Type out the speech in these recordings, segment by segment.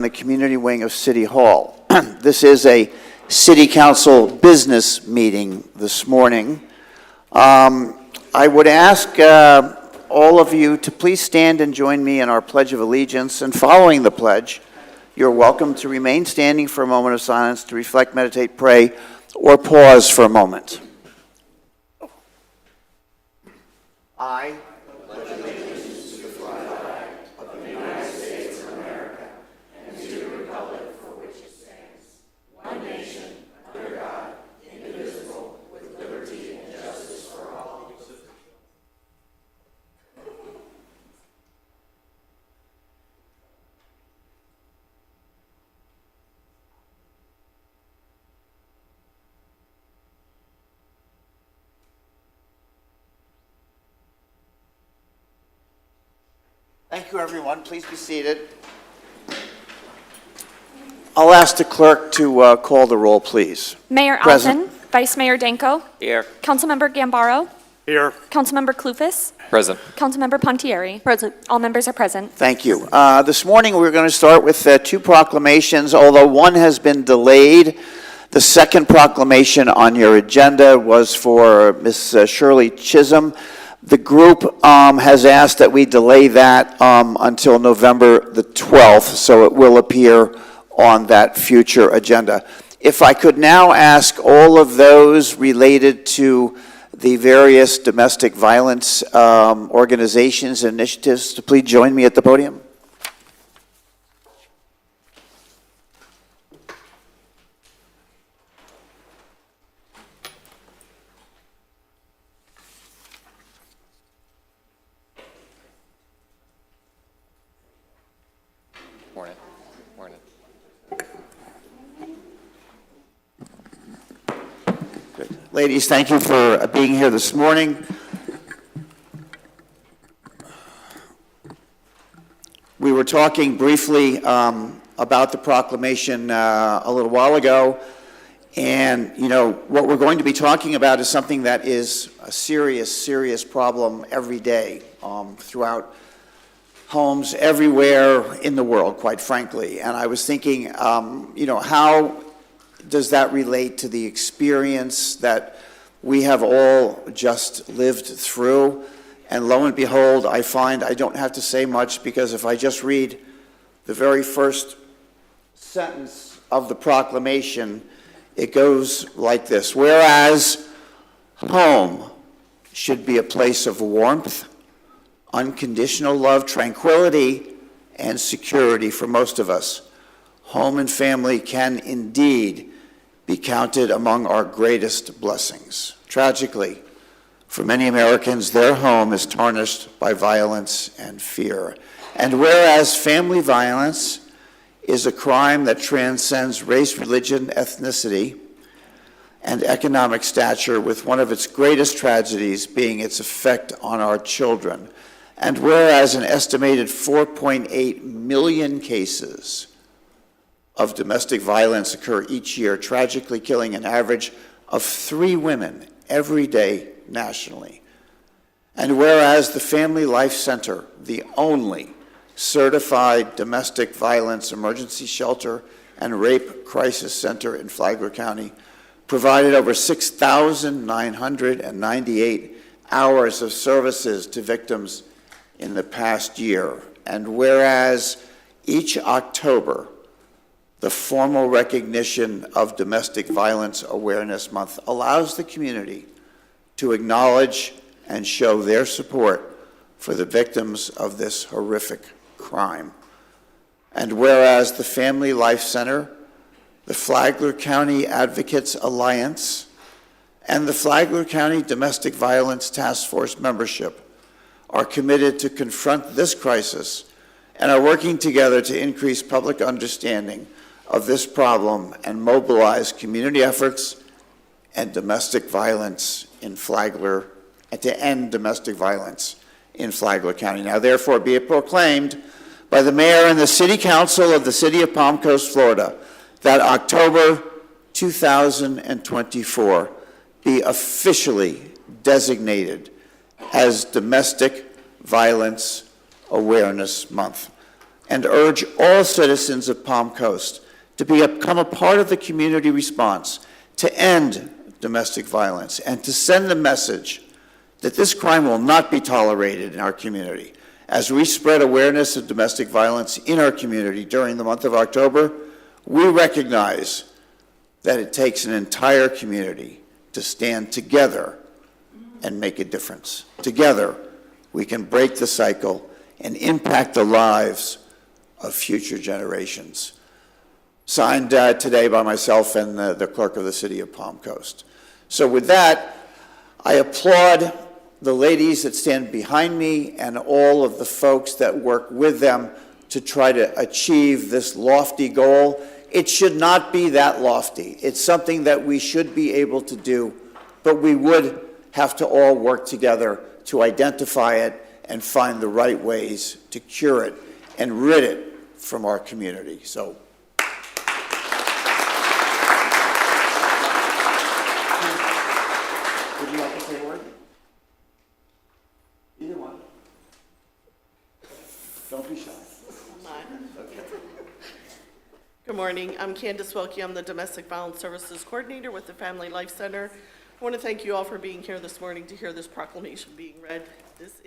the community wing of City Hall. This is a City Council business meeting this morning. I would ask all of you to please stand and join me in our Pledge of Allegiance. And following the pledge, you're welcome to remain standing for a moment of silence to reflect, meditate, pray, or pause for a moment. I pledge allegiance to the flag of the United States of America and to the republic for which it stands, one nation, under God, indivisible, with liberty and justice for all. Thank you, everyone. Please be seated. I'll ask the clerk to call the roll, please. Mayor Present. Alton, Vice Mayor Danko. Here. Councilmember Gambaro. Here. Councilmember Clufus. Present. Councilmember Pontieri. Present. All members are present. Thank you. This morning, we're going to start with two proclamations, although one has been delayed. The second proclamation on your agenda was for Ms. Shirley Chisholm. The group has asked that we delay that until November the 12th, so it will appear on that future agenda. If I could now ask all of those related to the various domestic violence organizations and initiatives to please join me at the podium. Morning. Morning. Good. Ladies, thank you for being here this morning. We were talking briefly about the proclamation a little while ago, and you know what we're going to be talking about is something that is a serious problem every day throughout homes everywhere in the world, quite frankly. And I was thinking, you know, how does that relate to the experience that we have all just lived through? And lo and behold, I find I don't have to say much, because if I just read the very first sentence of the proclamation, it goes like this: whereas home should be a place of warmth, unconditional love, tranquility, and security for most of us, home and family can indeed be counted among our greatest blessings. Tragically, for many Americans, their home is tarnished by violence and fear. And whereas family violence is a crime that transcends race, religion, ethnicity, and economic stature, with one of its greatest tragedies being its effect on our children. And whereas an estimated 4.8 million cases of domestic violence occur each year, tragically killing an average of 3 women every day nationally. And whereas the Family Life Center, the only certified domestic violence emergency shelter and rape crisis center in Flagler County, provided over 6,998 hours of services to victims in the past year. And whereas each October, the formal recognition of Domestic Violence Awareness Month allows the community to acknowledge and show their support for the victims of this horrific crime. And whereas the Family Life Center, the Flagler County Advocates Alliance, and the Flagler County Domestic Violence Task Force membership are committed to confront this crisis and are working together to increase public understanding of this problem and mobilize community efforts and domestic violence in Flagler, and to end domestic violence in Flagler County. Now, therefore, be it proclaimed by the Mayor and the City Council of the City of Palm Coast, Florida, that October 2024 be officially designated as Domestic Violence Awareness Month. and urge all citizens of Palm Coast to become a part of the community response to end domestic violence and to send the message that this crime will not be tolerated in our community. As we spread awareness of domestic violence in our community during the month of October, we recognize that it takes an entire community to stand together and make a difference. Together, we can break the cycle and impact the lives of future generations. Signed today by myself and the clerk of the city of Palm Coast. So with that, I applaud the ladies that stand behind me and all of the folks that work with them to try to achieve this lofty goal. It should not be that lofty. It's something that we should be able to do, but we would have to all work together to identify it and find the right ways to cure it and rid it from our community. So. Would you like to say a word? Either one. Don't be shy. Good morning. I'm Candace Wilkie. I'm the Domestic Violence Services Coordinator with the Family Life Center. I want to thank you all for being here this morning to hear this proclamation being read. This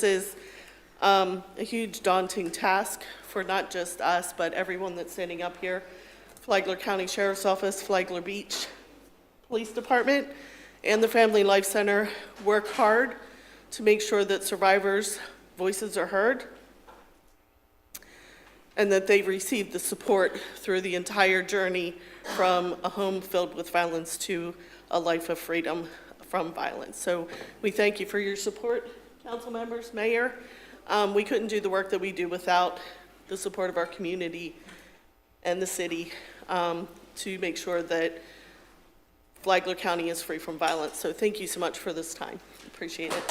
is a huge daunting task for not just us, but everyone that's standing up here. Flagler County Sheriff's Office, Flagler Beach Police Department, and the Family Life Center work hard to make sure that survivors' voices are heard and that they've received the support through the entire journey from a home filled with violence to a life of freedom from violence. So we thank you for your support, council members, mayor. We couldn't do the work that we do without the support of our community and the city to make sure that Flagler County is free from violence. So thank you so much for this time. Appreciate it.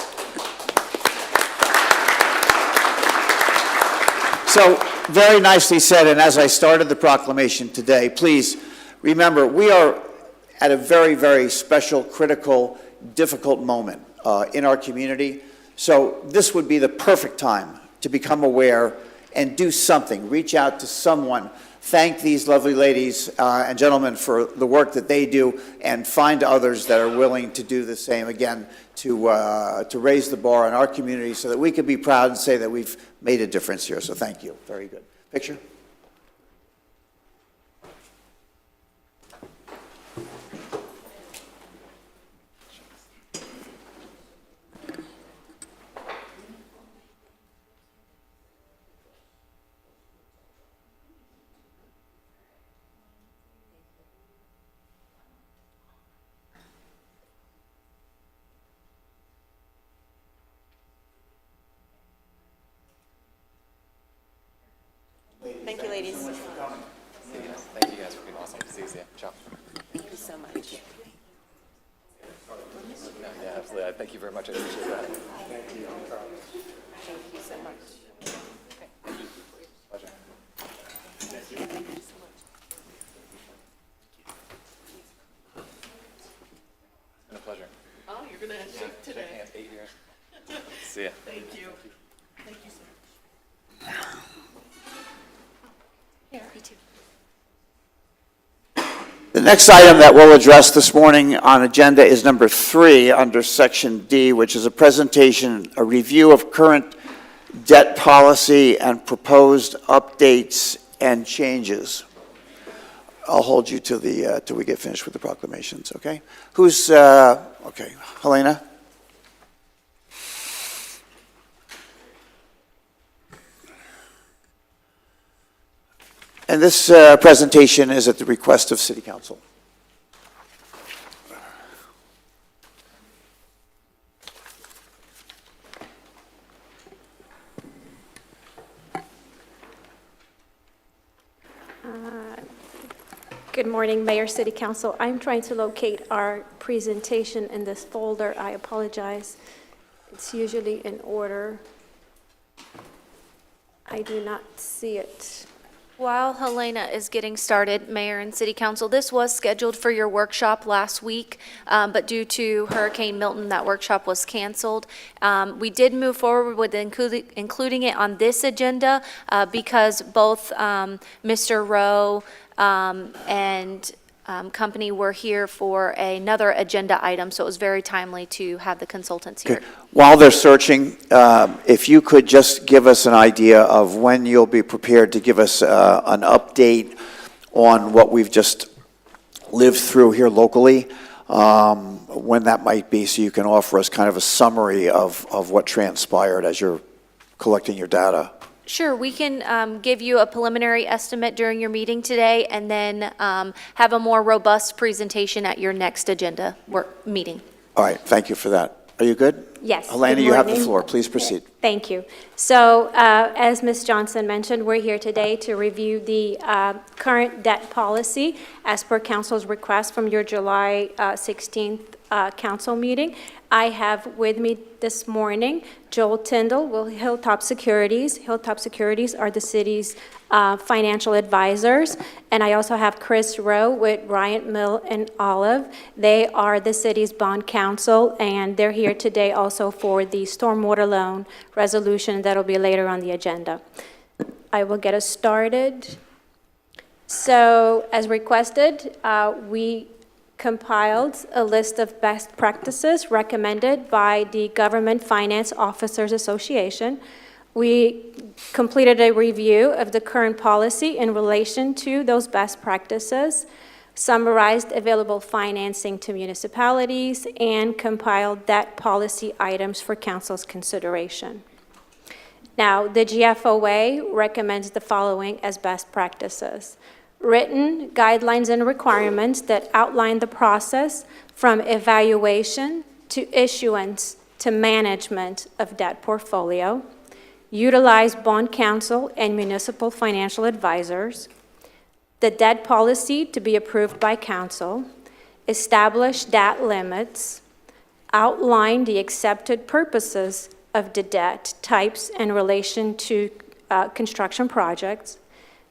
So, very nicely said, and as I started the proclamation today, please remember, we are at a very, very special, critical, difficult moment in our community. So this would be the perfect time to become aware and do something. Reach out to someone. Thank these lovely ladies and gentlemen for the work that they do, and find others that are willing to do the same, again, to raise the bar in our community so that we can be proud and say that we've made a difference here. So thank you. Very good. Picture. Thank you, ladies. Thank you guys for being awesome. See you. Ciao. Thank you so much. Yeah, absolutely. Thank you very much. I appreciate that. Thank you so much. Pleasure. Thank you so much. It's been a pleasure. Oh, you're going to shake today. Hands, 8 years. See ya. Thank you. Thank you so much. Here, me too. The next item that we'll address this morning on agenda is number 3 under section D, which is a presentation, a review of current debt policy and proposed updates and changes. I'll hold you till we get finished with the proclamations, okay? Who's, okay, Helena? And this presentation is at the request of City Council. Good morning, Mayor, City Council. I'm trying to locate our presentation in this folder. I apologize. It's usually in order. I do not see it. While Helena is getting started, Mayor and City Council, this was scheduled for your workshop last week, but due to Hurricane Milton, that workshop was canceled. We did move forward with including it on this agenda because both Mr. Rowe and company were here for another agenda item, so it was very timely to have the consultants here. Okay. While they're searching, if you could just give us an idea of when you'll be prepared to give us an update on what we've just lived through here locally, when that might be, so you can offer us kind of a summary of what transpired as you're collecting your data. Sure, we can give you a preliminary estimate during your meeting today and then have a more robust presentation at your next agenda meeting. All right, thank you for that. Are you good? Yes. Helena, Good you have the morning. floor. Please proceed. Thank you. So, as Ms. Johnson mentioned, we're here today to review the current debt policy as per council's request from your July 16th council meeting. I have with me this morning Joel Tyndall with Hilltop Securities. Hilltop Securities are the city's financial advisors. And I also have Chris Rowe with Bryant Mill and Olive. They are the city's bond counsel, and they're here today also for the stormwater loan resolution that'll be later on the agenda. I will get us started. So, as requested, we compiled a list of best practices recommended by the Government Finance Officers Association. We completed a review of the current policy in relation to those best practices, summarized available financing to municipalities, and compiled debt policy items for council's consideration. Now, the GFOA recommends the following as best practices: written guidelines and requirements that outline the process from evaluation to issuance to management of debt portfolio, utilize bond counsel and municipal financial advisors, the debt policy to be approved by council, establish debt limits, outline the accepted purposes of the debt types in relation to construction projects,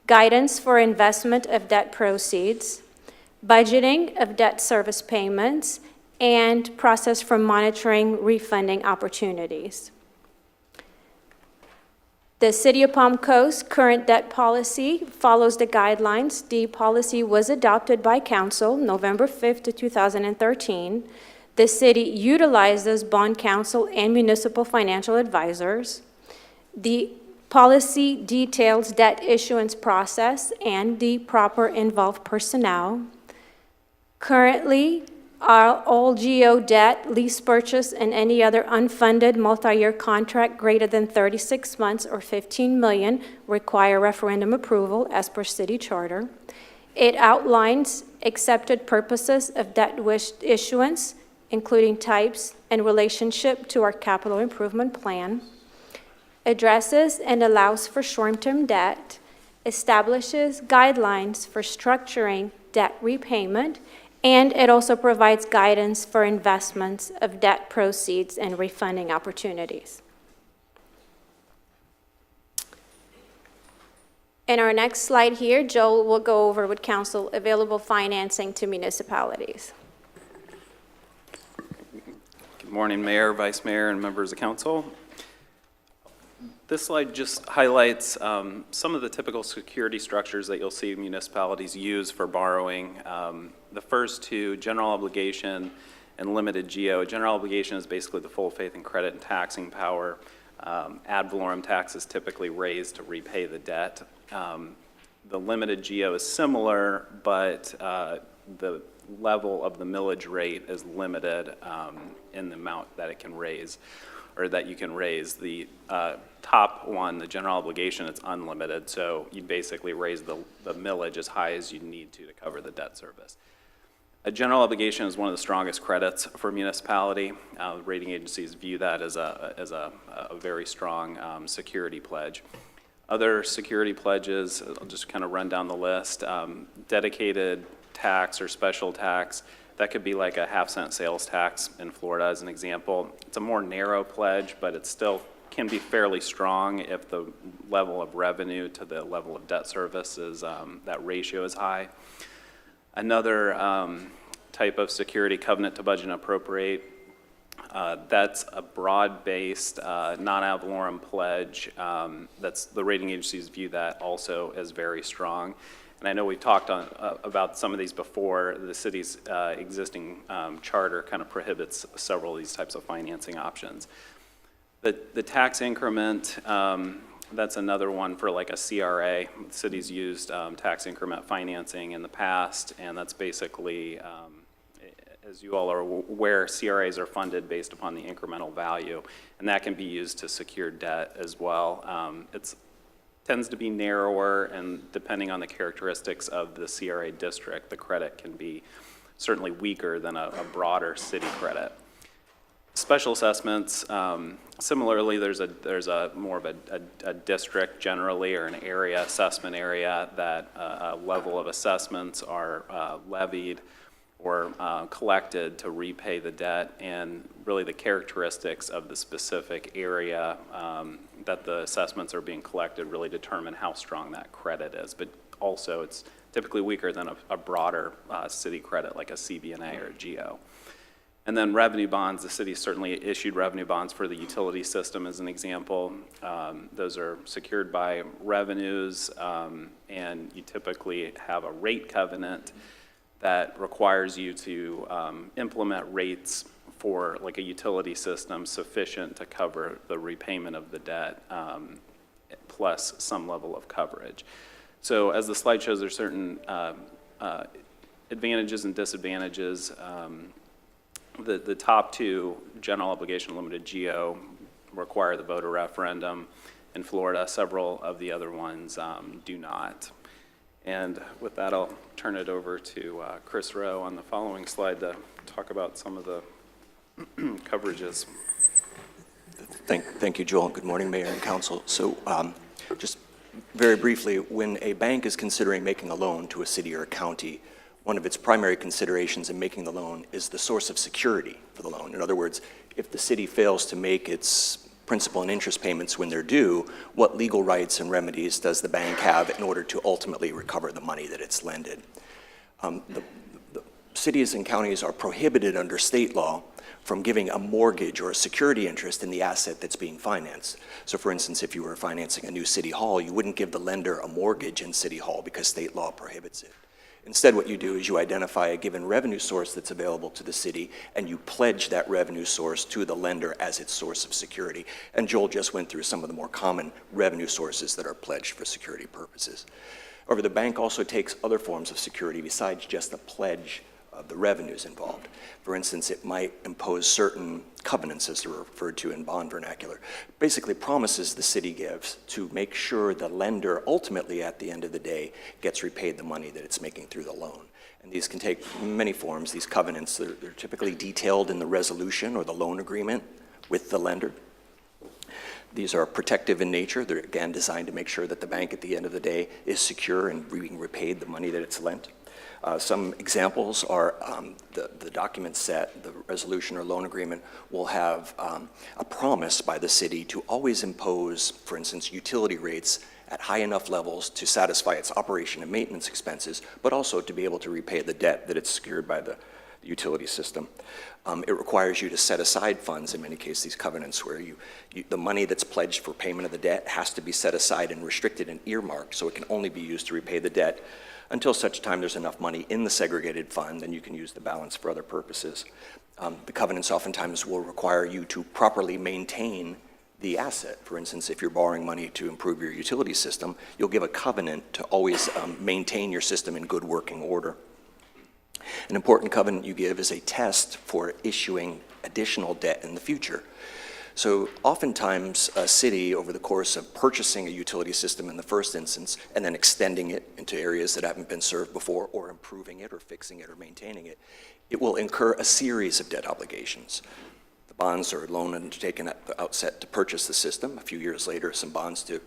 guidance for investment of debt proceeds, budgeting of debt service payments, and process for monitoring refunding opportunities. The City of Palm Coast current debt policy follows the guidelines. The policy was adopted by council November 5th of 2013. The city utilizes bond counsel and municipal financial advisors. The policy details debt issuance process and the proper involved personnel. Currently, all GO debt, lease purchase, and any other unfunded multi-year contract greater than 36 months or $15 million require referendum approval as per city charter. It outlines accepted purposes of debt issuance, including types and relationship to our capital improvement plan, addresses and allows for short-term debt, establishes guidelines for structuring debt repayment, and it also provides guidance for investments of debt proceeds and refunding opportunities. In our next slide here, Joel will go over with council available financing to municipalities. Good morning, Mayor, Vice Mayor, and members of council. This slide just highlights some of the typical security structures that you'll see municipalities use for borrowing. The first two, general obligation and limited GO. General obligation is basically the full faith and credit and taxing power. Ad valorem tax is typically raised to repay the debt. The limited GO is similar, but the level of the millage rate is limited in the amount that it can raise, or that you can raise. The top one, the general obligation, it's unlimited, so you basically raise the millage as high as you need to cover the debt service. A general obligation is one of the strongest credits for a municipality. Rating agencies view that as a very strong security pledge. Other security pledges, I'll just kind of run down the list. Dedicated tax or special tax, that could be like a half-cent sales tax in Florida as an example. It's a more narrow pledge, but it's still can be fairly strong if the level of revenue to the level of debt service is, that ratio is high. Another type of security, covenant to budget and appropriate, that's a broad-based, non-ad valorem pledge. That's, the rating agencies view that also as very strong. And I know we've talked about some of these before. The city's existing charter kind of prohibits several of these types of financing options. The tax increment, that's another one for like a CRA. The city's used tax increment financing in the past, and that's basically, as you all are aware, CRAs are funded based upon the incremental value, and that can be used to secure debt as well. It tends to be narrower, and depending on the characteristics of the CRA district, the credit can be certainly weaker than a broader city credit. Special assessments, similarly, there's a more of a district generally, or an area assessment area that a level of assessments are levied or collected to repay the debt, and really the characteristics of the specific area that the assessments are being collected really determine how strong that credit is. But also, it's typically weaker than a broader city credit like a CBNA or a GO. And then revenue bonds, the city certainly issued revenue bonds for the utility system as an example. Those are secured by revenues, and you typically have a rate covenant that requires you to implement rates for like a utility system sufficient to cover the repayment of the debt, plus some level of coverage. So as the slide shows, there's certain advantages and disadvantages. The top two, general obligation limited GO, require the voter referendum. In Florida, several of the other ones do not. And with that, I'll turn it over to Chris Rowe on the following slide to talk about some of the coverages. Thank you, Joel. Good morning, Mayor and Council. So just very briefly, when a bank is considering making a loan to a city or a county, one of its primary considerations in making the loan is the source of security for the loan. In other words, if the city fails to make its principal and interest payments when they're due, what legal rights and remedies does the bank have in order to ultimately recover the money that it's lended? The cities and counties are prohibited under state law from giving a mortgage or a security interest in the asset that's being financed. So for instance, if you were financing a new city hall, you wouldn't give the lender a mortgage in city hall because state law prohibits it. Instead, what you do is you identify a given revenue source that's available to the city, and you pledge that revenue source to the lender as its source of security. And Joel just went through some of the more common revenue sources that are pledged for security purposes. However, the bank also takes other forms of security besides just the pledge of the revenues involved. For instance, it might impose certain covenants, as they're referred to in bond vernacular, basically promises the city gives to make sure the lender ultimately at the end of the day gets repaid the money that it's making through the loan. And these can take many forms. These covenants, they're typically detailed in the resolution or the loan agreement with the lender. These are protective in nature. They're again designed to make sure that the bank at the end of the day is secure and being repaid the money that it's lent. Some examples are the document set, the resolution or loan agreement will have a promise by the city to always impose, for instance, utility rates at high enough levels to satisfy its operation and maintenance expenses, but also to be able to repay the debt that it's secured by the utility system. It requires you to set aside funds, in many cases, these covenants, where the money that's pledged for payment of the debt has to be set aside and restricted and earmarked, so it can only be used to repay the debt until such time there's enough money in the segregated fund, then you can use the balance for other purposes. The covenants oftentimes will require you to properly maintain the asset. For instance, if you're borrowing money to improve your utility system, you'll give a covenant to always maintain your system in good working order. An important covenant you give is a test for issuing additional debt in the future. So oftentimes a city, over the course of purchasing a utility system in the first instance and then extending it into areas that haven't been served before, or improving it or fixing it or maintaining it, it will incur a series of debt obligations. The bonds are loan undertaken at the outset to purchase the system. A few years later, some bonds to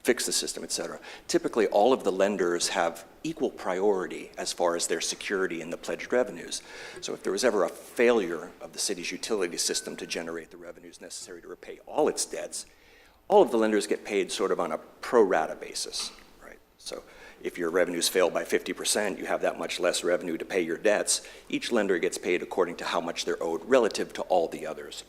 fix the system, et cetera. Typically, all of the lenders have equal priority as far as their security in the pledged revenues. So if there was ever a failure of the city's utility system to generate the revenues necessary to repay all its debts, all of the lenders get paid sort of on a pro rata basis, right? So if your revenues fail by 50%, you have that much less revenue to pay your debts. Each lender gets paid according to how much they're owed relative to all the others.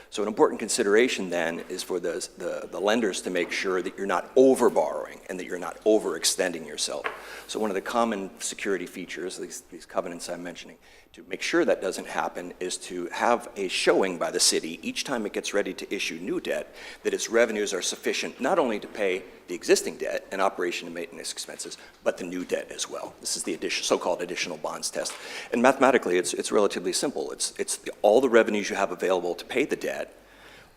So an important consideration then is for the lenders to make sure that you're not over borrowing and that you're not overextending yourself. So one of the common security features, these covenants I'm mentioning, to make sure that doesn't happen is to have a showing by the city each time it gets ready to issue new debt that its revenues are sufficient not only to pay the existing debt and operation and maintenance expenses, but the new debt as well. This is the so-called additional bonds test. And mathematically, it's relatively simple. It's all the revenues you have available to pay the debt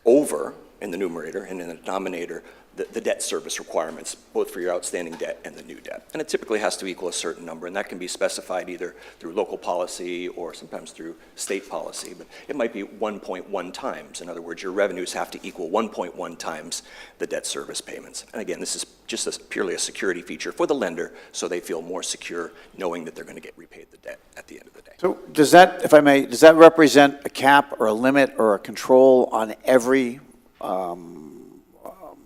over in the numerator and in the denominator the debt service requirements, both for your outstanding debt and the new debt. And it typically has to equal a certain number, and that can be specified either through local policy or sometimes through state policy, but it might be 1.1 times. In other words, your revenues have to equal 1.1 times the debt service payments. And again, this is just purely a security feature for the lender, so they feel more secure knowing that they're going to get repaid the debt at the end of the day. So does that, if I may, does that represent a cap or a limit or a control on every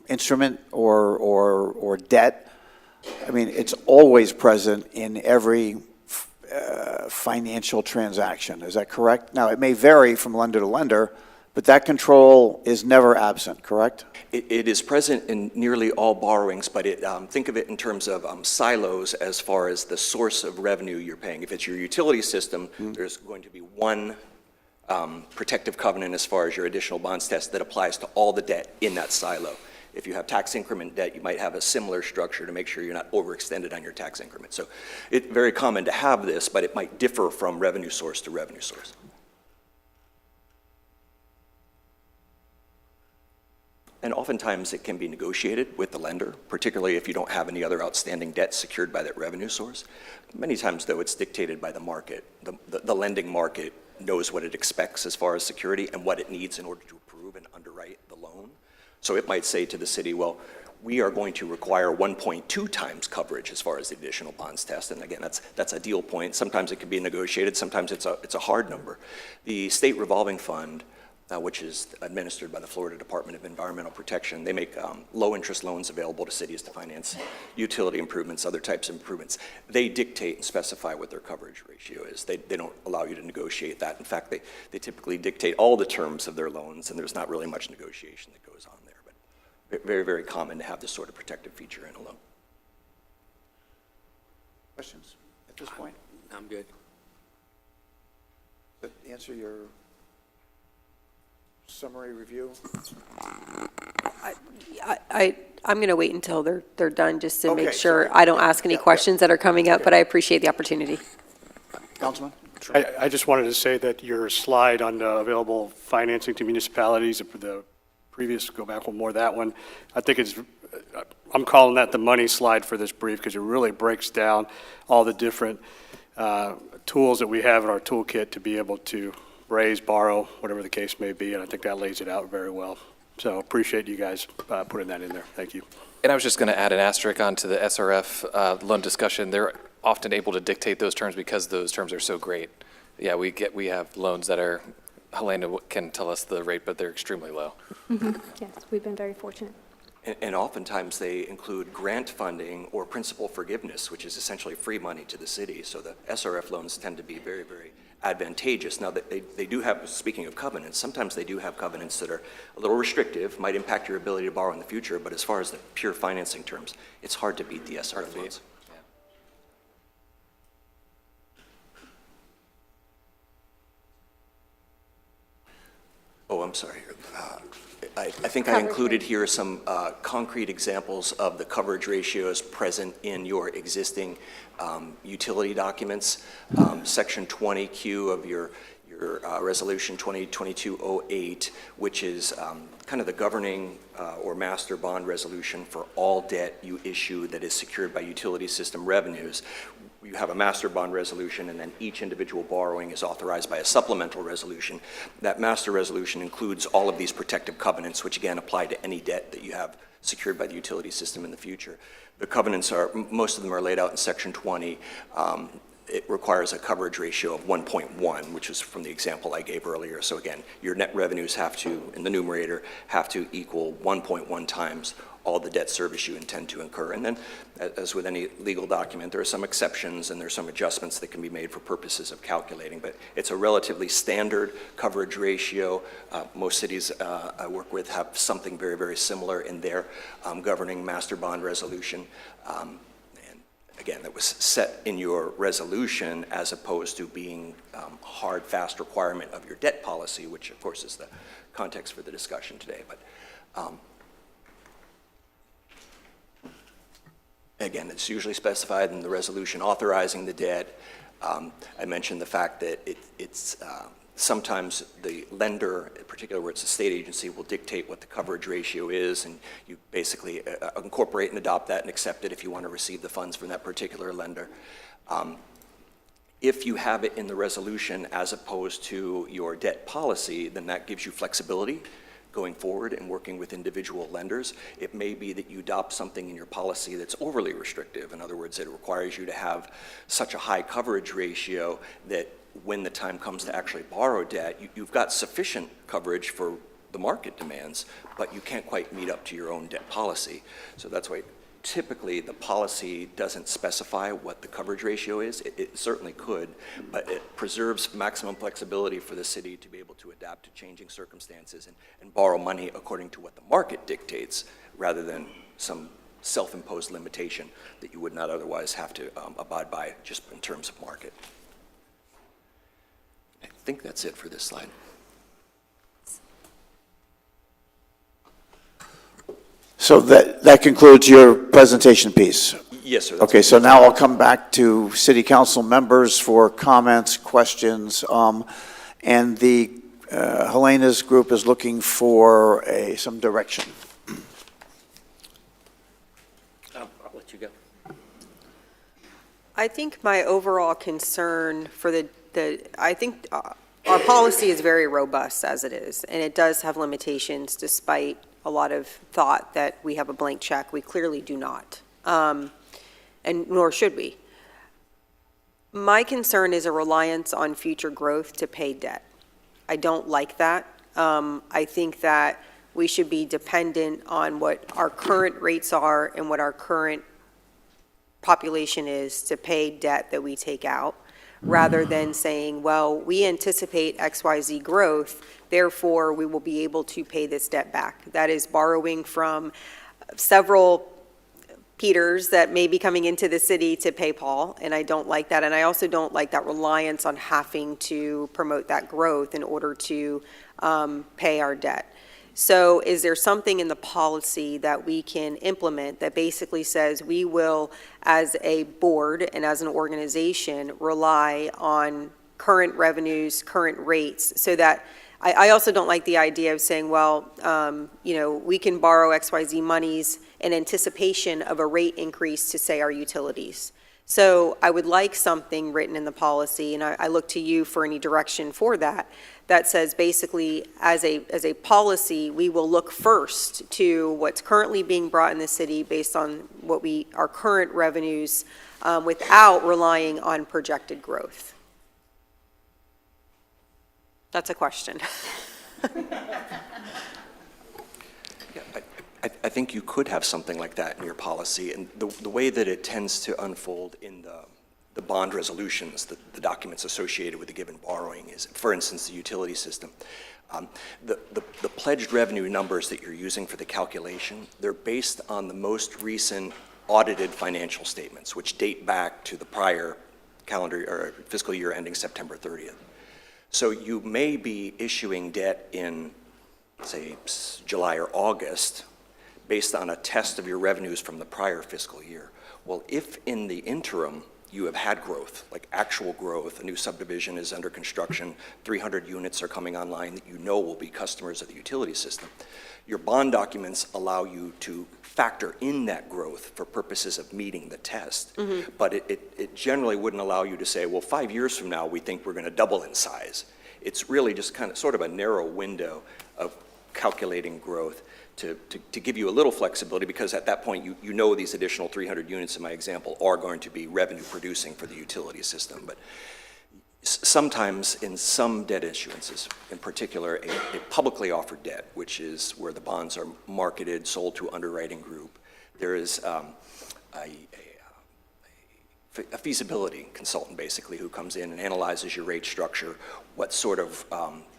instrument or debt? I mean, it's always present in every financial transaction. Is that correct? Now, it may vary from lender to lender, but that control is never absent, correct? It is present in nearly all borrowings, but think of it in terms of silos as far as the source of revenue you're paying. If it's your utility system, there's going to be one protective covenant as far as your additional bonds test that applies to all the debt in that silo. If you have tax increment debt, you might have a similar structure to make sure you're not overextended on your tax increment. So it's very common to have this, but it might differ from revenue source to revenue source. And oftentimes it can be negotiated with the lender, particularly if you don't have any other outstanding debt secured by that revenue source. Many times, though, it's dictated by the market. The lending market knows what it expects as far as security and what it needs in order to approve and underwrite the loan. So it might say to the city, well, we are going to require 1.2 times coverage as far as the additional bonds test. And again, that's a deal point. Sometimes it can be negotiated. Sometimes it's a hard number. The state revolving fund, which is administered by the Florida Department of Environmental Protection, they make low-interest loans available to cities to finance utility improvements, other types of improvements. They dictate and specify what their coverage ratio is. They don't allow you to negotiate that. In fact, they typically dictate all the terms of their loans, and there's not really much negotiation that goes on there. But very, very common to have this sort of protective feature in a loan. Questions at this point? I'm good. Does that answer your summary review? I'm going to wait until they're done, just to Okay, make sure sorry. I don't ask any Yeah, questions that are coming up, but I appreciate the opportunity. Councilman? I just wanted to say that your slide on available financing to municipalities, the previous, go back one more, that one, I think I'm calling that the money slide for this brief, because it really breaks down all the different tools that we have in our toolkit to be able to raise, borrow, whatever the case may be, and I think that lays it out very well. So appreciate you guys putting that in there. Thank you. And I was just going to add an asterisk onto the SRF loan discussion. They're often able to dictate those terms because those terms are so great. Yeah, we have loans that are, Helena can tell us the rate, but they're extremely low. Yes, we've been very fortunate. And oftentimes they include grant funding or principal forgiveness, which is essentially free money to the city. So the SRF loans tend to be very, very advantageous. Now, that they do have, speaking of covenants, sometimes they do have covenants that are a little restrictive, might impact your ability to borrow in the future, but as far as the pure financing terms, it's hard to beat the SRF loans. Oh, I'm sorry. I think I included here some concrete examples of the coverage ratios present in your existing utility documents. Section 20Q of your Resolution 2022-08, which is kind of the governing or master bond resolution for all debt you issue that is secured by utility system revenues. You have a master bond resolution, and then each individual borrowing is authorized by a supplemental resolution. That master resolution includes all of these protective covenants, which again apply to any debt that you have secured by the utility system in the future. The covenants are, most of them are laid out in Section 20. it requires a coverage ratio of 1.1, which is from the example I gave earlier. So again, your net revenues have to, in the numerator, have to equal 1.1 times all the debt service you intend to incur. And then, as with any legal document, there are some exceptions and there are some adjustments that can be made for purposes of calculating, but it's a relatively standard coverage ratio. Most cities I work with have something very, very similar in their governing master bond resolution. Again, that was set in your resolution as opposed to being a hard, fast requirement of your debt policy, which of course is the context for the discussion today. But again, it's usually specified in the resolution authorizing the debt. I mentioned the fact that it's sometimes the lender, in particular where it's a state agency, will dictate what the coverage ratio is, and you basically incorporate and adopt that and accept it if you want to receive the funds from that particular lender. If you have it in the resolution as opposed to your debt policy, then that gives you flexibility going forward and working with individual lenders. It may be that you adopt something in your policy that's overly restrictive. In other words, it requires you to have such a high coverage ratio that when the time comes to actually borrow debt, you've got sufficient coverage for the market demands, but you can't quite meet up to your own debt policy. So that's why typically the policy doesn't specify what the coverage ratio is. It certainly could, but it preserves maximum flexibility for the city to be able to adapt to changing circumstances and borrow money according to what the market dictates, rather than some self-imposed limitation that you would not otherwise have to abide by just in terms of market. I think that's it for this slide. So that concludes your presentation piece. Yes, sir. that's Okay, so now I'll come back to city council members for comments, questions, and the Helena's group is looking for some direction. I'll let you go. I think my overall concern for I think our policy is very robust as it is, and it does have limitations despite a lot of thought that we have a blank check. We clearly do not, and nor should we. My concern is a reliance on future growth to pay debt. I don't like that. I think that we should be dependent on what our current rates are and what our current population is to pay debt that we take out, rather than saying, well, we anticipate XYZ growth, therefore we will be able to pay this debt back. That is borrowing from several Peters that may be coming into the city to pay Paul, and I don't like that. And I also don't like that reliance on having to promote that growth in order to pay our debt. So is there something in the policy that we can implement that basically says we will, as a board and as an organization, rely on current revenues, current rates, so that I also don't like the idea of saying, well, we can borrow XYZ monies in anticipation of a rate increase to, say, our utilities. So I would like something written in the policy, and I look to you for any direction for that, that says basically as a policy, we will look first to what's currently being brought in the city based on our current revenues without relying on projected growth. That's a question. I think you could have something like that in your policy, and the way that it tends to unfold in the bond resolutions, the documents associated with the given borrowing is, for instance, the utility system. The pledged revenue numbers that you're using for the calculation, they're based on the most recent audited financial statements, which date back to the prior calendar or fiscal year ending September 30th. So you may be issuing debt in, say, July or August based on a test of your revenues from the prior fiscal year. Well, if in the interim you have had growth, like actual growth, a new subdivision is under construction, 300 units are coming online that you know will be customers of the utility system, your bond documents allow you to factor in that growth for purposes of meeting the test. Mm-hmm. But it generally wouldn't allow you to say, well, 5 years from now, we think we're going to double in size. It's really just sort of a narrow window of calculating growth to give you a little flexibility, because at that point, you know these additional 300 units in my example are going to be revenue producing for the utility system. But sometimes in some debt issuances, in particular a publicly offered debt, which is where the bonds are marketed, sold to underwriting group, there is a feasibility consultant basically who comes in and analyzes your rate structure, what sort of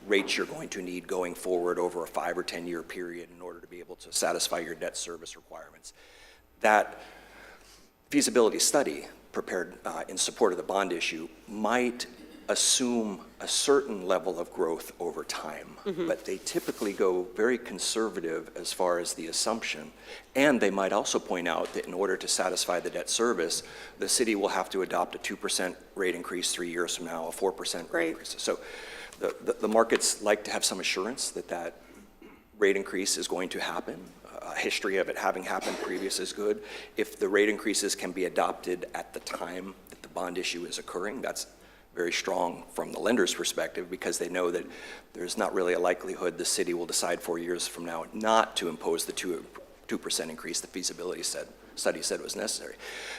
rates you're going to need going forward over a 5 or 10 year period in order to be able to satisfy your debt service requirements. That feasibility study prepared in support of the bond issue might assume a certain level of growth over time, but they typically go very conservative as far as the assumption. And they might also point out that in order to satisfy the debt service, the city will have to adopt a 2% rate increase 3 years from now, a 4% rate increase. So the markets like to have some assurance that that rate increase is going to happen. A history of it having happened previous is good. If the rate increases can be adopted at the time that the bond issue is occurring, that's very strong from the lender's perspective, because they know that there's not really a likelihood the city will decide 4 years from now not to impose the 2% increase the feasibility study said was necessary.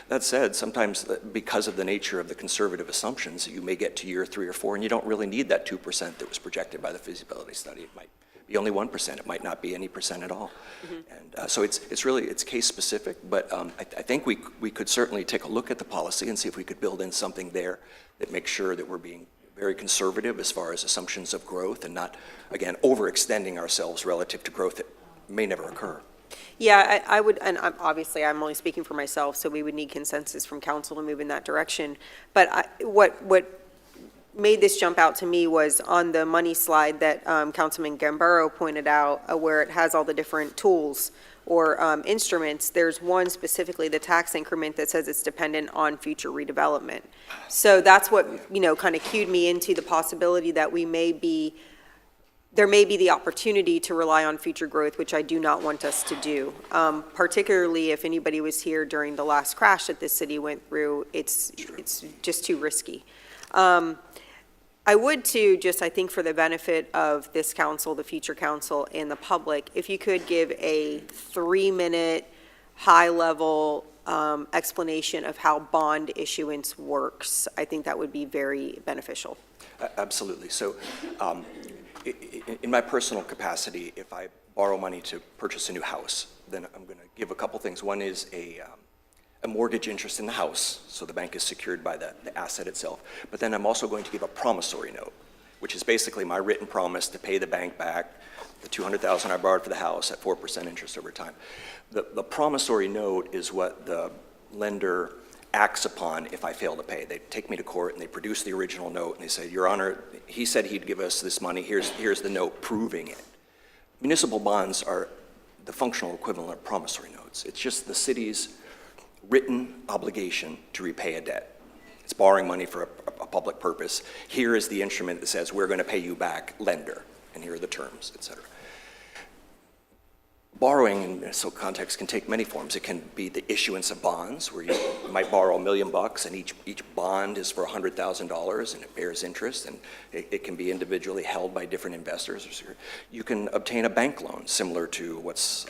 That said, sometimes because of the nature of the conservative assumptions, you may get to year 3 or 4 and you don't really need that 2% that was projected by the feasibility study. It might be only 1%, it might not be any percent at all. And so it's really case specific, but I think we could certainly take a look at the policy and see if we could build in something there that makes sure that we're being very conservative as far as assumptions of growth and not, again, overextending ourselves relative to growth that may never occur. Yeah, I would, and obviously I'm only speaking for myself, so we would need consensus from council to move in that direction. But what made this jump out to me was on the money slide that Councilman Gambaro pointed out, where it has all the different tools or instruments. There's one specifically, the tax increment, that says it's dependent on future redevelopment. So that's what, kind of cued me into the possibility that there may be the opportunity to rely on future growth, which I do not want us to do. Particularly if anybody was here during the last crash that this city went through, it's just too risky. I would too, just I think for the benefit of this council, the future council, and the public, if you could give a 3-minute, high-level explanation of how bond issuance works, I think that would be very beneficial. Absolutely. So in my personal capacity, if I borrow money to purchase a new house, then I'm going to give a couple things. One is a mortgage interest in the house, so the bank is secured by the asset itself. But then I'm also going to give a promissory note, which is basically my written promise to pay the bank back the $200,000 I borrowed for the house at 4% interest over time. The promissory note is what the lender acts upon if I fail to pay. They take me to court and they produce the original note and they say, Your Honor, he said he'd give us this money, here's the note proving it. Municipal bonds are the functional equivalent of promissory notes. It's just the city's written obligation to repay a debt. It's borrowing money for a public purpose. Here is the instrument that says we're going to pay you back, lender, and here are the terms, et cetera. Borrowing in so context can take many forms. It can be the issuance of bonds, where you might borrow $1 million and each bond is for $100,000 and it bears interest, and it can be individually held by different investors. You can obtain a bank loan, similar to what's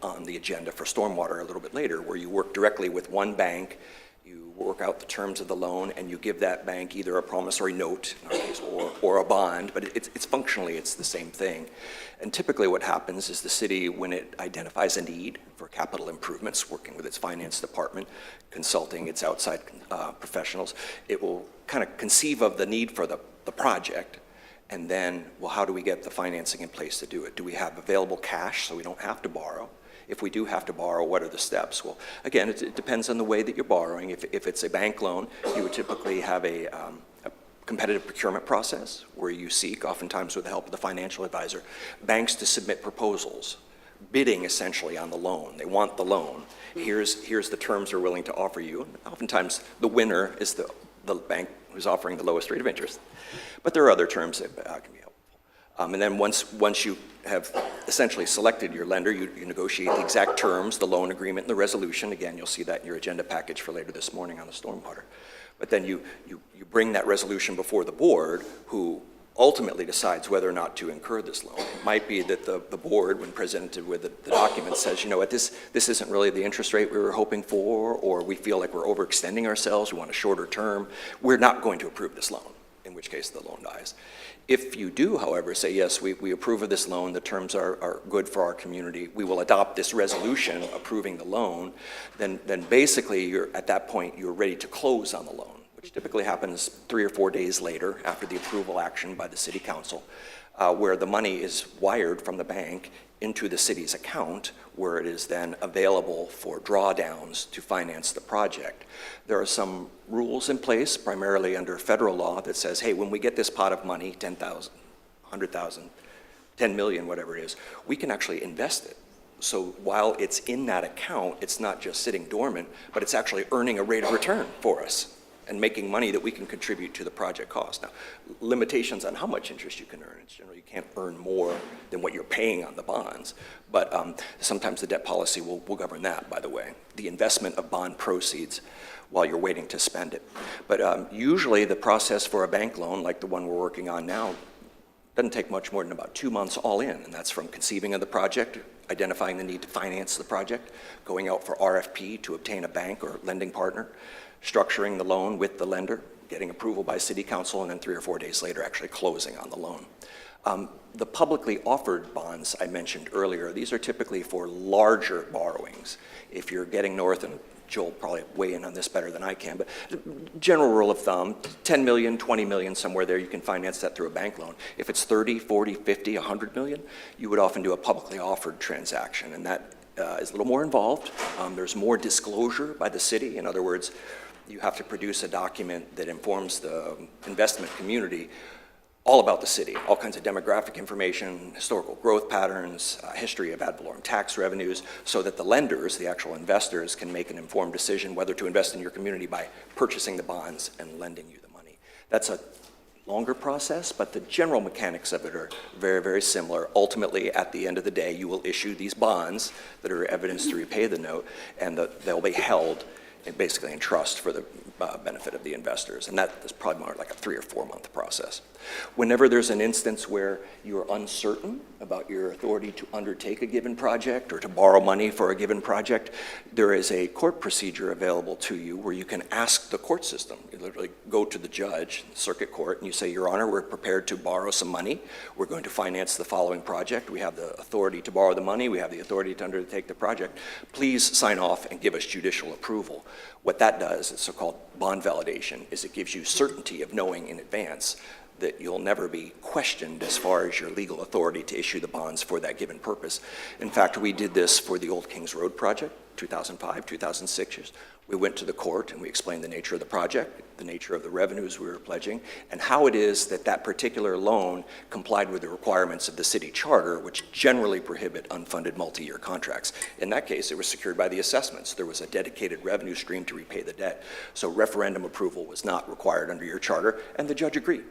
on the agenda for stormwater a little bit later, where you work directly with one bank, you work out the terms of the loan, and you give that bank either a promissory note, in our case, or a bond, but it's functionally, it's the same thing. And typically what happens is the city, when it identifies a need for capital improvements, working with its finance department, consulting its outside professionals, it will kind of conceive of the need for the project, and then, well, how do we get the financing in place to do it? Do we have available cash so we don't have to borrow? If we do have to borrow, what are the steps? Well, again, it depends on the way that you're borrowing. If it's a bank loan, you would typically have a competitive procurement process where you seek, oftentimes with the help of the financial advisor, banks to submit proposals, bidding essentially on the loan. They want the loan. Here's the terms they're willing to offer you. Oftentimes, the winner is the bank who's offering the lowest rate of interest. But there are other terms that can be helpful. And then once you have essentially selected your lender, you negotiate the exact terms, the loan agreement, and the resolution. Again, you'll see that in your agenda package for later this morning on the stormwater. But then you bring that resolution before the board, who ultimately decides whether or not to incur this loan. It might be that the board, when presented with the document, says, you know what, this isn't really the interest rate we were hoping for, or we feel like we're overextending ourselves, we want a shorter term. We're not going to approve this loan, in which case the loan dies. If you do, however, say, yes, we approve of this loan, the terms are good for our community, we will adopt this resolution approving the loan, then basically at that point, you're ready to close on the loan, which typically happens 3 or 4 days later after the approval action by the city council, where the money is wired from the bank into the city's account, where it is then available for drawdowns to finance the project. There are some rules in place, primarily under federal law, that says, hey, when we get this pot of money, 10,000, 100,000, 10 million, whatever it is, we can actually invest it. So while it's in that account, it's not just sitting dormant, but it's actually earning a rate of return for us and making money that we can contribute to the project cost. Now, limitations on how much interest you can earn. It's generally, you can't earn more than what you're paying on the bonds, but sometimes the debt policy will govern that, by the way, the investment of bond proceeds while you're waiting to spend it. But usually the process for a bank loan, like the one we're working on now, doesn't take much more than about 2 months all in, and that's from conceiving of the project, identifying the need to finance the project, going out for RFP to obtain a bank or lending partner, structuring the loan with the lender, getting approval by city council, and then 3 or 4 days later actually closing on the loan. The publicly offered bonds I mentioned earlier, these are typically for larger borrowings. If you're getting north, and Joel will probably weigh in on this better than I can, but general rule of thumb, 10 million, 20 million, somewhere there, you can finance that through a bank loan. If it's 30, 40, 50, 100 million, you would often do a publicly offered transaction, and that is a little more involved. There's more disclosure by the city. In other words, you have to produce a document that informs the investment community all about the city, all kinds of demographic information, historical growth patterns, history of ad valorem tax revenues, so that the lenders, the actual investors, can make an informed decision whether to invest in your community by purchasing the bonds and lending you the money. That's a longer process, but the general mechanics of it are very, very similar. Ultimately, at the end of the day, you will issue these bonds that are evidence to repay the note, and they'll be held basically in trust for the benefit of the investors. And that is probably more like a 3 or 4 month process. Whenever there's an instance where you're uncertain about your authority to undertake a given project or to borrow money for a given project, there is a court procedure available to you where you can ask the court system. You literally go to the judge, circuit court, and you say, Your Honor, we're prepared to borrow some money. We're going to finance the following project. We have the authority to borrow the money. We have the authority to undertake the project. Please sign off and give us judicial approval. What that does is so-called bond validation, is it gives you certainty of knowing in advance that you'll never be questioned as far as your legal authority to issue the bonds for that given purpose. In fact, we did this for the Old Kings Road project, 2005, 2006 We went to the court and we explained the nature of the project, the nature of the revenues we were pledging, and how it is that that particular loan complied with the requirements of the city charter, which generally prohibit unfunded multi-year contracts. In that case, it was secured by the assessments. There was a dedicated revenue stream to repay the debt. So referendum approval was not required under your charter, and the judge agreed.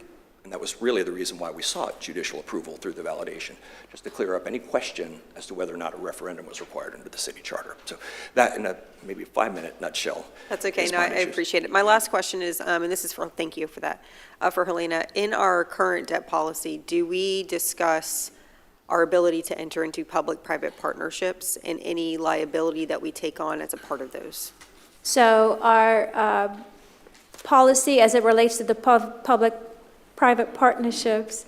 And that was really the reason why we sought judicial approval through the validation, just to clear up any question as to whether or not a referendum was required under the city charter. So that, in a maybe 5-minute nutshell. That's okay. is No, bond I issues. appreciate it. My last question is, and this is for, thank you for that, for Helena. In our current debt policy, do we discuss our ability to enter into public-private partnerships and any liability that we take on as a part of those? So our policy as it relates to the public-private partnerships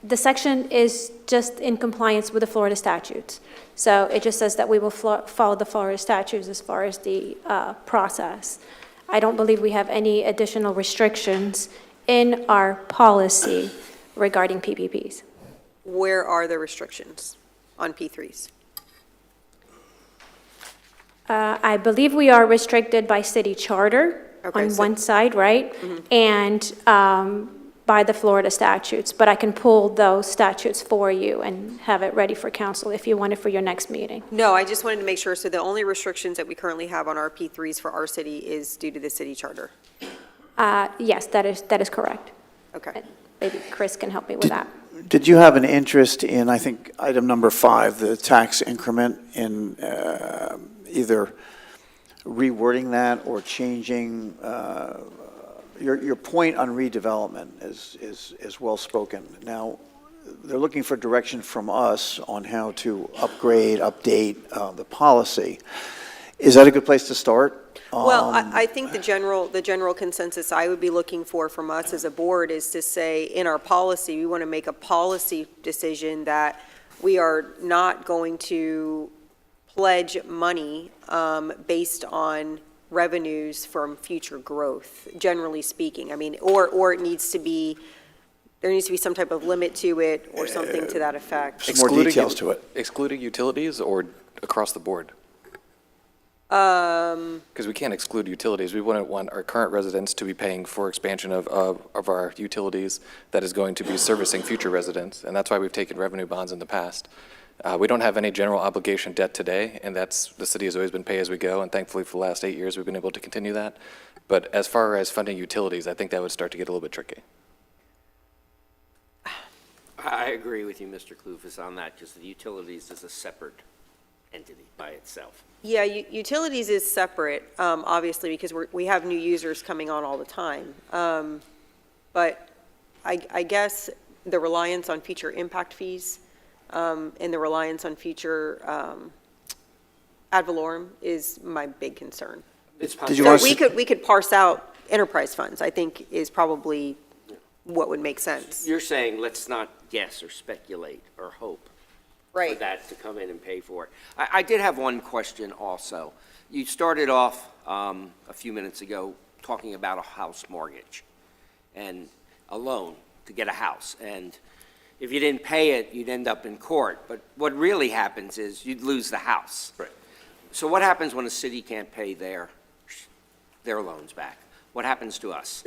the section is just in compliance with the Florida statutes. So it just says that we will follow the Florida statutes as far as the process. I don't believe we have any additional restrictions in our policy regarding PPPs. Where are the restrictions on P3s? I believe we are restricted by city charter Okay, on so- one side, right? And by the Florida statutes, but I can pull those statutes for you and have it ready for council if you want it for your next meeting. No, I just wanted to make sure, so the only restrictions that we currently have on our P3s for our city is due to the city charter? Yes, that is correct. Okay. And maybe Chris can help me with that. Did you have an interest in, I think, item number 5, the tax increment, in either rewording that or changing your point on redevelopment is well spoken. Now, they're looking for direction from us on how to upgrade, update the policy. Is that a good place to start? Well, I think the general consensus I would be looking for from us as a board is to say, in our policy, we want to make a policy decision that we are not going to pledge money based on revenues from future growth, generally speaking. I mean, or it needs to be, there needs to be some type of limit to it or something to that effect. Some more details to it. Excluding utilities or across the board? Because we can't exclude utilities. We wouldn't want our current residents to be paying for expansion of our utilities that is going to be servicing future residents, and that's why we've taken revenue bonds in the past. We don't have any general obligation debt today, and that's, the city has always been pay-as-we-go, and thankfully for the last 8 years, we've been able to continue that. But as far as funding utilities, I think that would start to get a little bit tricky. I agree with you, Mr. Kloufis, on that, because the utilities is a separate entity by itself. Yeah, utilities is separate, obviously, because we have new users coming on all the time. But I guess the reliance on future impact fees and the reliance on future ad valorem is my big concern. Did you So want to? we could parse out enterprise funds, I think, is probably what would make sense. You're saying let's not guess or speculate or hope for that to come in and pay for it. I did have one question also. You started off a few minutes ago talking about a house mortgage and a loan to get a house. And if you didn't pay it, you'd end up in court. But what really happens is you'd lose the house. Right. So what happens when a city can't pay their loans back? What happens to us?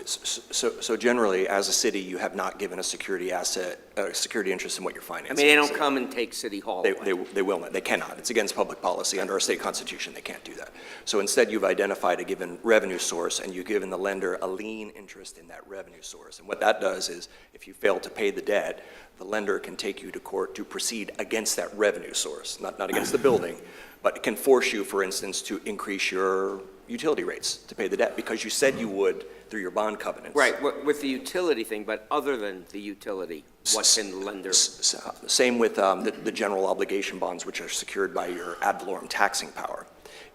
So generally, as a city, you have not given a security asset, security interest in what you're I financing. mean, they don't come and take City Hall away. They will not, they cannot. It's against public policy. Under our state constitution, they can't do that. So instead, you've identified a given revenue source, and you've given the lender a lien interest in that revenue source. And what that does is, if you fail to pay the debt, the lender can take you to court to proceed against that revenue source, not against the building, but it can force you, for instance, to increase your utility rates to pay the debt, because you said you would through your bond covenants. Right, with the utility thing, but other than the utility, what can the lender? Same with the general obligation bonds, which are secured by your ad valorem taxing power.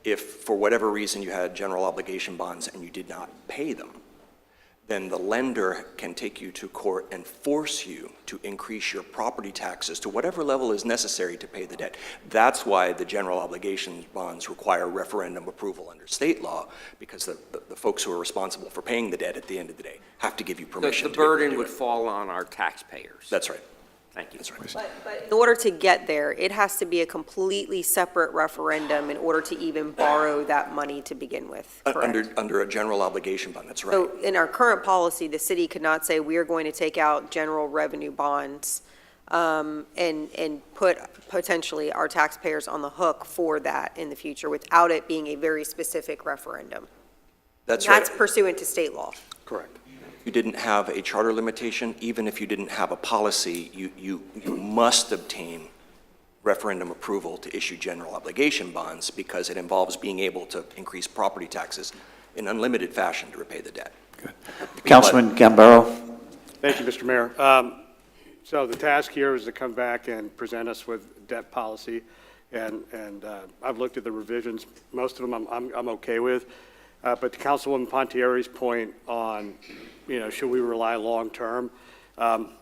If, for whatever reason, you had general obligation bonds and you did not pay them, then the lender can take you to court and force you to increase your property taxes to whatever level is necessary to pay the debt. That's why the general obligation bonds require referendum approval under state law, because the folks who are responsible for paying the debt at the end of the day have to give you permission. The to be able to burden do would it. fall on our taxpayers. That's right. Thank you. That's right. But in order to get there, it has to be a completely separate referendum in order to even borrow that money to begin with, correct? Under a general obligation bond, that's right. So in our current policy, the city could not say, we are going to take out general revenue bonds and put potentially our taxpayers on the hook for that in the future without it being a very specific referendum. That's right. That's pursuant to state law. Correct. You didn't have a charter limitation, even if you didn't have a policy, you must obtain referendum approval to issue general obligation bonds, because it involves being able to increase property taxes in unlimited fashion to repay the debt. Good. Councilman Gambaro. Thank you, Mr. Mayor. So the task here is to come back and present us with debt policy, and I've looked at the revisions. Most of them I'm okay with, but to Councilwoman Pontieri's point on, should we rely long-term?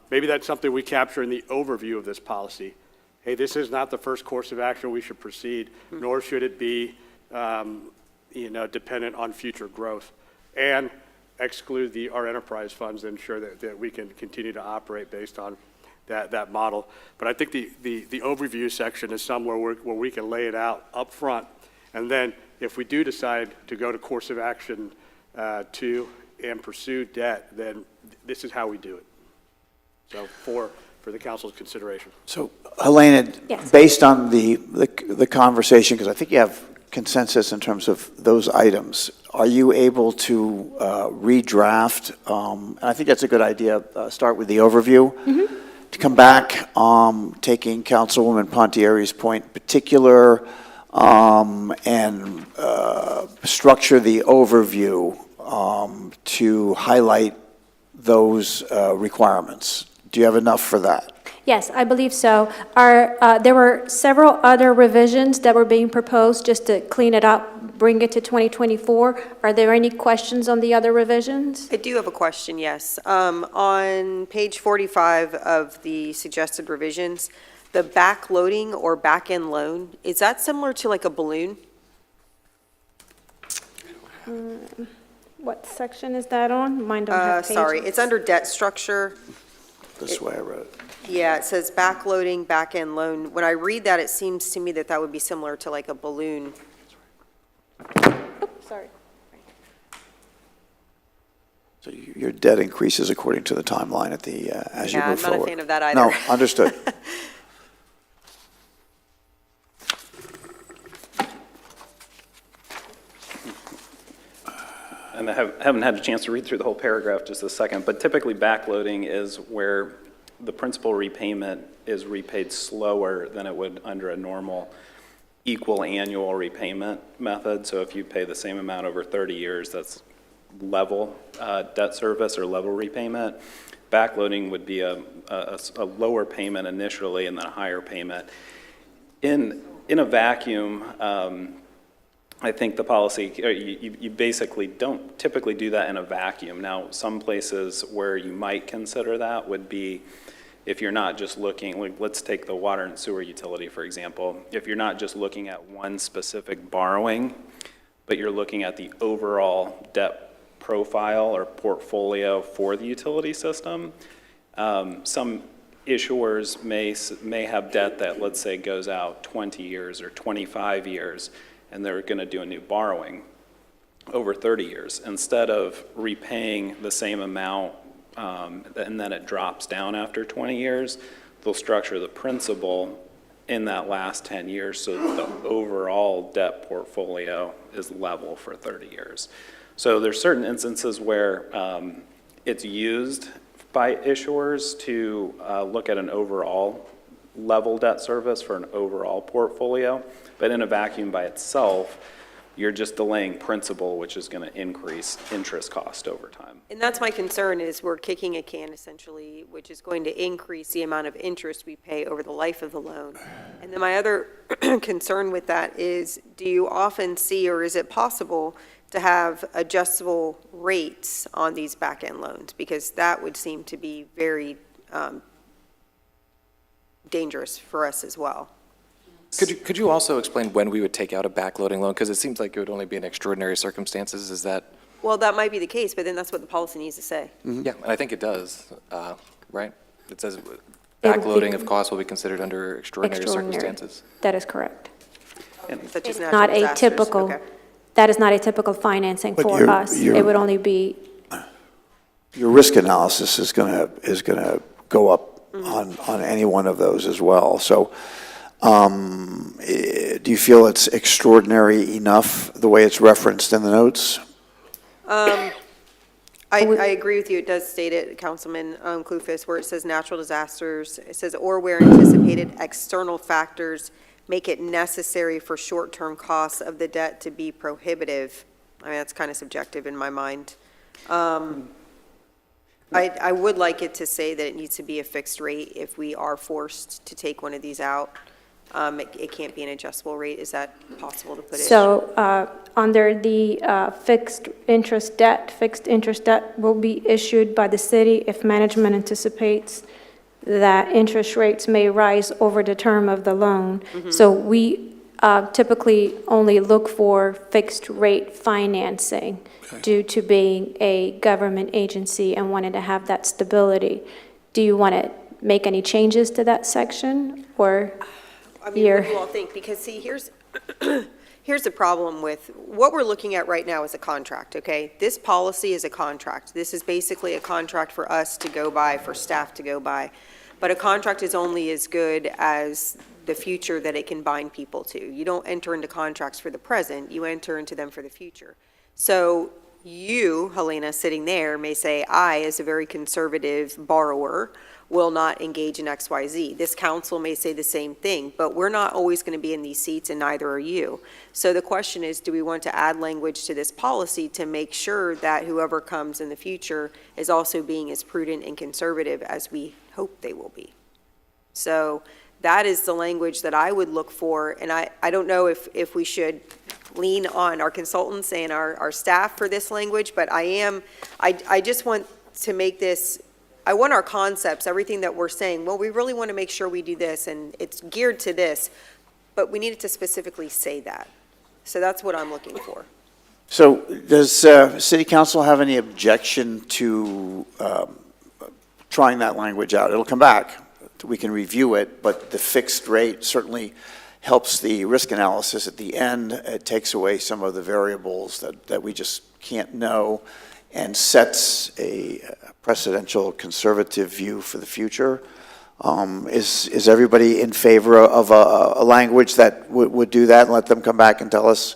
Maybe that's something we capture in the overview of this policy. Hey, this is not the first course of action we should proceed, nor should it be, dependent on future growth. And exclude our enterprise funds and ensure that we can continue to operate based on that model. But I think the overview section is somewhere where we can lay it out up front. And then if we do decide to go to course of action and pursue debt, then this is how we do it. So for the council's consideration. So, Helena, Yes. based on the conversation, because I think you have consensus in terms of those items, are you able to redraft? And I think that's a good idea. Start with the overview. Mm-hmm. To come back, taking Councilwoman Pontieri's point in particular, and structure the overview to highlight those requirements. Do you have enough for that? Yes, I believe so. There were several other revisions that were being proposed just to clean it up, bring it to 2024. Are there any questions on the other revisions? I do have a question, yes. On page 45 of the suggested revisions, the backloading or back-end loan, is that similar to like a balloon? What section is that on? Mine don't have pages. Sorry, it's under debt structure. This way I wrote it. Yeah, it says backloading, back-end loan. When I read that, it seems to me that that would be similar to like a balloon. Sorry. So your debt increases according to the timeline at the, as you Yeah, move I'm not a forward. fan of that either. No, understood. And I haven't had a chance to read through the whole paragraph just a second, but typically backloading is where the principal repayment is repaid slower than it would under a normal equal annual repayment method. So if you pay the same amount over 30 years, that's level debt service or level repayment. Backloading would be a lower payment initially and then a higher payment. In a vacuum, I think the policy, you basically don't typically do that in a vacuum. Now, some places where you might consider that would be if you're not just looking, like, let's take the water and sewer utility, for example. If you're not just looking at one specific borrowing, but you're looking at the overall debt profile or portfolio for the utility system, some issuers may have debt that, let's say, goes out 20 years or 25 years, and they're going to do a new borrowing over 30 years. Instead of repaying the same amount and then it drops down after 20 years, they'll structure the principal in that last 10 years so that the overall debt portfolio is level for 30 years. So there's certain instances where it's used by issuers to look at an overall level debt service for an overall portfolio, but in a vacuum by itself, you're just delaying principal, which is going to increase interest cost over time. And that's my concern, is we're kicking a can essentially, which is going to increase the amount of interest we pay over the life of the loan. And then my other concern with that is, do you often see, or is it possible to have adjustable rates on these back-end loans? Because that would seem to be very dangerous for us as well. Could you also explain when we would take out a backloading loan? Because it seems like it would only be in extraordinary circumstances. Is that? Well, that might be the case, but then that's what the policy needs to say. Yeah, and I think it does, right? It says backloading of costs will be considered under extraordinary circumstances. That is correct. Such as It's natural not disasters. atypical. Okay. That is not a typical financing But for us. you're- It would only be, Your risk analysis is gonna go up on any one of those as well. So, do you feel it's extraordinary enough, the way it's referenced in the notes? I agree with you. It does state it, Councilman Clufus, where it says natural disasters. It says, or where anticipated external factors make it necessary for short-term costs of the debt to be prohibitive. I mean, that's kind of subjective in my mind. I would like it to say that it needs to be a fixed rate if we are forced to take one of these out. It can't be an adjustable rate. Is that possible to put it? so under the fixed interest debt will be issued by the city if management anticipates that interest rates may rise over the term of the loan. So we typically only look for fixed rate financing due to being a government agency and wanting to have that stability. Do you want to make any changes to that section, or? I mean, what do you all think? Because see, here's the problem with, what we're looking at right now is a contract, okay? This policy is a contract. This is basically a contract for us to go by, for staff to go by. But a contract is only as good as the future that it can bind people to. You don't enter into contracts for the present, you enter into them for the future. So you, Helena, sitting there may say, I, as a very conservative borrower, will not engage in XYZ. This council may say the same thing, but we're not always going to be in these seats, and neither are you. So the question is, do we want to add language to this policy to make sure that whoever comes in the future is also being as prudent and conservative as we hope they will be? So that is the language that I would look for, and I don't know if we should lean on our consultants and our staff for this language, but I just want to make this, I want our concepts, everything that we're saying, well, we really want to make sure we do this, and it's geared to this, but we needed to specifically say that. So that's what I'm looking for. So does City Council have any objection to trying that language out? It'll come back. We can review it, but the fixed rate certainly helps the risk analysis at the end. It takes away some of the variables that we just can't know and sets a precedential conservative view for the future. Is everybody in favor of a language that would do that and let them come back and tell us?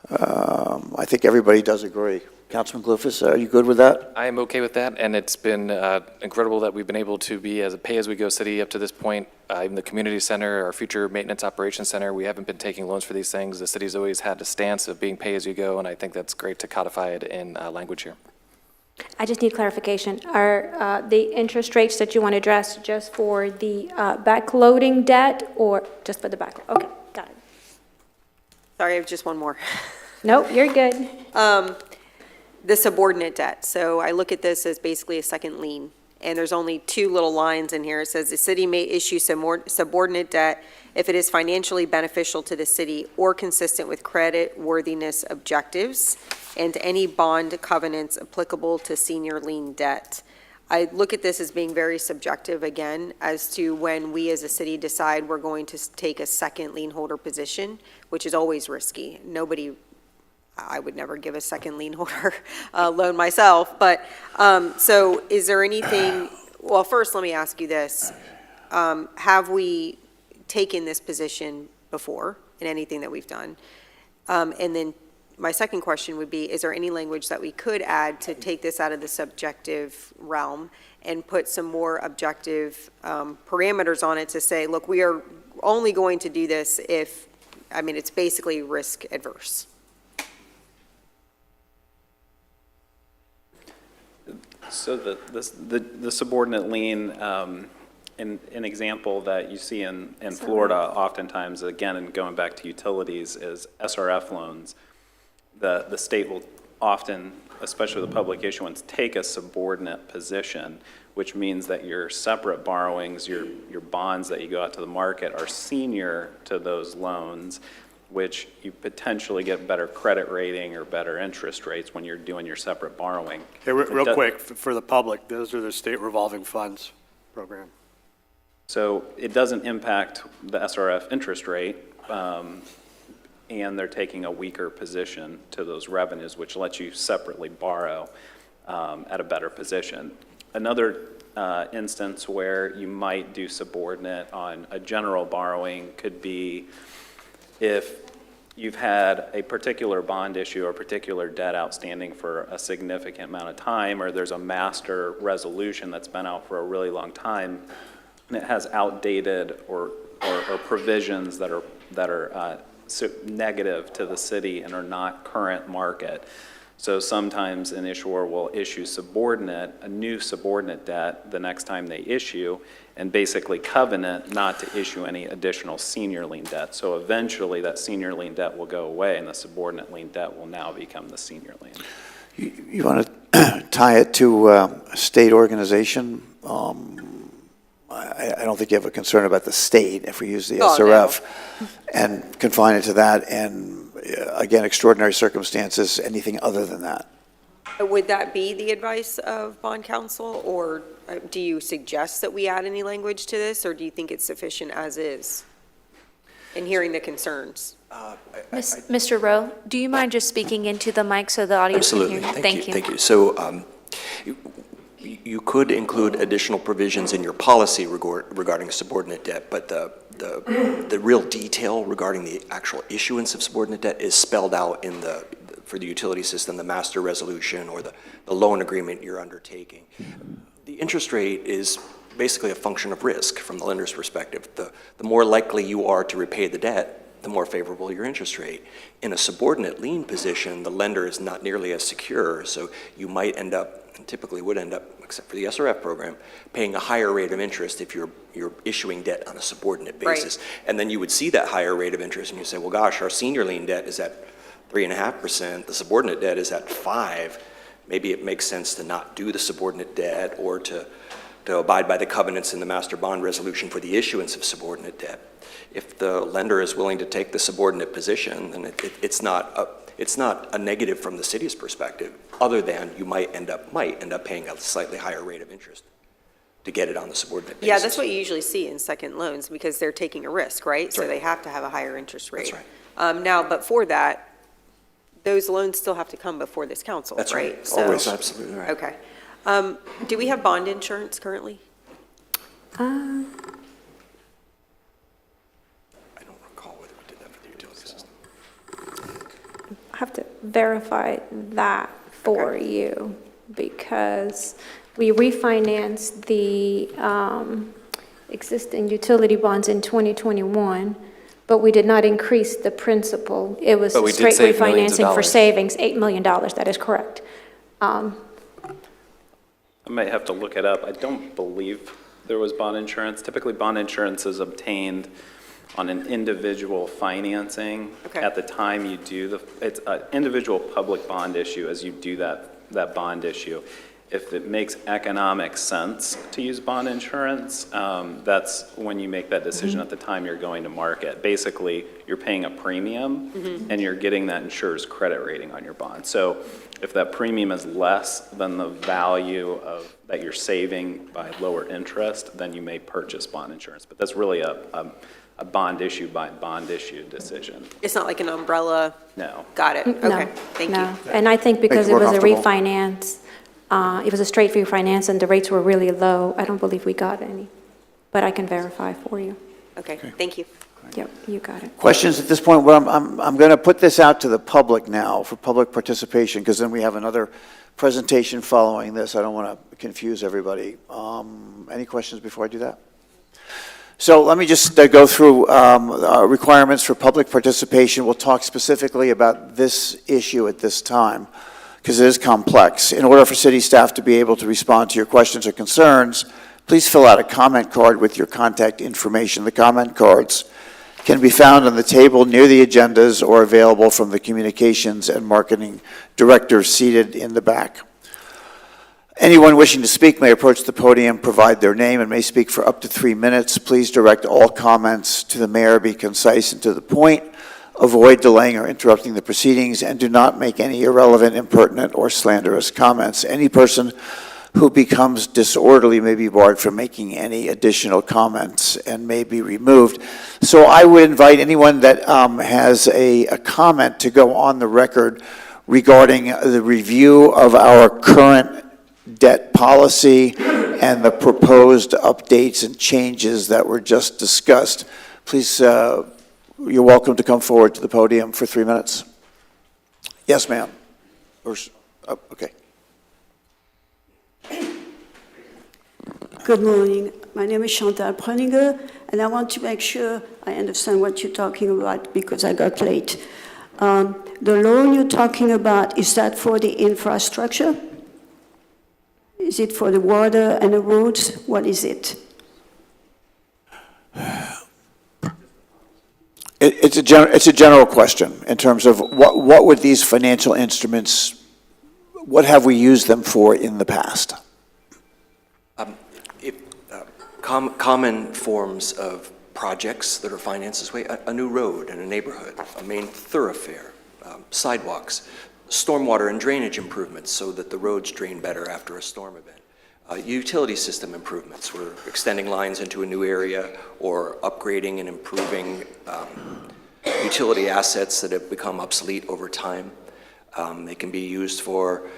I think everybody does agree. Councilman Clufus, are you good with that? I am okay with that, and it's been incredible that we've been able to be as a pay-as-we-go city up to this point. Even the community center, our future maintenance operations center, we haven't been taking loans for these things. The city's always had a stance of being pay-as-you-go, and I think that's great to codify it in language here. I just need clarification. Are the interest rates that you want to address just for the backloading debt or just for the backload? Okay, got it. Sorry, I have just one more. Nope, you're good. The subordinate debt. So I look at this as basically a second lien, and there's only two little lines in here. It says the city may issue subordinate debt if it is financially beneficial to the city or consistent with credit worthiness objectives and any bond covenants applicable to senior lien debt. I look at this as being very subjective again as to when we as a city decide we're going to take a second lien holder position, which is always risky. I would never give a second lien holder loan myself, but, so is there anything, well, first let me ask you this. Have we taken this position before in anything that we've done? And then my second question would be, is there any language that we could add to take this out of the subjective realm and put some more objective parameters on it to say, look, we are only going to do this if, I mean, it's basically risk adverse. So the subordinate lien, an example that you see in Florida oftentimes, again, and going back to utilities, is SRF loans. The state will often, especially the public issuance, take a subordinate position, which means that your separate borrowings, your bonds that you go out to the market are senior to those loans, which you potentially get better credit rating or better interest rates when you're doing your separate borrowing. Hey, real quick, for the public, those are the state revolving funds program. So it doesn't impact the SRF interest rate, and they're taking a weaker position to those revenues, which lets you separately borrow at a better position. Another instance where you might do subordinate on a general borrowing could be if you've had a particular bond issue or particular debt outstanding for a significant amount of time, or there's a master resolution that's been out for a really long time, and it has outdated or provisions that are negative to the city and are not current market. So sometimes an issuer will issue a new subordinate debt the next time they issue, and basically covenant not to issue any additional senior lien debt. So eventually that senior lien debt will go away and the subordinate lien debt will now become the senior lien. You want to tie it to a state organization? I don't think you have a concern about the state if we use the SRF and confine it to that, and again, extraordinary circumstances, anything other than that. Would that be the advice of bond counsel, or do you suggest that we add any language to this, or do you think it's sufficient as is in hearing the concerns? Mr. Rowe, do you mind just speaking into the mic so the audience can hear you? Absolutely. Thank you. So you could include additional provisions in your policy regarding subordinate debt, but the real detail regarding the actual issuance of subordinate debt is spelled out in for the utility system, the master resolution or the loan agreement you're undertaking. the interest rate is basically a function of risk from the lender's perspective. The more likely you are to repay the debt, the more favorable your interest rate. In a subordinate lien position, the lender is not nearly as secure, so you might end up, and typically would end up, except for the SRF program, paying a higher rate of interest if you're issuing debt on a subordinate basis. Right. And then you would see that higher rate of interest and you say, well, gosh, our senior lien debt is at 3.5%, the subordinate debt is at 5%. Maybe it makes sense to not do the subordinate debt or to abide by the covenants in the master bond resolution for the issuance of subordinate debt. If the lender is willing to take the subordinate position, then it's not a negative from the city's perspective, other than you might end up paying a slightly higher rate of interest to get it on the subordinate basis. Yeah, that's what you usually see in second loans, because they're taking a risk, right? That's So right. they have to have a higher interest rate. That's right. Now, but for that, those loans still have to come before this council, right? That's right. So- Always, absolutely right. Okay. Do we have bond insurance currently? I don't recall whether we did that for the utility system. I have to verify that for you, because we refinanced the existing utility bonds in 2021, but we did not increase the principal. It was But we did straight save millions of refinancing for dollars. savings, $8 million, that is correct. I might have to look it up. I don't believe there was bond insurance. Typically, bond insurance is obtained on an individual financing. Okay. At the time you do it's an individual public bond issue as you do that bond issue. If it makes economic sense to use bond insurance, that's when you make that decision at the time you're going to market. Basically, you're paying a premium and you're getting that insurer's credit rating on your bond. So if that premium is less than the value that you're saving by lower interest, then you may purchase bond insurance. But that's really a bond issue by bond issue decision. It's not like an umbrella? No. Got it. No, Okay, thank no. you. And I think because you it more was a comfortable. refinance, it was a straight refinance and the rates were really low, I don't believe we got any. But I can verify for you. Okay, thank you. Yep, you got it. Questions at this point? Well, I'm going to put this out to the public now for public participation, because then we have another presentation following this. I don't want to confuse everybody. Any questions before I do that? So let me just go through requirements for public participation. We'll talk specifically about this issue at this time, because it is complex. In order for city staff to be able to respond to your questions or concerns, please fill out a comment card with your contact information. The comment cards can be found on the table near the agendas or available from the communications and marketing director seated in the back. Anyone wishing to speak may approach the podium, provide their name, and may speak for up to 3 minutes. Please direct all comments to the mayor, be concise and to the point. Avoid delaying or interrupting the proceedings, and do not make any irrelevant, impertinent, or slanderous comments. Any person who becomes disorderly may be barred from making any additional comments and may be removed. So I would invite anyone that has a comment to go on the record regarding the review of our current debt policy and the proposed updates and changes that were just discussed. Please, you're welcome to come forward to the podium for 3 minutes. Yes, ma'am. Okay. Good morning. My name is Chantal Pröninger, and I want to make sure I understand what you're talking about because I got late. The loan you're talking about, is that for the infrastructure? Is it for the water and the roads? What is it? It's a general question in terms of what would these financial instruments, what have we used them for in the past? Common forms of projects that are financed this way, a new road in a neighborhood, a main thoroughfare, sidewalks, stormwater and drainage improvements so that the roads drain better after a storm event. Utility system improvements, we're extending lines into a new area or upgrading and improving utility assets that have become obsolete over time. They can be used for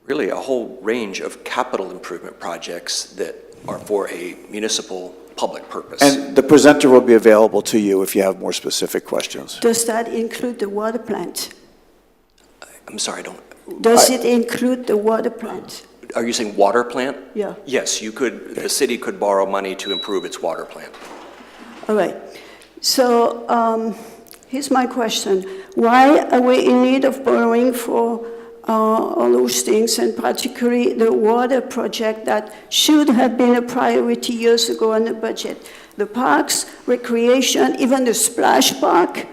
really a whole range of capital improvement projects that are for a municipal public purpose. And the presenter will be available to you if you have more specific questions. Does that include the water plant? I'm sorry, I don't. Does it include the water plant? Are you saying water plant? Yeah. Yes, you could, the city could borrow money to improve its water plant. All right. So here's my question. Why are we in need of borrowing for all those things, and particularly the water project that should have been a priority years ago in the budget? The parks, recreation, even the splash park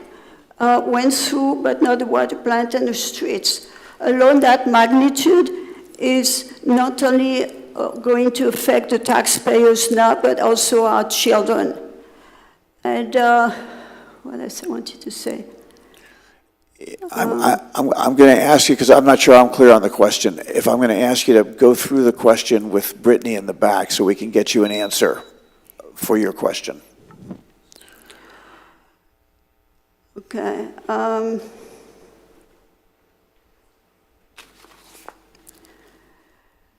went through, but not the water plant and the streets. Alone, that magnitude is not only going to affect the taxpayers now, but also our children. And what else I wanted to say? I'm going to ask you, because I'm not sure I'm clear on the question, if I'm going to ask you to go through the question with Brittany in the back so we can get you an answer for your question. Okay.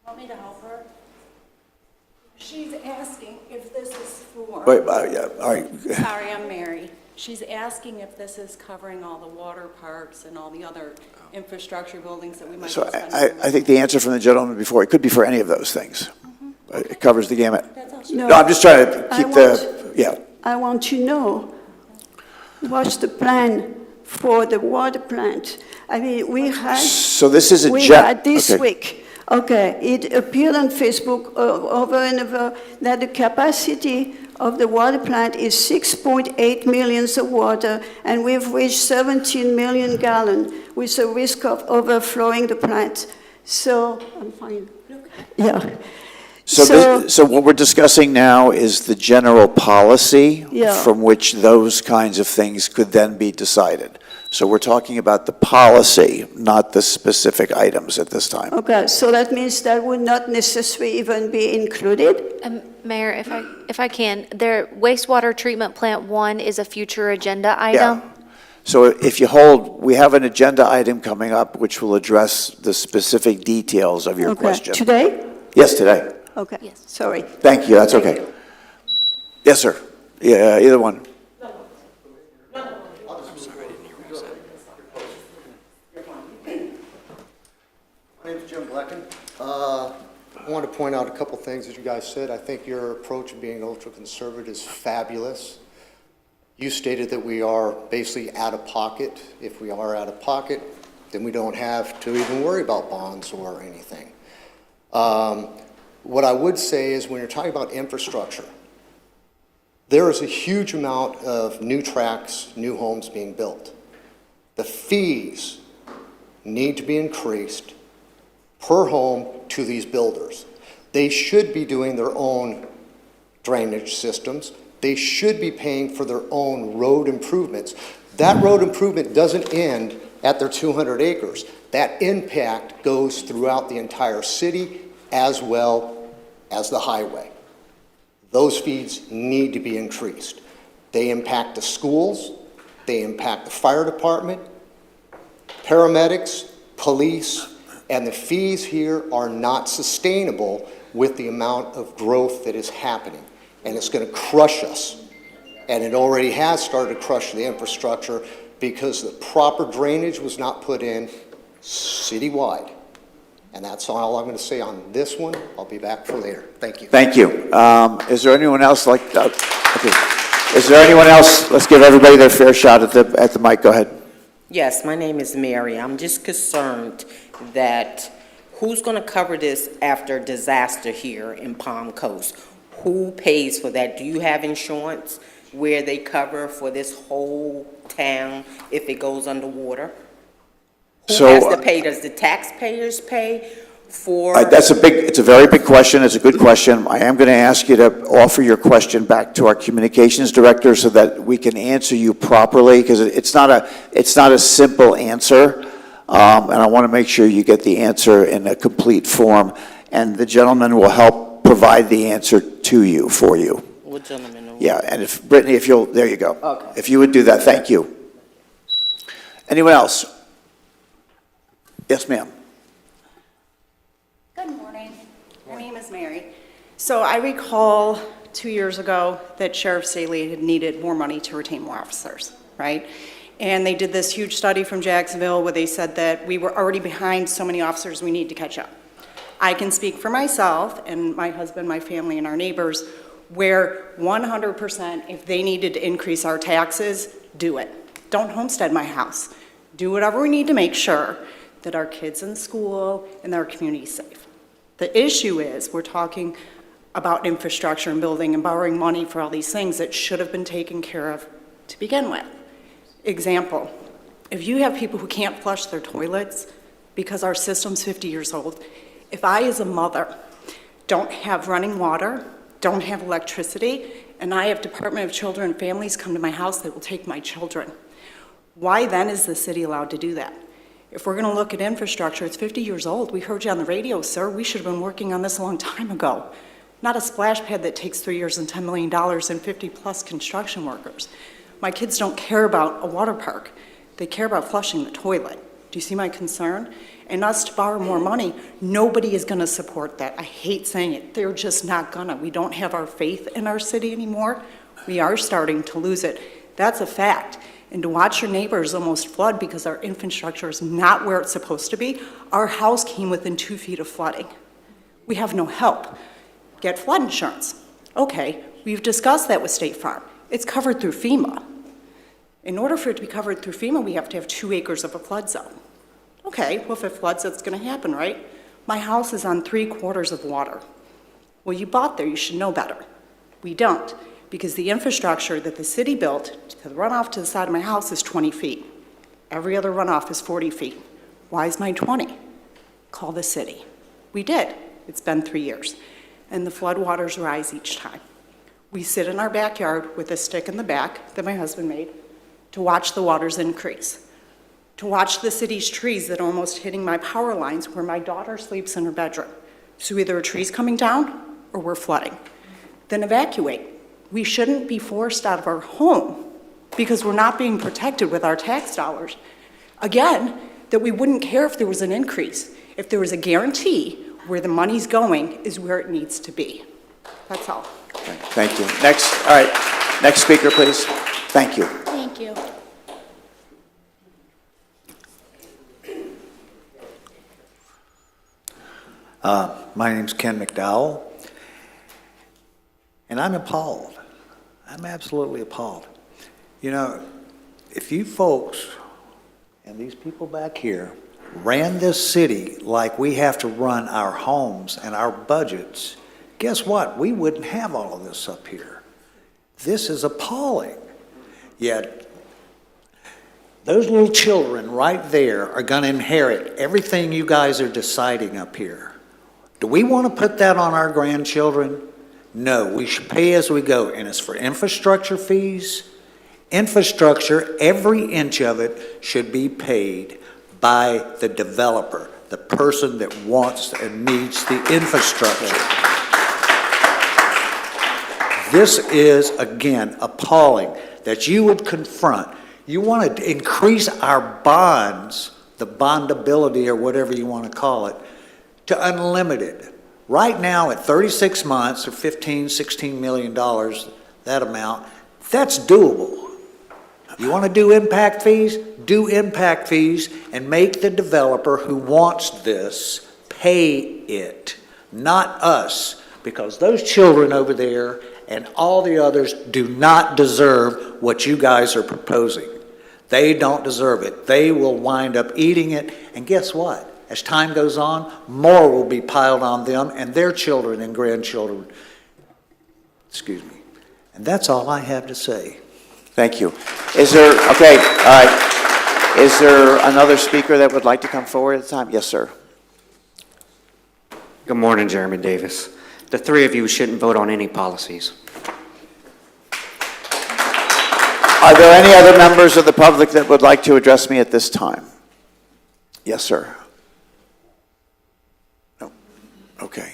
Want me to help her? She's asking if this is for... Wait, yeah, all right. Sorry, I'm Mary. She's asking if this is covering all the water parks and all the other infrastructure buildings that we might... So I think the answer from the gentleman before, it could be for any of those things. It covers the gamut. No, I'm just trying to keep yeah. I want to know what's the plan for the water plant. I mean, we had... So this is we had this week. Okay, it appeared on Facebook over and over that the capacity of the water plant is 6.8 million of water, and we've reached 17 million gallons with a risk of overflowing the plant. So, I'm fine. Yeah. So what we're discussing now is the general policy from which those kinds of things could then be decided. So we're talking about the policy, not the specific items at this time. Okay, so that means that would not necessarily even be included? Mayor, if I can, their wastewater treatment plant 1 is a future agenda item. Yeah. So if you hold, we have an agenda item coming up which will address the specific details of your question. Today? Yes, today. Okay, Yes. sorry. Thank you, that's okay. Yes, sir. Yeah, either one. My name is Jim Blecken. I want to point out a couple things that you guys said. I think your approach of being ultra-conservative is fabulous. You stated that we are basically out of pocket. If we are out of pocket, then we don't have to even worry about bonds or anything. What I would say is when you're talking about infrastructure, there is a huge amount of new tracks, new homes being built. The fees need to be increased per home to these builders. They should be doing their own drainage systems. They should be paying for their own road improvements. That road improvement doesn't end at their 200 acres. That impact goes throughout the entire city as well as the highway. Those fees need to be increased. They impact the schools, they impact the fire department, paramedics, police, and the fees here are not sustainable with the amount of growth that is happening. And it's going to crush us. And it already has started to crush the infrastructure because the proper drainage was not put in citywide. And that's all I'm going to say on this one. I'll be back for later. Thank you. Thank you. Is there anyone else okay. Is there anyone else? Let's give everybody their fair shot at the mic. Go ahead. Yes, my name is Mary. I'm just concerned that who's going to cover this after disaster here in Palm Coast? Who pays for that? Do you have insurance where they cover for this whole town if it goes underwater? Who has to pay? Does the taxpayers pay for? It's a very big question. It's a good question. I am going to ask you to offer your question back to our communications director so that we can answer you properly, because it's not a simple answer, and I want to make sure you get the answer in a complete form, and the gentleman will help provide the answer to you, for you. What gentleman? Yeah, and if, Brittany, if you'll, there you go. Okay. If you would do that, thank you. Anyone else? Yes, ma'am. Good morning. My name is Mary. So I recall 2 years ago that Sheriff Staley had needed more money to retain more officers, right? And they did this huge study from Jacksonville where they said that we were already behind so many officers, we need to catch up. I can speak for myself and my husband, my family, and our neighbors, where 100%, if they needed to increase our taxes, do it. Don't homestead my house. Do whatever we need to make sure that our kids in school and our community is safe. The issue is, we're talking about infrastructure and building and borrowing money for all these things that should have been taken care of to begin with. Example, if you have people who can't flush their toilets because our system's 50 years old, if I as a mother don't have running water, don't have electricity, and I have Department of Children and Families come to my house that will take my children, why then is the city allowed to do that? If we're going to look at infrastructure, it's 50 years old. We heard you on the radio, sir. We should have been working on this a long time ago. Not a splash pad that takes 3 years and $10 million and 50-plus construction workers. My kids don't care about a water park. They care about flushing the toilet. Do you see my concern? And us to borrow more money, nobody is going to support that. I hate saying it. They're just not gonna. We don't have our faith in our city anymore. We are starting to lose it. That's a fact. And to watch your neighbors almost flood because our infrastructure is not where it's supposed to be. Our house came within 2 feet of flooding. We have no help. Get flood insurance. Okay, we've discussed that with State Farm. It's covered through FEMA. In order for it to be covered through FEMA, we have to have 2 acres of a flood zone. Okay, well, if it floods, that's going to happen, right? My house is on 3/4 of water. Well, you bought there, you should know better. We don't, because the infrastructure that the city built to the runoff to the side of my house is 20 feet. Every other runoff is 40 feet. Why is mine 20? Call the city. We did. It's been 3 years. And the flood waters rise each time. We sit in our backyard with a stick in the back that my husband made to watch the waters increase, to watch the city's trees that are almost hitting my power lines where my daughter sleeps in her bedroom. So either a tree's coming down or we're flooding. Then evacuate. We shouldn't be forced out of our home because we're not being protected with our tax dollars. Again, that we wouldn't care if there was an increase. If there was a guarantee where the money's going is where it needs to be. That's all. Okay, thank you. Next, all right, next speaker, please. Thank you. Thank you. My name's Ken McDowell, and I'm appalled. I'm absolutely appalled. You know, if you folks and these people back here ran this city like we have to run our homes and our budgets, guess what? We wouldn't have all of this up here. This is appalling. Yet, those little children right there are going to inherit everything you guys are deciding up here. Do we want to put that on our grandchildren? No, we should pay as we go, and it's for infrastructure fees. Infrastructure, every inch of it should be paid by the developer, the person that wants and needs the infrastructure. This is, again, appalling that you would confront. You want to increase our bonds, the bondability or whatever you want to call it, to unlimited. Right now at 36 months or $15, $16 million, that amount, that's doable. You want to do impact fees? Do impact fees and make the developer who wants this pay it, not us, because those children over there and all the others do not deserve what you guys are proposing. They don't deserve it. They will wind up eating it, and guess what? As time goes on, more will be piled on them and their children and grandchildren. Excuse me. And that's all I have to say. Thank you. Is there, okay, all right. Is there another speaker that would like to come forward at the time? Yes, sir. Good morning, Jeremy Davis. The three of you shouldn't vote on any policies. Are there any other members of the public that would like to address me at this time? Yes, sir. No. Okay.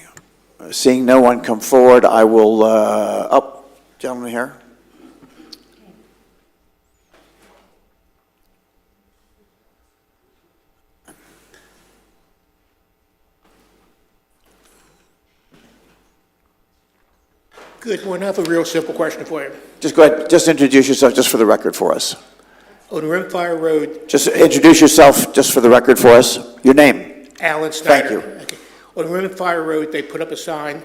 Seeing no one come forward, I will, oh, gentleman here. Good morning. I have a real simple question for you. Just go ahead, just introduce yourself just for the record for us. On Rimfire Road. Just introduce yourself just for the record for us. Your name? Alan Snyder. Thank you. Okay. On Rim and Fire Road, they put up a sign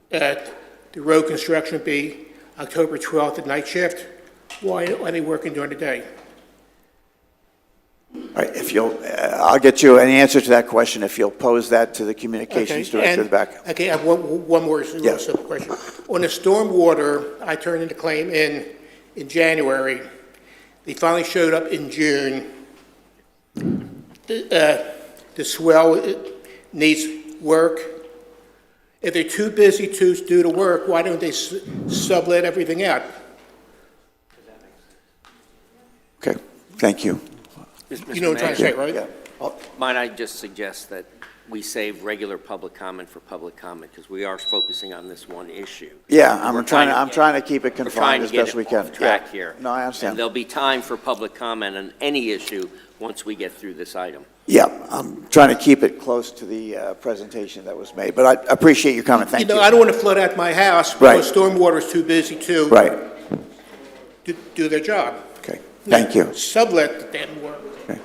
that the road construction would be October 12th at night shift. Why are they working during the day? All right, if you'll, I'll get you an answer to that question if you'll pose that to the communications Okay, director in and- the back. Okay, I have one more Yeah. real simple question. On the stormwater, I turned in the claim in January. They finally showed up in June. The swell needs work. If they're too busy to do the work, why don't they sublet everything out? Okay, thank you. You know what I'm trying to say, right? Yeah. Might I just suggest that we save regular public comment for public comment, because we are focusing on this one issue. Yeah, We're I'm trying to keep it we're trying confined to as get best it we can. off track Yeah. here. No, I And understand. there'll be time for public comment on any issue once we get through this item. Yeah, I'm trying to keep it close to the presentation that was made, but I appreciate your comment, thank you. You know, I don't want to flood out my house Right. because stormwater is too busy to Right, do their job. okay, thank you. Sublet the damn work. Okay.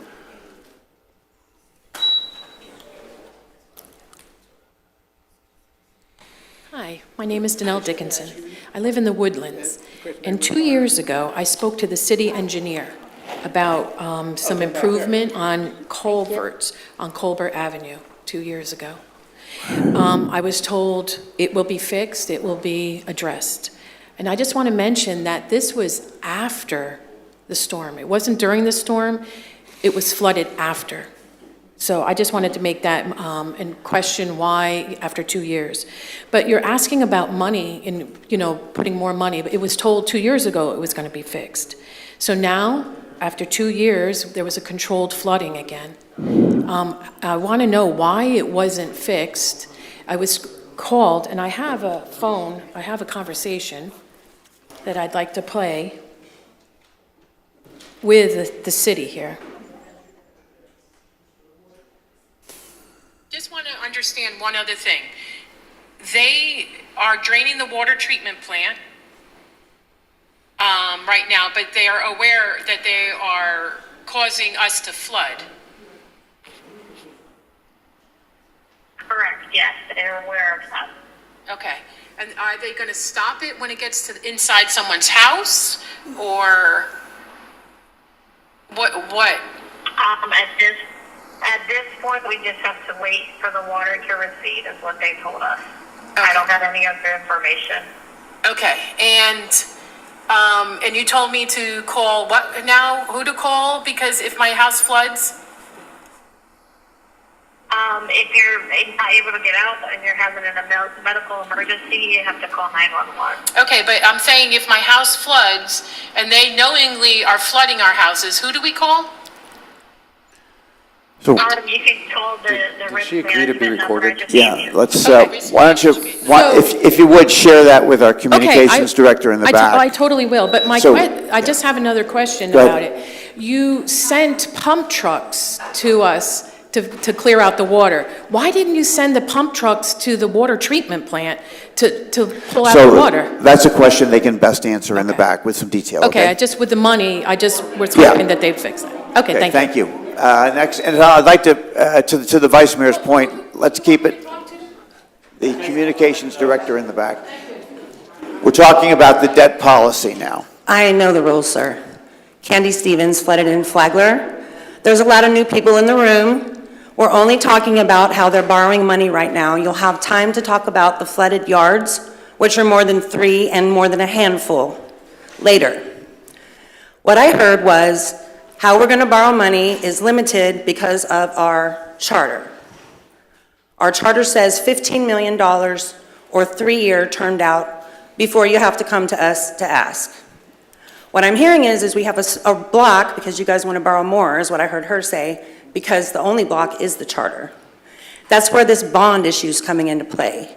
Hi, my name is Danelle Dickinson. I live in the Woodlands, and 2 years ago, I spoke to the city engineer about some improvement on culverts on Colbert Avenue 2 years ago. I was told it will be fixed, it will be addressed. And I just want to mention that this was after the storm. It wasn't during the storm, it was flooded after. So I just wanted to make that and question why after 2 years. But you're asking about money and, putting more money, but it was told 2 years ago it was going to be fixed. So now, after 2 years, there was a controlled flooding again. I want to know why it wasn't fixed. I was called, and I have a phone, I have a conversation that I'd like to play with the city here. Just want to understand one other thing. They are draining the water treatment plant right now, but they are aware that they are causing us to flood. Correct, yes, they're aware of that. Okay. And are they going to stop it when it gets to inside someone's house, or what? At this point, we just have to wait for the water to recede, is what they told us. Okay. I don't have any other information. Okay, and you told me to call what now? Who to call? Because if my house floods? If you're not able to get out and you're having a medical emergency, you have to call 911. Okay, but I'm saying if my house floods and they knowingly are flooding our houses, who do we call? So, You can call the risk management number I just yeah, gave you. let's, why don't you, if you would, share that with our communications director in the I back. totally will, but So- I just have another question Go about ahead. it. You sent pump trucks to us to clear out the water. Why didn't you send the pump trucks to the water treatment plant to pull out the water? So, that's a question they can best answer in the back with some detail, Okay, okay? with the money, I just was Yeah. hoping that they'd fix it. Okay, thank you. Thank you. Next, and I'd like to the Vice Mayor's point, let's keep it, the communications director in the back. We're talking about the debt policy now. I know the rules, sir. Candy Stevens, Flooded in Flagler. There's a lot of new people in the room. We're only talking about how they're borrowing money right now. You'll have time to talk about the flooded yards, which are more than 3 and more than a handful later. What I heard was how we're going to borrow money is limited because of our charter. Our charter says $15 million or 3-year turned out before you have to come to us to ask. What I'm hearing is we have a block, because you guys want to borrow more, is what I heard her say, because the only block is the charter. That's where this bond issue is coming into play.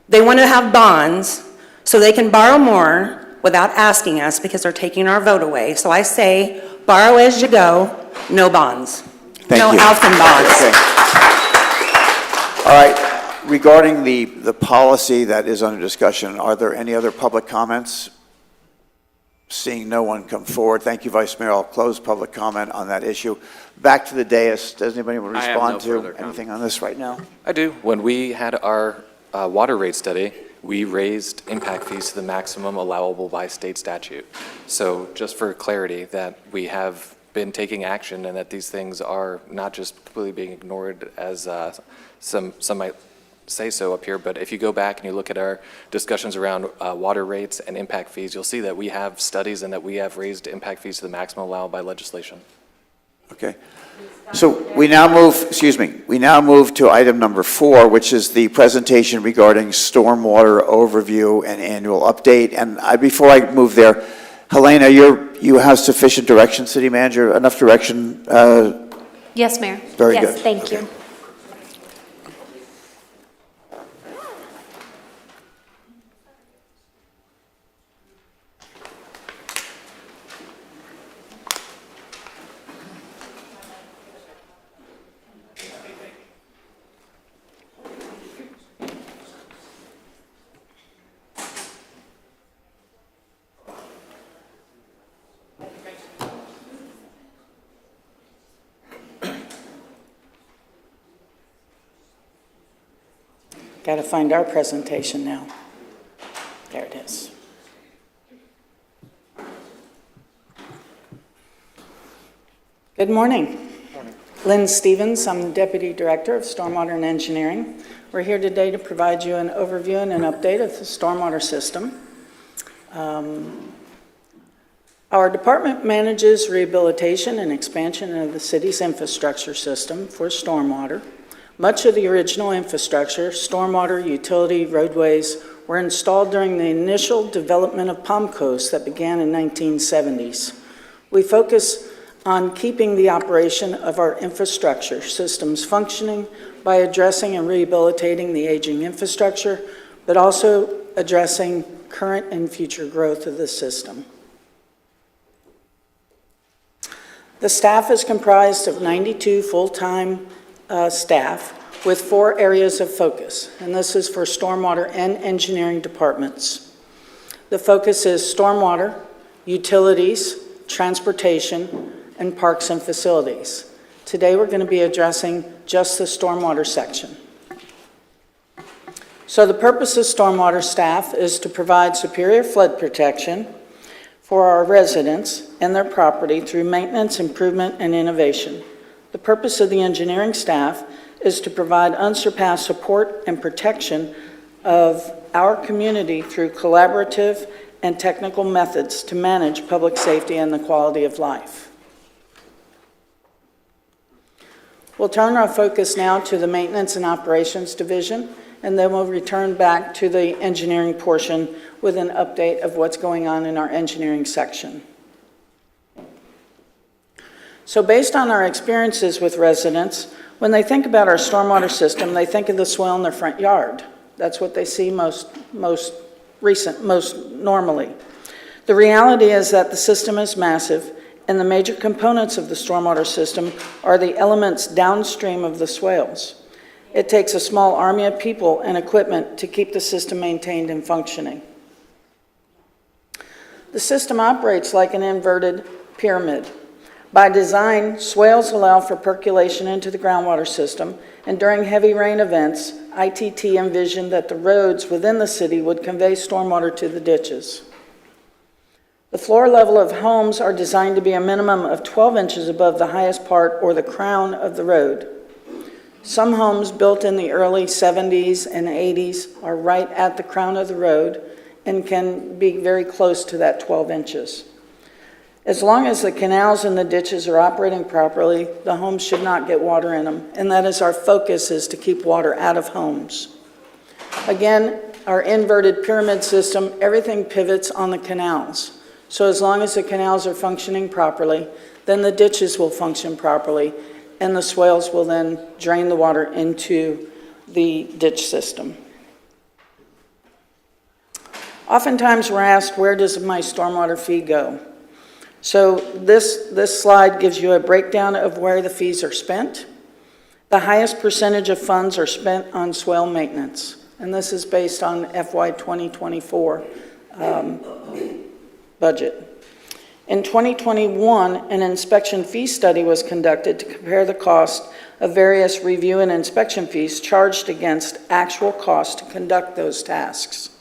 They want to have bonds so they can borrow more without asking us because they're taking our vote away. So I say, borrow as you go, no bonds. Thank no you. Alphen bonds. Okay. All right, regarding the policy that is under discussion, are there any other public comments? Seeing no one come forward, thank you, Vice Mayor. I'll close public comment on that issue. Back to the dais. Does anybody want to I have respond no to further comment. anything on this right now? I do. When we had our water rate study, we raised impact fees to the maximum allowable by state statute. So just for clarity, that we have been taking action and that these things are not just completely being ignored as some might say so up here, but if you go back and you look at our discussions around water rates and impact fees, you'll see that we have studies and that we have raised impact fees to the maximum allowed by legislation. Okay. So we now move to item number 4, which is the presentation regarding stormwater overview and annual update. And before I move there, Helena, you have sufficient direction, City Manager, enough direction? Yes, Mayor. Very good. Yes, thank you. Got to find our presentation now. There it is. Good morning. Lynn Stevens, I'm Deputy Director of Stormwater and Engineering. We're here today to provide you an overview and an update of the stormwater system. Our department manages rehabilitation and expansion of the city's infrastructure system for stormwater. Much of the original infrastructure, stormwater, utility, roadways, were installed during the initial development of Palm Coast that began in 1970s. We focus on keeping the operation of our infrastructure systems functioning by addressing and rehabilitating the aging infrastructure, but also addressing current and future growth of the system. The staff is comprised of 92 full-time staff with 4 areas of focus, and this is for stormwater and engineering departments. The focus is stormwater, utilities, transportation, and parks and facilities. Today we're going to be addressing just the stormwater section. So the purpose of stormwater staff is to provide superior flood protection for our residents and their property through maintenance, improvement, and innovation. The purpose of the engineering staff is to provide unsurpassed support and protection of our community through collaborative and technical methods to manage public safety and the quality of life. We'll turn our focus now to the Maintenance and Operations Division, and then we'll return back to the engineering portion with an update of what's going on in our engineering section. So based on our experiences with residents, when they think about our stormwater system, they think of the swale in their front yard. That's what they see most normally. The reality is that the system is massive, and the major components of the stormwater system are the elements downstream of the swales. It takes a small army of people and equipment to keep the system maintained and functioning. The system operates like an inverted pyramid. By design, swales allow for percolation into the groundwater system, and during heavy rain events, ITT envisioned that the roads within the city would convey stormwater to the ditches. The floor level of homes are designed to be a minimum of 12 inches above the highest part or the crown of the road. Some homes built in the early 70s and 80s are right at the crown of the road and can be very close to that 12 inches. As long as the canals and the ditches are operating properly, the homes should not get water in them, and that is our focus, is to keep water out of homes. Again, our inverted pyramid system, everything pivots on the canals. So as long as the canals are functioning properly, then the ditches will function properly, and the swales will then drain the water into the ditch system. Oftentimes we're asked, where does my stormwater fee go? So this slide gives you a breakdown of where the fees are spent. The highest percentage of funds are spent on swale maintenance, and this is based on FY 2024 budget. In 2021, an inspection fee study was conducted to compare the cost of various review and inspection fees charged against actual costs to conduct those tasks.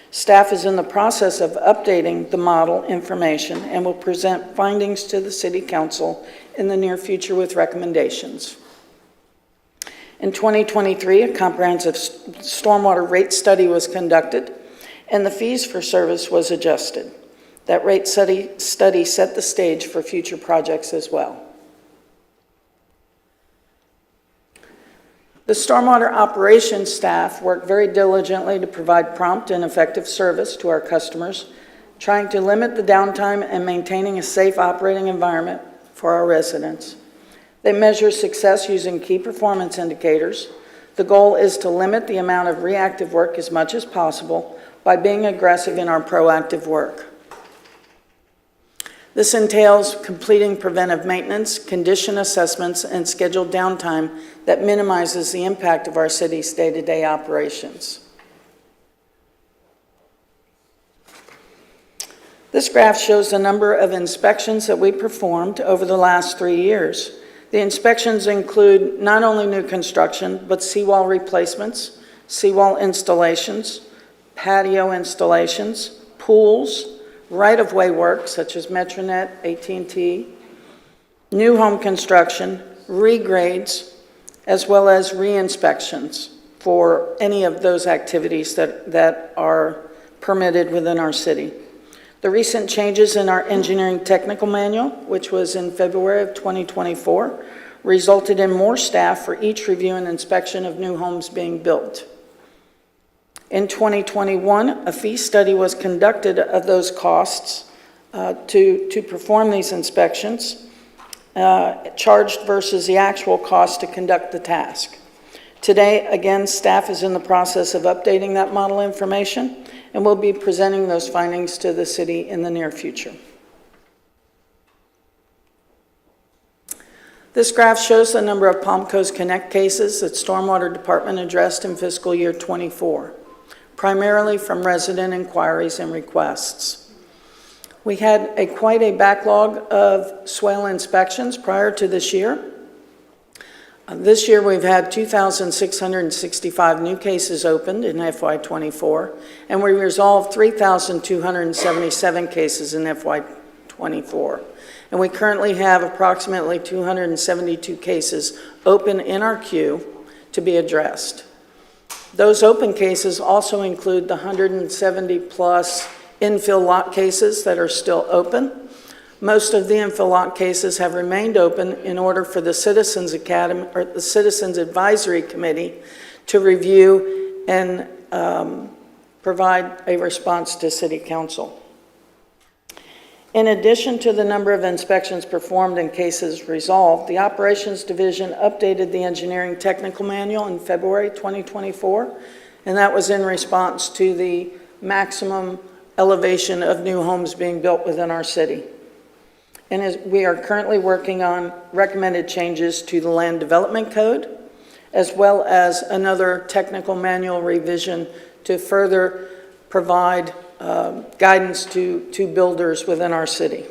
Staff is in the process of updating the model information and will present findings to the City Council in the near future with recommendations. In 2023, a comprehensive stormwater rate study was conducted, and the fees for service was adjusted. That rate study set the stage for future projects as well. The stormwater operations staff worked very diligently to provide prompt and effective service to our customers, trying to limit the downtime and maintaining a safe operating environment for our residents. They measure success using key performance indicators. The goal is to limit the amount of reactive work as much as possible by being aggressive in our proactive work. This entails completing preventive maintenance, condition assessments, and scheduled downtime that minimizes the impact of our city's day-to-day operations. This graph shows the number of inspections that we performed over the last 3 years. The inspections include not only new construction, but seawall replacements, seawall installations, patio installations, pools, right-of-way work such as Metronet, AT&T, new home construction, regrades, as well as re-inspections for any of those activities that are permitted within our city. The recent changes in our engineering technical manual, which was in February of 2024, resulted in more staff for each review and inspection of new homes being built. In 2021, a fee study was conducted of those costs to perform these inspections, charged versus the actual cost to conduct the task. Today, again, staff is in the process of updating that model information, and we'll be presenting those findings to the city in the near future. This graph shows the number of Palm Coast Connect cases that Stormwater Department addressed in fiscal year 24. Primarily from resident inquiries and requests. We had quite a backlog of swale inspections prior to this year. This year we've had 2,665 new cases opened in FY24, and we resolved 3,277 cases in FY24. And we currently have approximately 272 cases open in our queue to be addressed. Those open cases also include the 170-plus infill lot cases that are still open. Most of the infill lot cases have remained open in order for the Citizens Academy or the Citizens Advisory Committee to review and provide a response to City Council. In addition to the number of inspections performed and cases resolved, the Operations Division updated the Engineering Technical Manual in February 2024, and that was in response to the maximum elevation of new homes being built within our city. And we are currently working on recommended changes to the Land Development Code, as well as another technical manual revision to further provide guidance to builders within our city.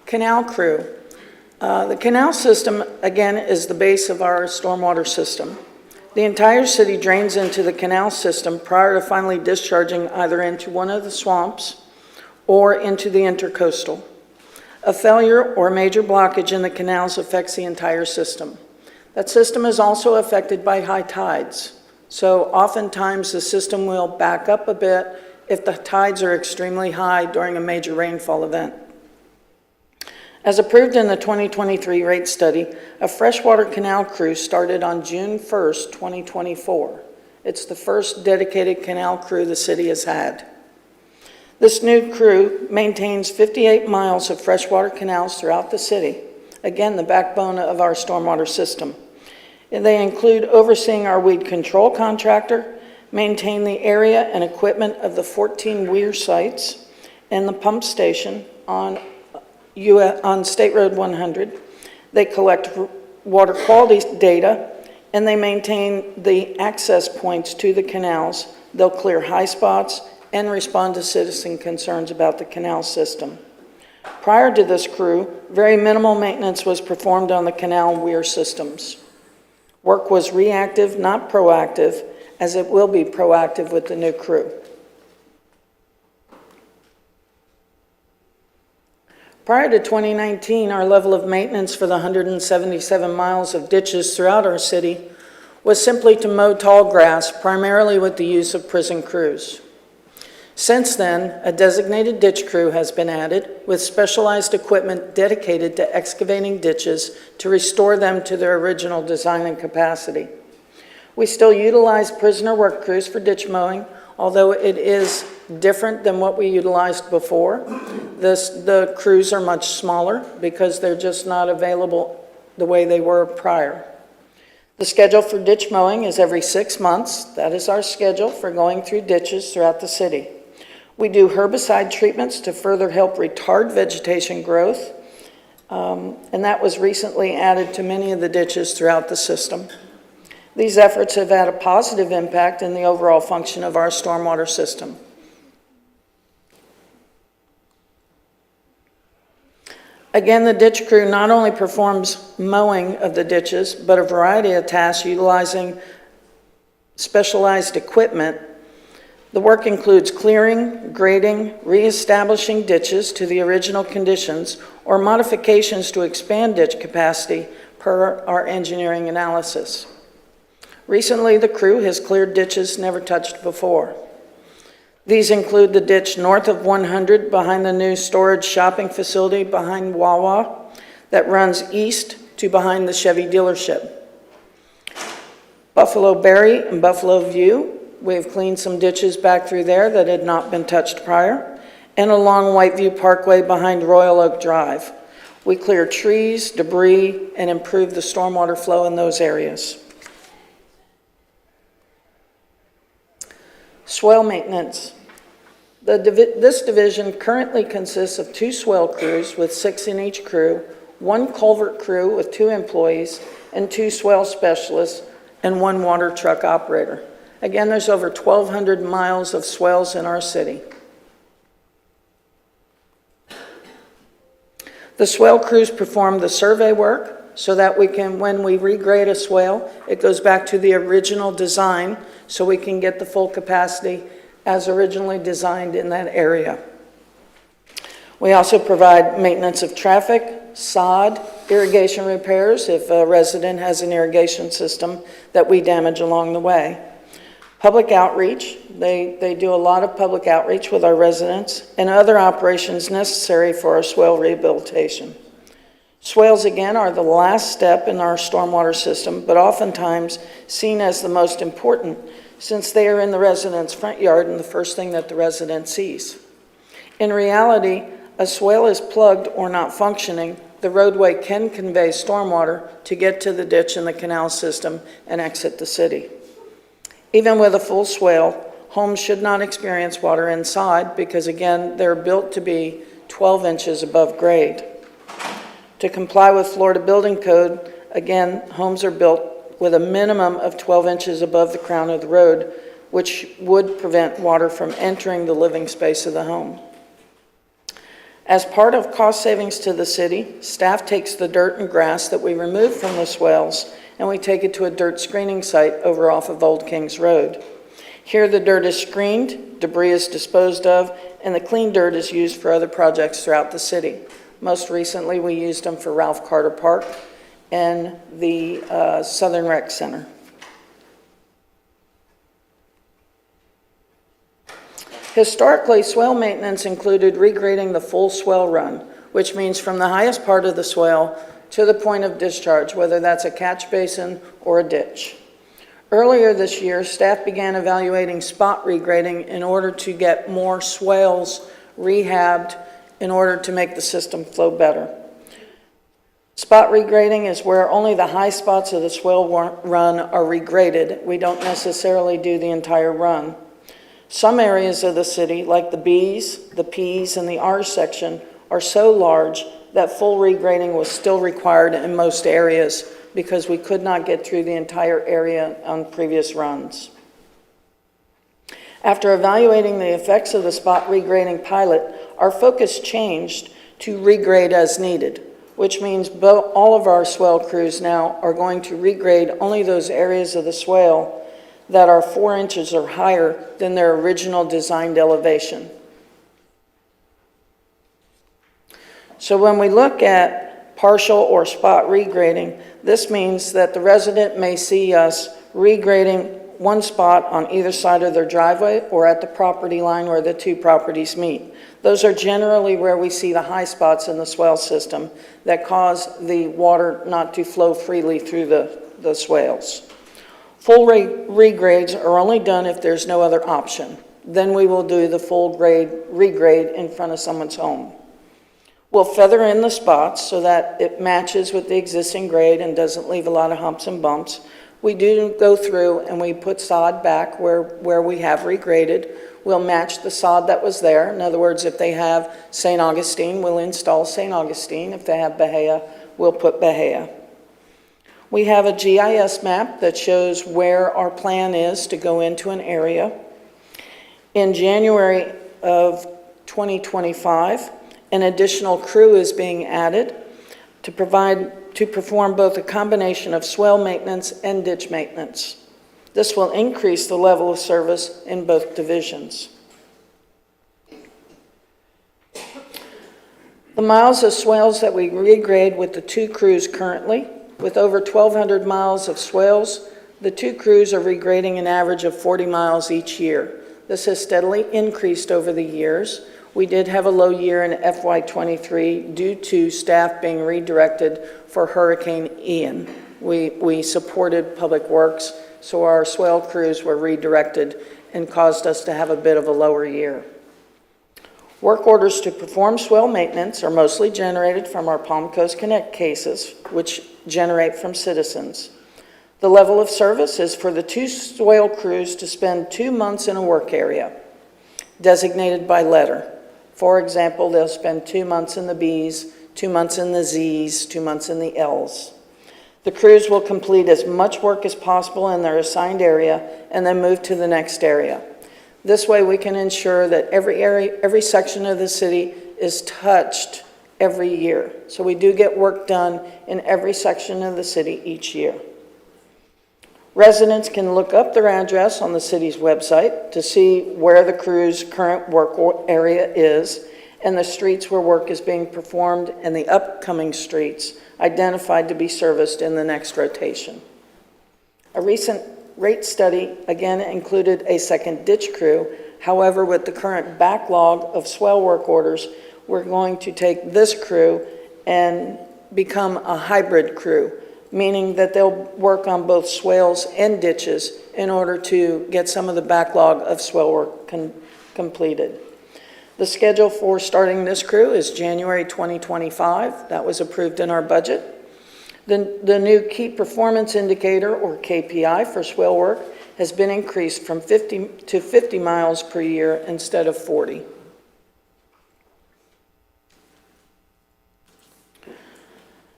Canal crew. The canal system, again, is the base of our stormwater system. The entire city drains into the canal system prior to finally discharging either into one of the swamps or into the intercoastal. A failure or major blockage in the canals affects the entire system. That system is also affected by high tides. So oftentimes the system will back up a bit if the tides are extremely high during a major rainfall event. As approved in the 2023 rate study, a freshwater canal crew started on June 1st, 2024. It's the first dedicated canal crew the city has had. This new crew maintains 58 miles of freshwater canals throughout the city. Again, the backbone of our stormwater system. And they include overseeing our weed control contractor, maintain the area and equipment of the 14 weir sites, and the pump station on State Road 100. They collect water quality data and they maintain the access points to the canals. They'll clear high spots and respond to citizen concerns about the canal system. Prior to this crew, very minimal maintenance was performed on the canal weir systems. Work was reactive, not proactive, as it will be proactive with the new crew. Prior to 2019, our level of maintenance for the 177 miles of ditches throughout our city was simply to mow tall grass, primarily with the use of prison crews. Since then, a designated ditch crew has been added with specialized equipment dedicated to excavating ditches to restore them to their original design and capacity. We still utilize prisoner work crews for ditch mowing, although it is different than what we utilized before. The crews are much smaller because they're just not available the way they were prior. The schedule for ditch mowing is every 6 months. That is our schedule for going through ditches throughout the city. We do herbicide treatments to further help retard vegetation growth, and that was recently added to many of the ditches throughout the system. These efforts have had a positive impact in the overall function of our stormwater system. Again, the ditch crew not only performs mowing of the ditches, but a variety of tasks utilizing specialized equipment. The work includes clearing, grading, reestablishing ditches to the original conditions, or modifications to expand ditch capacity per our engineering analysis. Recently, the crew has cleared ditches never touched before. These include the ditch north of 100 behind the new storage shopping facility behind Wawa that runs east to behind the Chevy dealership. Buffalo Berry and Buffalo View, we've cleaned some ditches back through there that had not been touched prior, and along Whiteview Parkway behind Royal Oak Drive. We clear trees, debris, and improve the stormwater flow in those areas. Swale maintenance. This division currently consists of 2 swale crews with 6 in each crew, 1 culvert crew with 2 employees, and 2 swale specialists, and 1 water truck operator. Again, there's over 1,200 miles of swales in our city. The swale crews perform the survey work so that we can, when we regrade a swale, it goes back to the original design so we can get the full capacity as originally designed in that area. We also provide maintenance of traffic, sod, irrigation repairs if a resident has an irrigation system that we damage along the way. Public outreach, they do a lot of public outreach with our residents and other operations necessary for our swale rehabilitation. Swales, again, are the last step in our stormwater system, but oftentimes seen as the most important since they are in the resident's front yard and the first thing that the resident sees. In reality, a swale is plugged or not functioning, the roadway can convey stormwater to get to the ditch in the canal system and exit the city. Even with a full swale, homes should not experience water inside because, again, they're built to be 12 inches above grade. To comply with Florida Building Code, again, homes are built with a minimum of 12 inches above the crown of the road, which would prevent water from entering the living space of the home. As part of cost savings to the city, staff takes the dirt and grass that we remove from the swales and we take it to a dirt screening site over off of Old Kings Road. Here the dirt is screened, debris is disposed of, and the clean dirt is used for other projects throughout the city. Most recently, we used them for Ralph Carter Park and the Southern Rec Center. Historically, swale maintenance included regrading the full swale run, which means from the highest part of the swale to the point of discharge, whether that's a catch basin or a ditch. Earlier this year, staff began evaluating spot regrading in order to get more swales rehabbed in order to make the system flow better. Spot regrading is where only the high spots of the swale run are regraded. We don't necessarily do the entire run. Some areas of the city, like the B's, the P's, and the R section, are so large that full regrading was still required in most areas because we could not get through the entire area on previous runs. After evaluating the effects of the spot regrading pilot, our focus changed to regrade as needed, which means all of our swale crews now are going to regrade only those areas of the swale that are 4 inches or higher than their original designed elevation. So when we look at partial or spot regrading, this means that the resident may see us regrading one spot on either side of their driveway or at the property line where the two properties meet. Those are generally where we see the high spots in the swale system that cause the water not to flow freely through the swales. Full regrades are only done if there's no other option. Then we will do the full regrade in front of someone's home. We'll feather in the spots so that it matches with the existing grade and doesn't leave a lot of humps and bumps. We do go through and we put sod back where we have regraded. We'll match the sod that was there. In other words, if they have St. Augustine, we'll install St. Augustine. If they have Bahia, we'll put Bahia. We have a GIS map that shows where our plan is to go into an area. In January of 2025, an additional crew is being added to perform both a combination of swale maintenance and ditch maintenance. This will increase the level of service in both divisions. The miles of swales that we regrade with the two crews currently, with over 1,200 miles of swales, the two crews are regrading an average of 40 miles each year. This has steadily increased over the years. We did have a low year in FY23 due to staff being redirected for Hurricane Ian. We supported Public Works, so our swale crews were redirected and caused us to have a bit of a lower year. Work orders to perform swale maintenance are mostly generated from our Palm Coast Connect cases, which generate from citizens. The level of service is for the two swale crews to spend 2 months in a work area, designated by letter. For example, they'll spend 2 months in the Bs, 2 months in the Zs, 2 months in the Ls. The crews will complete as much work as possible in their assigned area and then move to the next area. This way we can ensure that every section of the city is touched every year. So we do get work done in every section of the city each year. Residents can look up their address on the city's website to see where the crew's current work area is and the streets where work is being performed and the upcoming streets identified to be serviced in the next rotation. A recent rate study again included a second ditch crew. However, with the current backlog of swale work orders, we're going to take this crew and become a hybrid crew, meaning that they'll work on both swales and ditches in order to get some of the backlog of swale work completed. The schedule for starting this crew is January 2025. That was approved in our budget. The new key performance indicator, or KPI, for swale work has been increased from 50 to 50 miles per year instead of 40.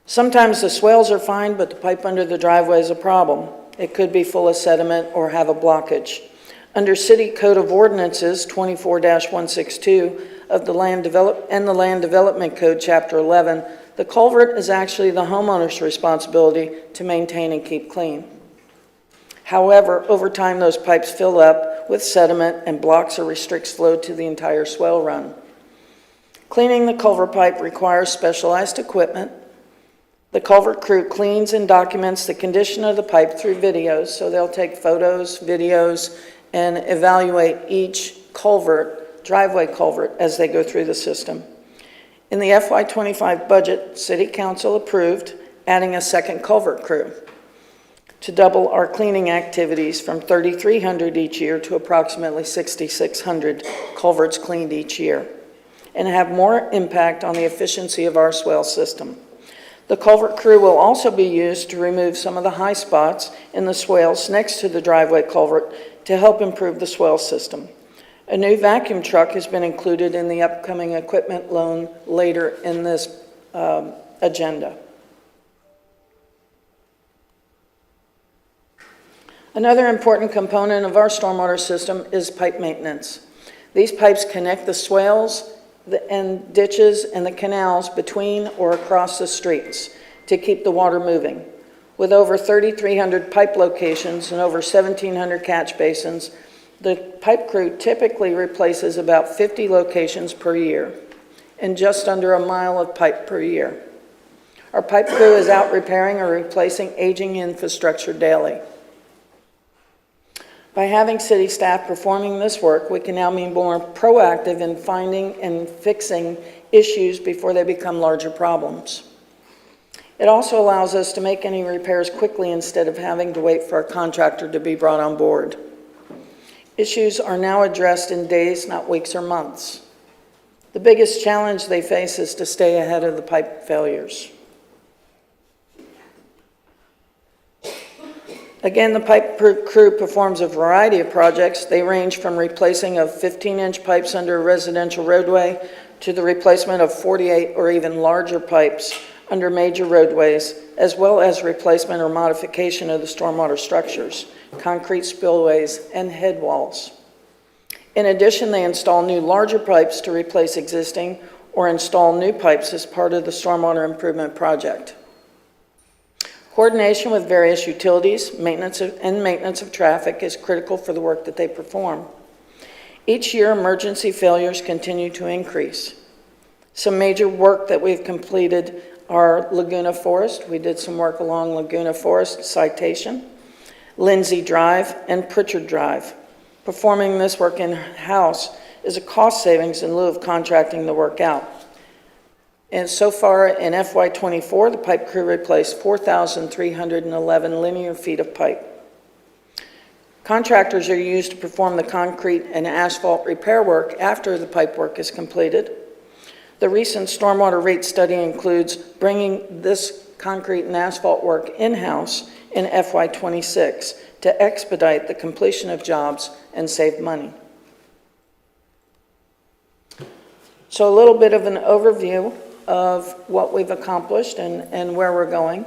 Sometimes the swales are fine, but the pipe under the driveway is a problem. It could be full of sediment or have a blockage. Under City Code of Ordinances 24-162 of the Land Development Code, Chapter 11, the culvert is actually the homeowner's responsibility to maintain and keep clean. However, over time, those pipes fill up with sediment and blocks or restricts flow to the entire swale run. Cleaning the culvert pipe requires specialized equipment. The culvert crew cleans and documents the condition of the pipe through videos, so they'll take photos, videos, and evaluate each culvert, driveway culvert, as they go through the system. In the FY25 budget, City Council approved adding a second culvert crew to double our cleaning activities from 3,300 each year to approximately 6,600 culverts cleaned each year, and have more impact on the efficiency of our swale system. The culvert crew will also be used to remove some of the high spots in the swales next to the driveway culvert to help improve the swale system. A new vacuum truck has been included in the upcoming equipment loan later in this agenda. Another important component of our stormwater system is pipe maintenance. These pipes connect the swales and ditches and the canals between or across the streets to keep the water moving. With over 3,300 pipe locations and over 1,700 catch basins, the pipe crew typically replaces about 50 locations per year and just under a mile of pipe per year. Our pipe crew is out repairing or replacing aging infrastructure daily. By having city staff performing this work, we can now be more proactive in finding and fixing issues before they become larger problems. It also allows us to make any repairs quickly instead of having to wait for a contractor to be brought on board. Issues are now addressed in days, not weeks or months. The biggest challenge they face is to stay ahead of the pipe failures. Again, the pipe crew performs a variety of projects. They range from replacing of 15-inch pipes under a residential roadway to the replacement of 48 or even larger pipes under major roadways, as well as replacement or modification of the stormwater structures, concrete spillways, and head walls. In addition, they install new larger pipes to replace existing or install new pipes as part of the stormwater improvement project. Coordination with various utilities, maintenance of traffic is critical for the work that they perform. Each year, emergency failures continue to increase. Some major work that we've completed are Laguna Forest. We did some work along Laguna Forest Citation, Lindsay Drive, and Pritchard Drive. Performing this work in-house is a cost savings in lieu of contracting the work out. And so far in FY24, the pipe crew replaced 4,311 linear feet of pipe. Contractors are used to perform the concrete and asphalt repair work after the pipe work is completed. The recent stormwater rate study includes bringing this concrete and asphalt work in-house in FY26 to expedite the completion of jobs and save money. So a little bit of an overview of what we've accomplished and where we're going.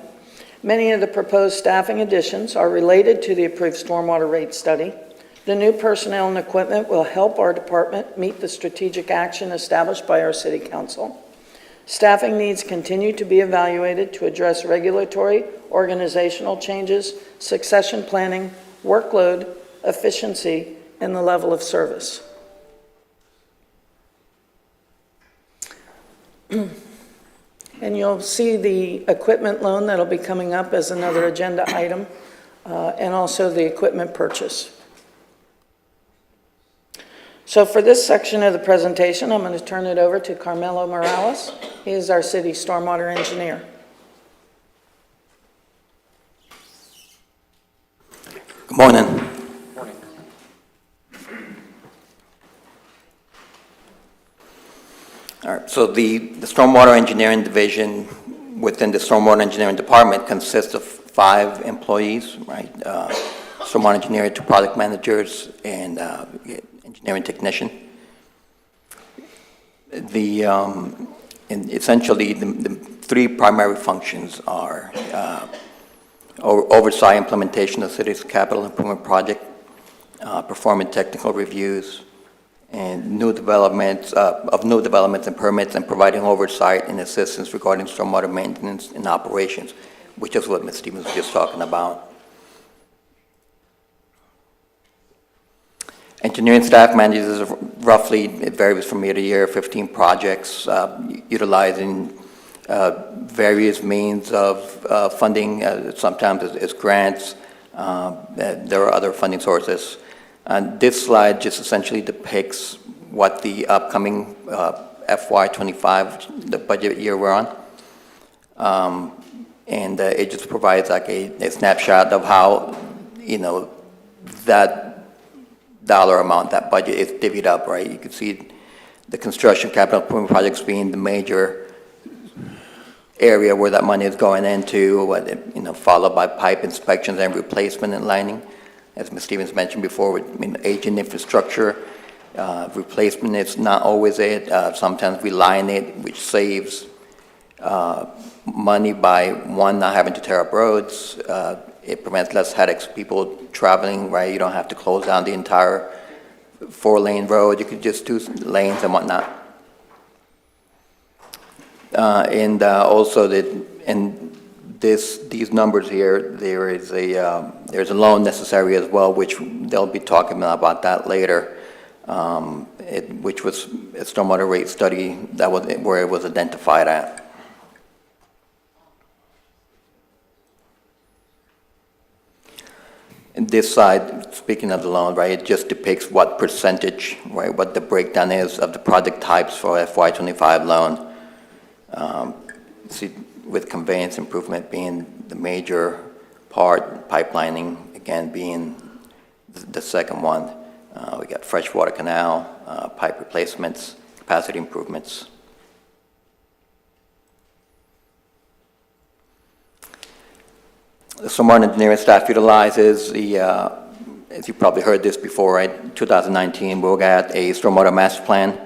Many of the proposed staffing additions are related to the approved stormwater rate study. The new personnel and equipment will help our department meet the strategic action established by our City Council. Staffing needs continue to be evaluated to address regulatory, organizational changes, succession planning, workload, efficiency, and the level of service. And you'll see the equipment loan that'll be coming up as another agenda item, and also the equipment purchase. So for this section of the presentation, I'm going to turn it over to Carmelo Morales. He is our city stormwater engineer. Good morning. All right, so the Stormwater Engineering Division within the Stormwater Engineering Department consists of 5 employees, right? Stormwater engineer, 2 product managers, and engineering technician. Essentially, the 3 primary functions are oversight implementation of the city's capital improvement project, performing technical reviews, and new developments and permits, and providing oversight and assistance regarding stormwater maintenance and operations, which is what Ms. Stevens was just talking about. Engineering staff manages roughly, it varies from year to year, 15 projects, utilizing various means of funding. Sometimes it's grants. There are other funding sources. And this slide just essentially depicts what the upcoming FY25, the budget year we're on. And it just provides like a snapshot of how, that dollar amount, that budget is divvied up, right? You can see the construction capital improvement projects being the major area where that money is going into, followed by pipe inspections and replacement and lining. As Ms. Stevens mentioned before, with aging infrastructure, replacement is not always it. Sometimes we line it, which saves money by, one, not having to tear up roads. It prevents less headaches, people traveling, right? You don't have to close down the entire 4-lane road. You could just do lanes and whatnot. And also these numbers here, there's a loan necessary as well, which they'll be talking about that later, which was a stormwater rate study that was where it was identified at. And this side, speaking of the loan, right, it just depicts what percentage, right, what the breakdown is of the project types for FY25 loan. See, with conveyance improvement being the major part, pipelining, again, being the second one. We got freshwater canal, pipe replacements, capacity improvements. The stormwater engineering staff utilizes the, as you probably heard this before, right? 2019, we'll get a stormwater master plan.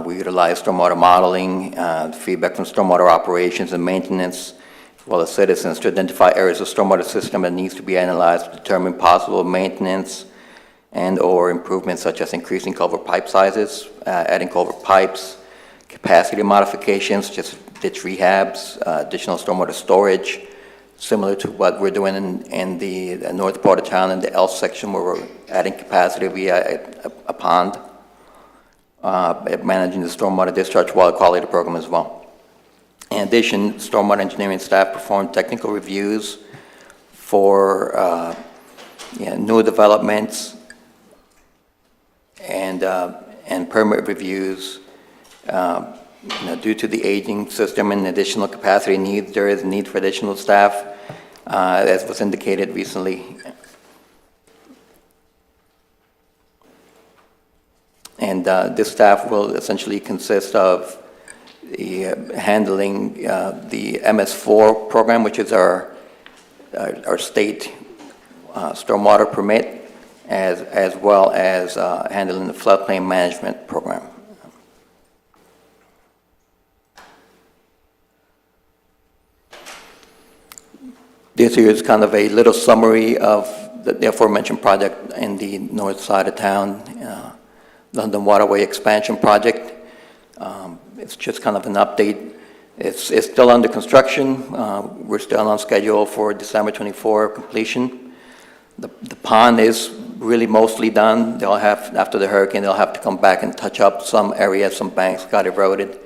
We utilize stormwater modeling, feedback from stormwater operations and maintenance, as well as citizens to identify areas of stormwater system that needs to be analyzed to determine possible maintenance and/or improvements such as increasing culvert pipe sizes, adding culvert pipes, capacity modifications, just ditch rehabs, additional stormwater storage, similar to what we're doing in the north part of town in the L section where we're adding capacity via a pond, managing the stormwater discharge water quality program as well. In addition, stormwater engineering staff perform technical reviews for new developments and permit reviews. Due to the aging system and additional capacity needs, there is a need for additional staff, as was indicated recently. And this staff will essentially consist of handling the MS4 program, which is our state stormwater permit, as well as handling the floodplain management program. This here is kind of a little summary of the aforementioned project in the north side of town, London Waterway Expansion Project. It's just kind of an update. It's still under construction. We're still on schedule for December 24 completion. The pond is really mostly done. They'll have, after the hurricane, they'll have to come back and touch up some areas, some banks got eroded.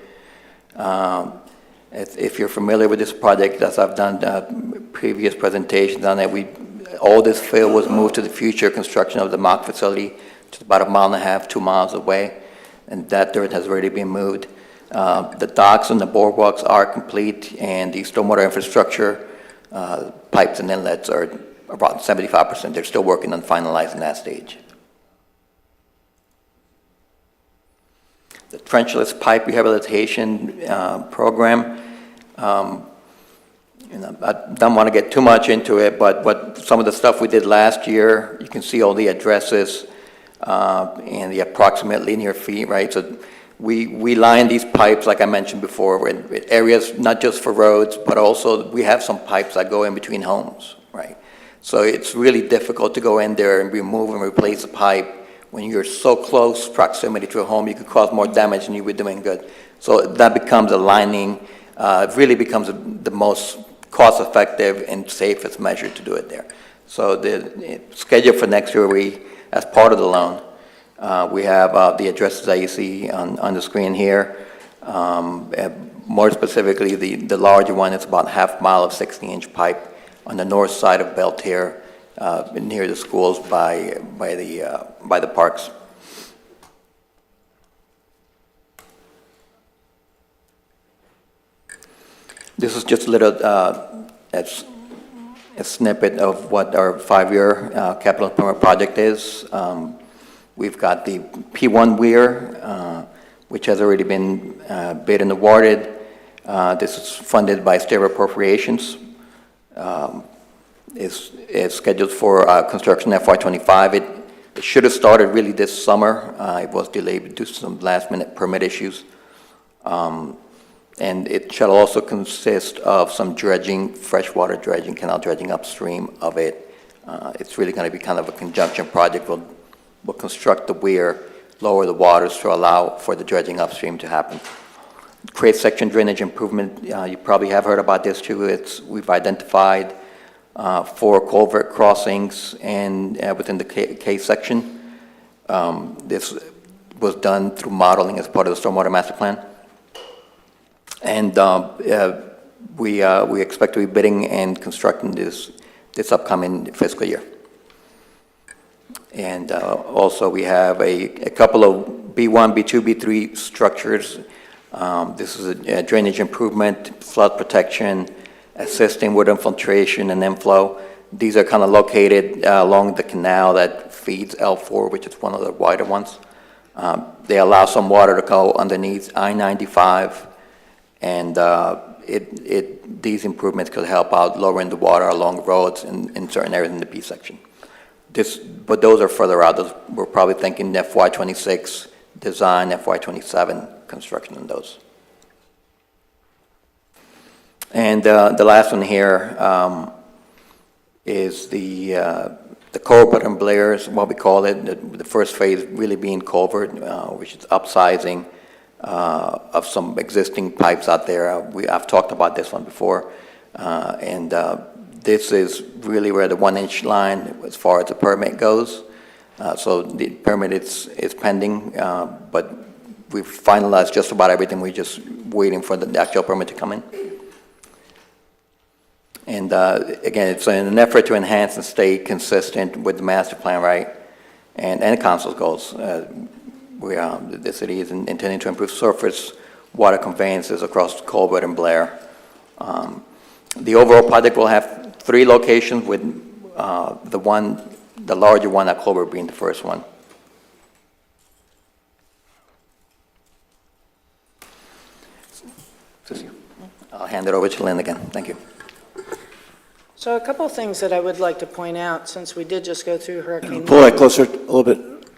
If you're familiar with this project, as I've done previous presentations on it, all this fill was moved to the future construction of the mock facility, which is about 1.5 miles, 2 miles away, and that dirt has already been moved. The docks and the boardwalks are complete, and the stormwater infrastructure, pipes and inlets are about 75%. They're still working on finalizing that stage. The trenchless pipe rehabilitation program, I don't want to get too much into it, but some of the stuff we did last year, you can see all the addresses and the approximate linear feet, right? So we line these pipes, like I mentioned before, with areas not just for roads, but also we have some pipes that go in between homes, right? So it's really difficult to go in there and remove and replace a pipe. When you're so close proximity to a home, you could cause more damage than you were doing good. So that becomes a lining, it really becomes the most cost-effective and safest measure to do it there. So the schedule for next year, as part of the loan, we have the addresses that you see on the screen here. More specifically, the larger one is about 1/2 mile of 60-inch pipe on the north side of Belterre, near the schools by the parks. This is just a little a snippet of what our 5-year capital improvement project is. We've got the P1 Weir, which has already been bid and awarded. This is funded by state appropriations. It's scheduled for construction FY25. It should have started really this summer. It was delayed due to some last-minute permit issues. And it shall also consist of some dredging, freshwater dredging, canal dredging upstream of it. It's really going to be kind of a conjunction project. We'll construct the weir, lower the waters to allow for the dredging upstream to happen. Create section drainage improvement, you probably have heard about this too. We've identified 4 culvert crossings and within the K section. This was done through modeling as part of the Stormwater Master Plan. And we expect to be bidding and constructing this upcoming fiscal year. And also we have a couple of B1, B2, B3 structures. This is a drainage improvement, flood protection, assisting with infiltration and inflow. These are kind of located along the canal that feeds L4, which is one of the wider ones. They allow some water to go underneath I-95, and these improvements could help out lowering the water along roads in certain areas in the B section. But those are further out. We're probably thinking FY26 design, FY27 construction on those. And the last one here is the culvert and Blair's, what we call it. The first phase really being culvert, which is upsizing of some existing pipes out there. I've talked about this one before, and this is really where the 1-inch line, as far as the permit goes. So the permit is pending, but we've finalized just about everything. We're just waiting for the actual permit to come in. And again, it's in an effort to enhance and stay consistent with the master plan, right? And council's goals. The city is intending to improve surface water conveyances across Colbert and Blair. The overall project will have 3 locations, with the larger one at Colbert being the first one. I'll hand it over to Lynn again. Thank you. So a couple of things that I would like to point out, since we did just go through Hurricane Pull that closer a little bit.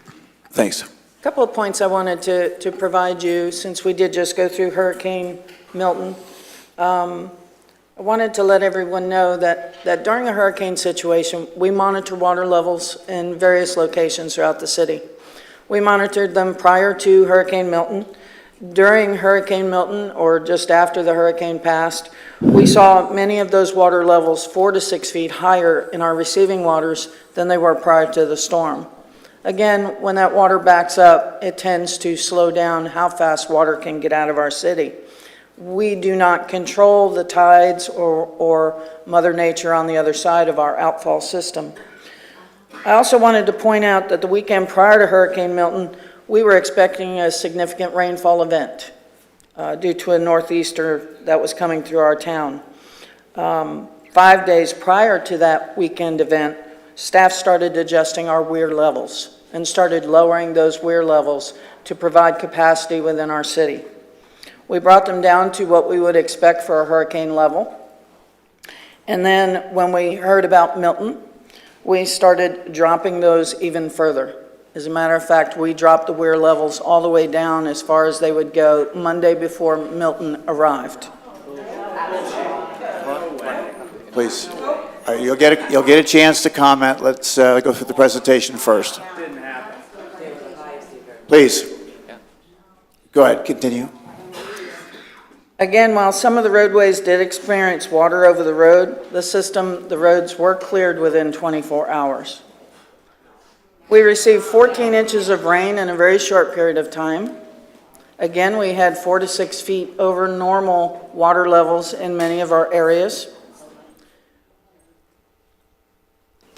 Thanks. A couple of points I wanted to provide you, since we did just go through Hurricane Milton. I wanted to let everyone know that during a hurricane situation, we monitor water levels in various locations throughout the city. We monitored them prior to Hurricane Milton. During Hurricane Milton, or just after the hurricane passed, we saw many of those water levels 4 to 6 feet higher in our receiving waters than they were prior to the storm. Again, when that water backs up, it tends to slow down how fast water can get out of our city. We do not control the tides or Mother Nature on the other side of our outfall system. I also wanted to point out that the weekend prior to Hurricane Milton, we were expecting a significant rainfall event due to a northeaster that was coming through our town. 5 days prior to that weekend event, staff started adjusting our weir levels and started lowering those weir levels to provide capacity within our city. We brought them down to what we would expect for a hurricane level. And then when we heard about Milton, we started dropping those even further. As a matter of fact, we dropped the weir levels all the way down as far as they would go Monday before Milton arrived. Please. You'll get a chance to comment. Let's go through the presentation first. Please. Go ahead, continue. Again, while some of the roadways did experience water over the road, the roads were cleared within 24 hours. We received 14 inches of rain in a very short period of time. Again, we had 4 to 6 feet over normal water levels in many of our areas.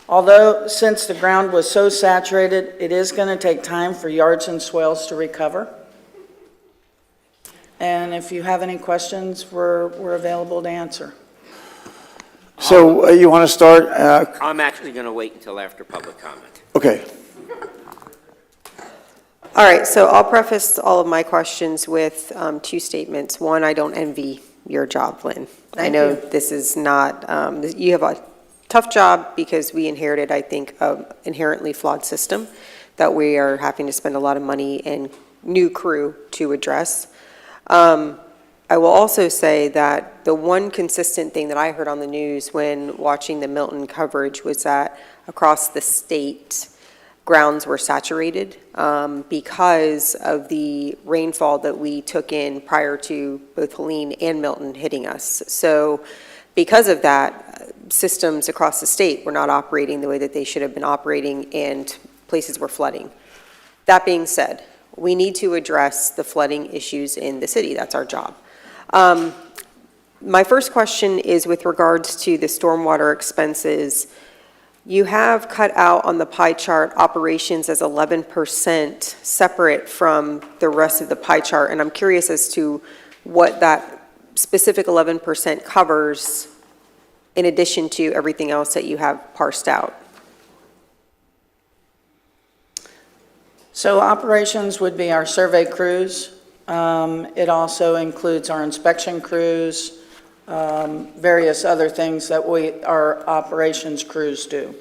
Although, since the ground was so saturated, it is going to take time for yards and swales to recover. And if you have any questions, we're available to answer. So you want to start? I'm actually going to wait until after public comment. Okay. All right, so I'll preface all of my questions with 2 statements. One, I don't envy your job, Lynn. I know this is not, you have a tough job because we inherited, I think, an inherently flawed system that we are having to spend a lot of money and new crew to address. I will also say that the one consistent thing that I heard on the news when watching the Milton coverage was that across the state, grounds were saturated because of the rainfall that we took in prior to both Helene and Milton hitting us. So because of that, systems across the state were not operating the way that they should have been operating, and places were flooding. That being said, we need to address the flooding issues in the city. That's our job. My first question is with regards to the stormwater expenses. You have cut out on the pie chart operations as 11% separate from the rest of the pie chart, and I'm curious as to what that specific 11% covers in addition to everything else that you have parsed out. So operations would be our survey crews. It also includes our inspection crews, various other things that our operations crews do.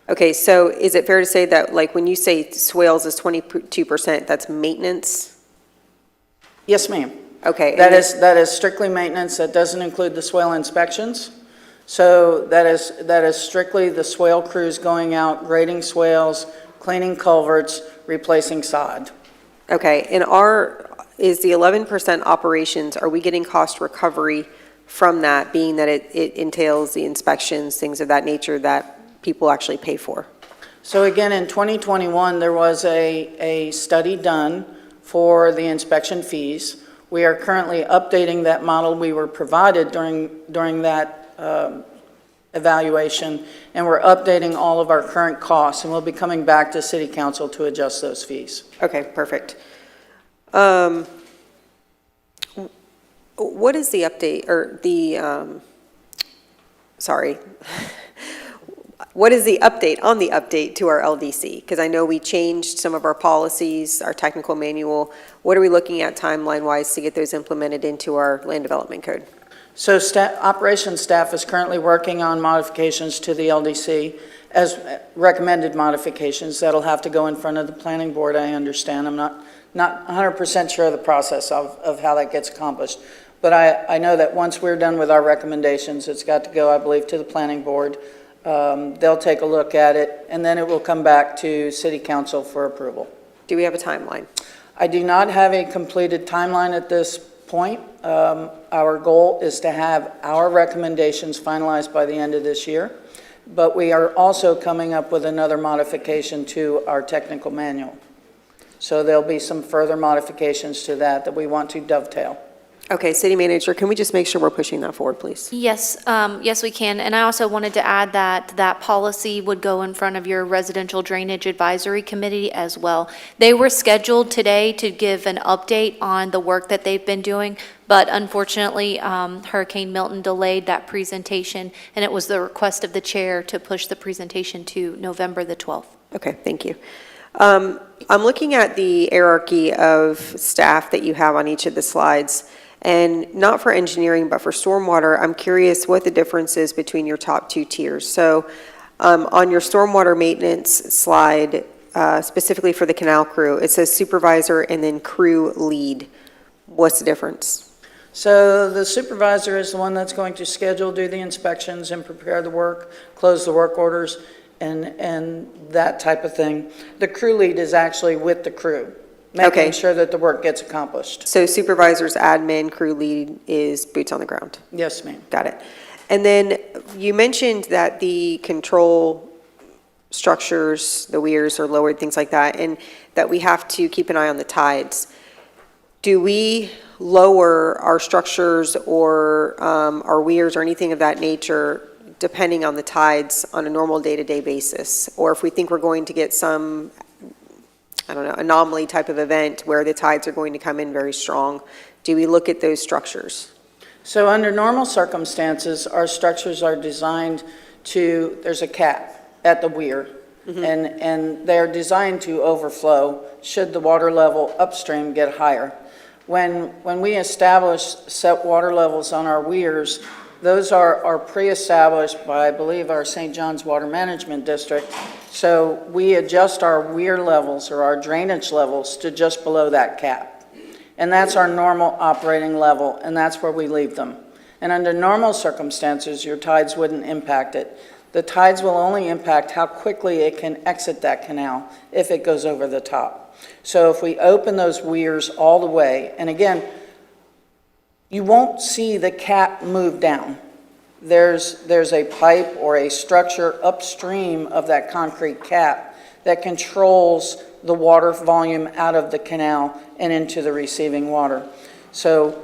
Okay, so is it fair to say that, like, when you say swales is 22%, that's maintenance? Yes, ma'am. Okay. That is strictly maintenance. That doesn't include the swale inspections. So that is strictly the swale crews going out, grading swales, cleaning culverts, replacing sod. Okay, and is the 11% operations, are we getting cost recovery from that, being that it entails the inspections, things of that nature that people actually pay for? So again, in 2021, there was a study done for the inspection fees. We are currently updating that model we were provided during that evaluation, and we're updating all of our current costs, and we'll be coming back to City Council to adjust those fees. Okay, perfect. What is the update, or the, sorry. What is the update on the update to our LDC? Because I know we changed some of our policies, our technical manual. What are we looking at timeline-wise to get those implemented into our land development code? So operations staff is currently working on modifications to the LDC as recommended modifications. That'll have to go in front of the planning board, I understand. I'm not 100% sure of the process of how that gets accomplished. But I know that once we're done with our recommendations, it's got to go, I believe, to the planning board. They'll take a look at it, and then it will come back to City Council for approval. Do we have a timeline? I do not have a completed timeline at this point. Our goal is to have our recommendations finalized by the end of this year, but we are also coming up with another modification to our technical manual. So there'll be some further modifications to that we want to dovetail. Okay, City Manager, can we just make sure we're pushing that forward, please? Yes, yes, we can. And I also wanted to add that that policy would go in front of your Residential Drainage Advisory Committee as well. They were scheduled today to give an update on the work that they've been doing, but unfortunately, Hurricane Milton delayed that presentation, and it was the request of the chair to push the presentation to November the 12th. Okay, thank you. I'm looking at the hierarchy of staff that you have on each of the slides. And not for engineering, but for stormwater, I'm curious what the difference is between your top two tiers. So on your stormwater maintenance slide, specifically for the canal crew, it says supervisor and then crew lead. What's the difference? So the supervisor is the one that's going to schedule, do the inspections, and prepare the work, close the work orders, and that type of thing. The crew lead is actually with the crew, making sure that the work gets accomplished. So supervisors, admin, crew lead is boots on the ground? Yes, ma'am. Got it. And then you mentioned that the control structures, the weirs are lowered, things like that, and that we have to keep an eye on the tides. Do we lower our structures or our weirs or anything of that nature depending on the tides on a normal day-to-day basis? Or if we think we're going to get some, I don't know, anomaly type of event where the tides are going to come in very strong, do we look at those structures? So under normal circumstances, our structures are designed to, there's a cap at the weir, and they're designed to overflow should the water level upstream get higher. When we establish set water levels on our weirs, those are pre-established by, I believe, our St. John's Water Management District. So we adjust our weir levels or our drainage levels to just below that cap. And that's our normal operating level, and that's where we leave them. And under normal circumstances, your tides wouldn't impact it. The tides will only impact how quickly it can exit that canal if it goes over the top. So if we open those weirs all the way, and again, you won't see the cap move down. There's a pipe or a structure upstream of that concrete cap that controls the water volume out of the canal and into the receiving water. So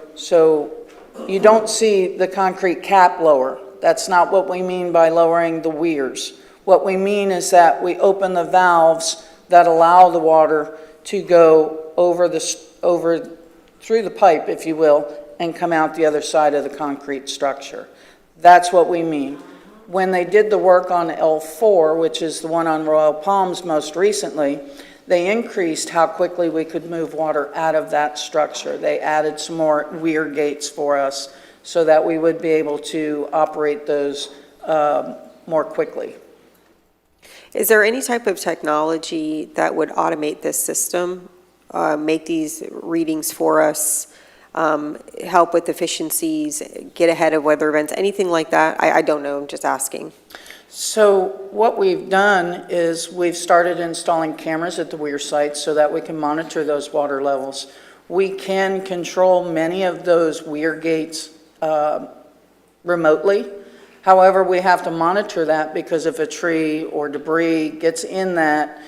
you don't see the concrete cap lower. That's not what we mean by lowering the weirs. What we mean is that we open the valves that allow the water to go over through the pipe, if you will, and come out the other side of the concrete structure. That's what we mean. When they did the work on L4, which is the one on Royal Palms most recently, they increased how quickly we could move water out of that structure. They added some more weir gates for us so that we would be able to operate those more quickly. Is there any type of technology that would automate this system, make these readings for us, help with efficiencies, get ahead of weather events, anything like that? I don't know, I'm just asking. So what we've done is we've started installing cameras at the weir sites so that we can monitor those water levels. We can control many of those weir gates remotely. However, we have to monitor that because if a tree or debris gets in that,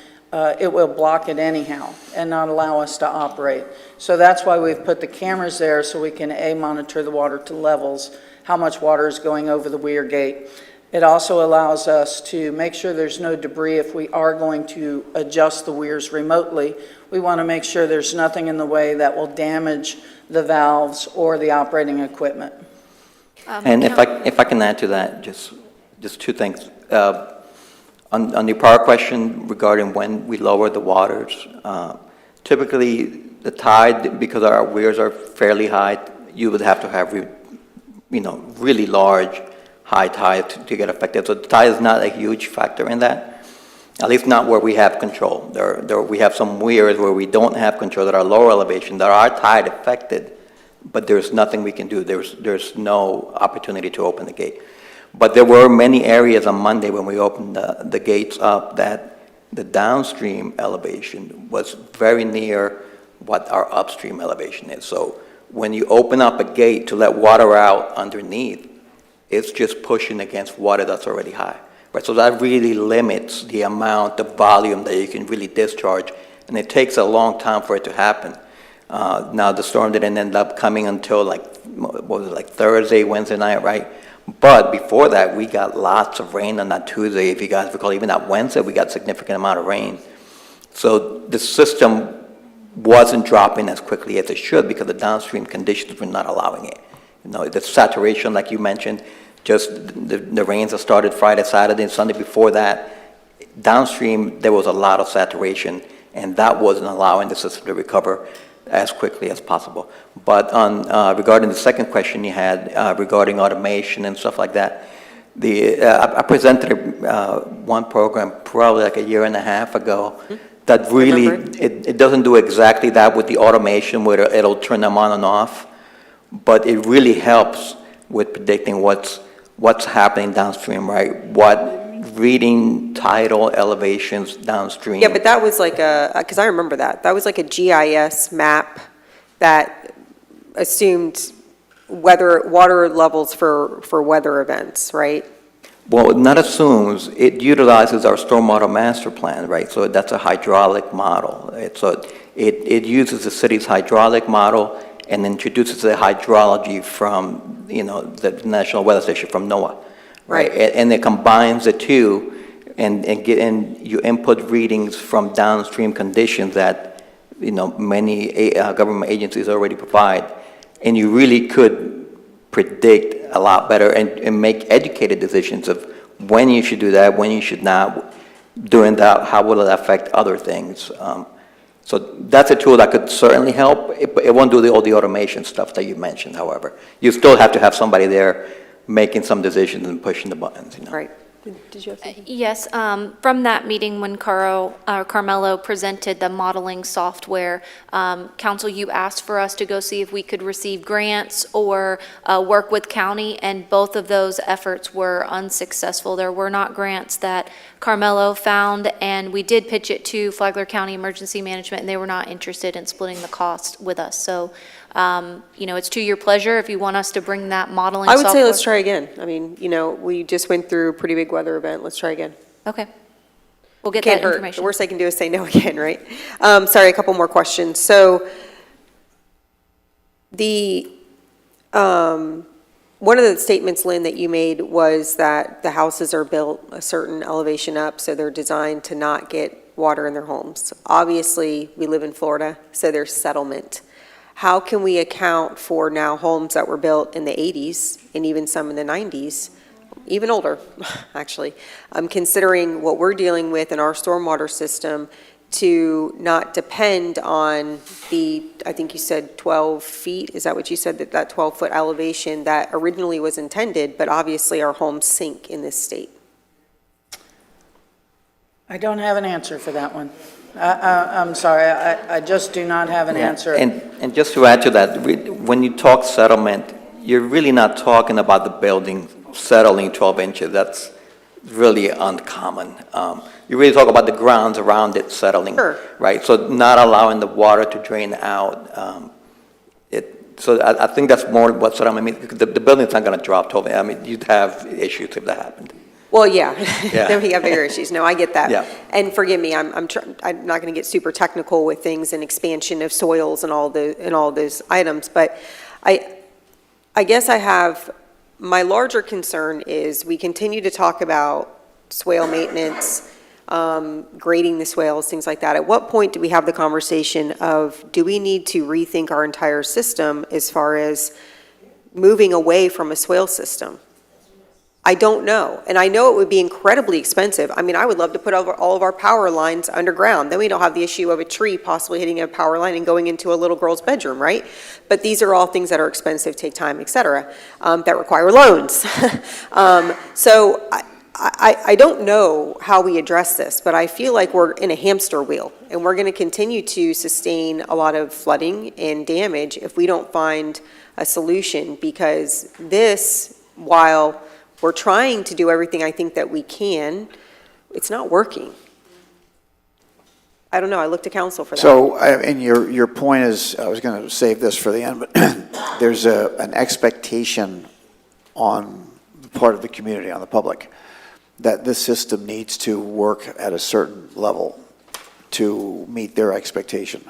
it will block it anyhow and not allow us to operate. So that's why we've put the cameras there so we can monitor the water to levels, how much water is going over the weir gate. It also allows us to make sure there's no debris if we are going to adjust the weirs remotely. We want to make sure there's nothing in the way that will damage the valves or the operating equipment. And if I can add to that, just two things. On the prior question regarding when we lower the waters, typically the tide, because our weirs are fairly high, you would have to have really large high tide to get affected. So the tide is not a huge factor in that, at least not where we have control. We have some weirs where we don't have control that are lower elevation, that are tide affected, but there's nothing we can do. There's no opportunity to open the gate. But there were many areas on Monday when we opened the gates up that the downstream elevation was very near what our upstream elevation is. So when you open up a gate to let water out underneath, it's just pushing against water that's already high, right? So that really limits the amount of volume that you can really discharge, and it takes a long time for it to happen. Now, the storm didn't end up coming until Thursday, Wednesday night, right? But before that, we got lots of rain on that Tuesday. If you guys recall, even that Wednesday, we got a significant amount of rain. So the system wasn't dropping as quickly as it should because the downstream conditions were not allowing it. The saturation, like you mentioned, just the rains that started Friday, Saturday, and Sunday before that, downstream, there was a lot of saturation, and that wasn't allowing the system to recover as quickly as possible. But regarding the second question you had regarding automation and stuff like that, I presented one program probably like a year and a half ago that really, it doesn't do exactly that with the automation where it'll turn them on and off, but it really helps with predicting what's happening downstream, right? What reading tidal elevations downstream. Yeah, but that was like because I remember that was like a GIS map that assumed water levels for weather events, right? Well, it not assumes, it utilizes our stormwater master plan, right? So that's a hydraulic model. It uses the city's hydraulic model and introduces the hydrology from, the National Weather Station, from NOAA. Right, and it combines the two, and you input readings from downstream conditions that many government agencies already provide, and you really could predict a lot better and make educated decisions of when you should do that, when you should not. Doing that, how will it affect other things? So that's a tool that could certainly help. It won't do all the automation stuff that you mentioned. However, you still have to have somebody there making some decisions and pushing the buttons. Right. Did you have something? Yes, from that meeting when Carmelo presented the modeling software, council, you asked for us to go see if we could receive grants or work with county, and both of those efforts were unsuccessful. There were not grants that Carmelo found, and we did pitch it to Flagler County Emergency Management, and they were not interested in splitting the cost with us. So, it's to your pleasure if you want us to bring that modeling I software. would say let's try again. I mean, we just went through a pretty big weather event. Let's try again. Okay. We'll get Can't that hurt. information. The worst I can do is say no again, right? Sorry, a couple more questions. So one of the statements, Lynn, that you made was that the houses are built a certain elevation up, so they're designed to not get water in their homes. Obviously, we live in Florida, so there's settlement. How can we account for now homes that were built in the 80s and even some in the 90s, even older, actually, considering what we're dealing with in our stormwater system, to not depend on I think you said 12 feet, is that what you said, that 12-foot elevation that originally was intended, but obviously our homes sink in this state? I don't have an answer for that one. I'm sorry, I just do not have an answer. And just to add to that, when you talk settlement, you're really not talking about the building settling 12 inches. That's really uncommon. You really talk about the grounds around it settling, right? So not allowing the water to drain out. So I think that's more what settlement means. The building's not going to drop 12 inches. I mean, you'd have issues if that happened. Well, yeah, then we have bigger issues. No, I get that. Yeah. And forgive me, I'm not going to get super technical with things and expansion of soils and all those items, but I guess my larger concern is we continue to talk about swale maintenance, grading the swales, things like that. At what point do we have the conversation of, do we need to rethink our entire system as far as moving away from a swale system? I don't know. And I know it would be incredibly expensive. I mean, I would love to put all of our power lines underground. Then we don't have the issue of a tree possibly hitting a power line and going into a little girl's bedroom, right? But these are all things that are expensive, take time, et cetera, that require loans. So I don't know how we address this, but I feel like we're in a hamster wheel, and we're going to continue to sustain a lot of flooding and damage if we don't find a solution, because this, while we're trying to do everything I think that we can, it's not working. I don't know, I look to council for that. So, and your point is, I was going to save this for the end, but there's an expectation on the part of the community, on the public, that this system needs to work at a certain level to meet their expectation.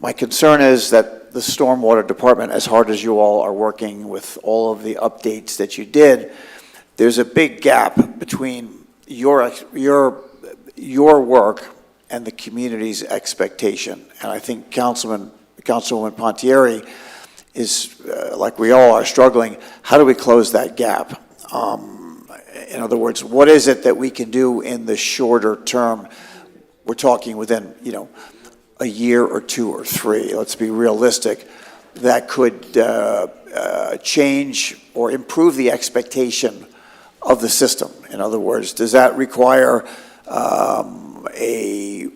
My concern is that the Stormwater Department, as hard as you all are working with all of the updates that you did, there's a big gap between your work and the community's expectation. And I think Councilwoman Pontieri is, like we all are, struggling. How do we close that gap? In other words, what is it that we can do in the shorter term? We're talking within, a year or 2 or 3, let's be realistic, that could change or improve the expectation of the system. In other words, does that require a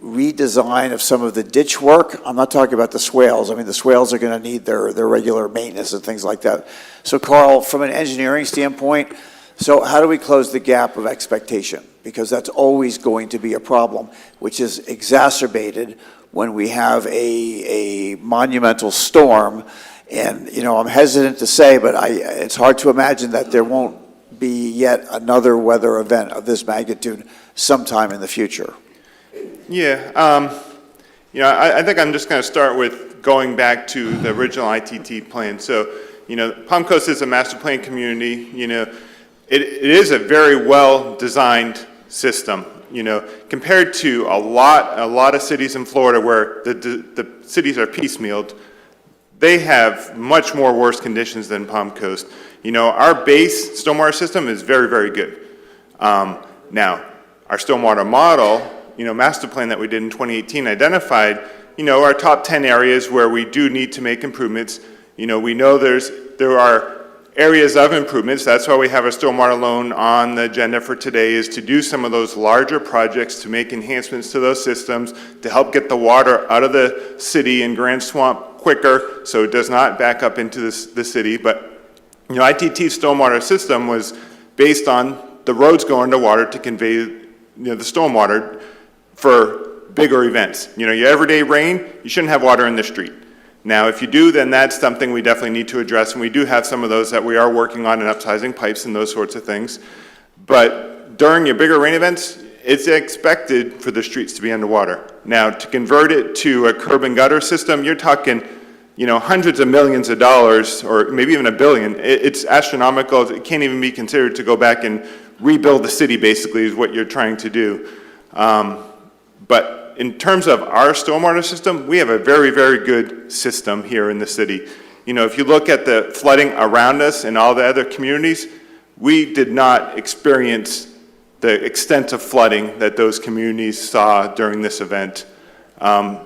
redesign of some of the ditch work? I'm not talking about the swales. I mean, the swales are going to need their regular maintenance and things like that. So Carl, from an engineering standpoint, so how do we close the gap of expectation? Because that's always going to be a problem, which is exacerbated when we have a monumental storm. And, I'm hesitant to say, but it's hard to imagine that there won't be yet another weather event of this magnitude sometime in the future. Yeah, I think I'm just going to start with going back to the original ITT plan. So, Palm Coast is a master plan community. It is a very well-designed system. Compared to a lot of cities in Florida where the cities are piecemealed, they have much more worse conditions than Palm Coast. Our base stormwater system is very, very good. Now, our stormwater model, master plan that we did in 2018 identified, our top 10 areas where we do need to make improvements. We know there are areas of improvements. That's why we have a stormwater loan on the agenda for today, is to do some of those larger projects to make enhancements to those systems to help get the water out of the city and Grand Swamp quicker so it does not back up into the city. But, you know, ITT's stormwater system was based on the roads going underwater to convey, you know, the stormwater for bigger events. You know, your everyday rain, you shouldn't have water in the street. Now, if you do, then that's something we definitely need to address, and we do have some of those that we are working on and upsizing pipes and those sorts of things. But during your bigger rain events, it's expected for the streets to be underwater. Now, to convert it to a curb and gutter system, you're talking, you know, hundreds of millions of dollars, or maybe even $1 billion. It's astronomical. It can't even be considered to go back and rebuild the city, basically, is what you're trying to do. But in terms of our stormwater system, we have a very, very good system here in the city. You know, if you look at the flooding around us and all the other communities, we did not experience the extent of flooding that those communities saw during this event.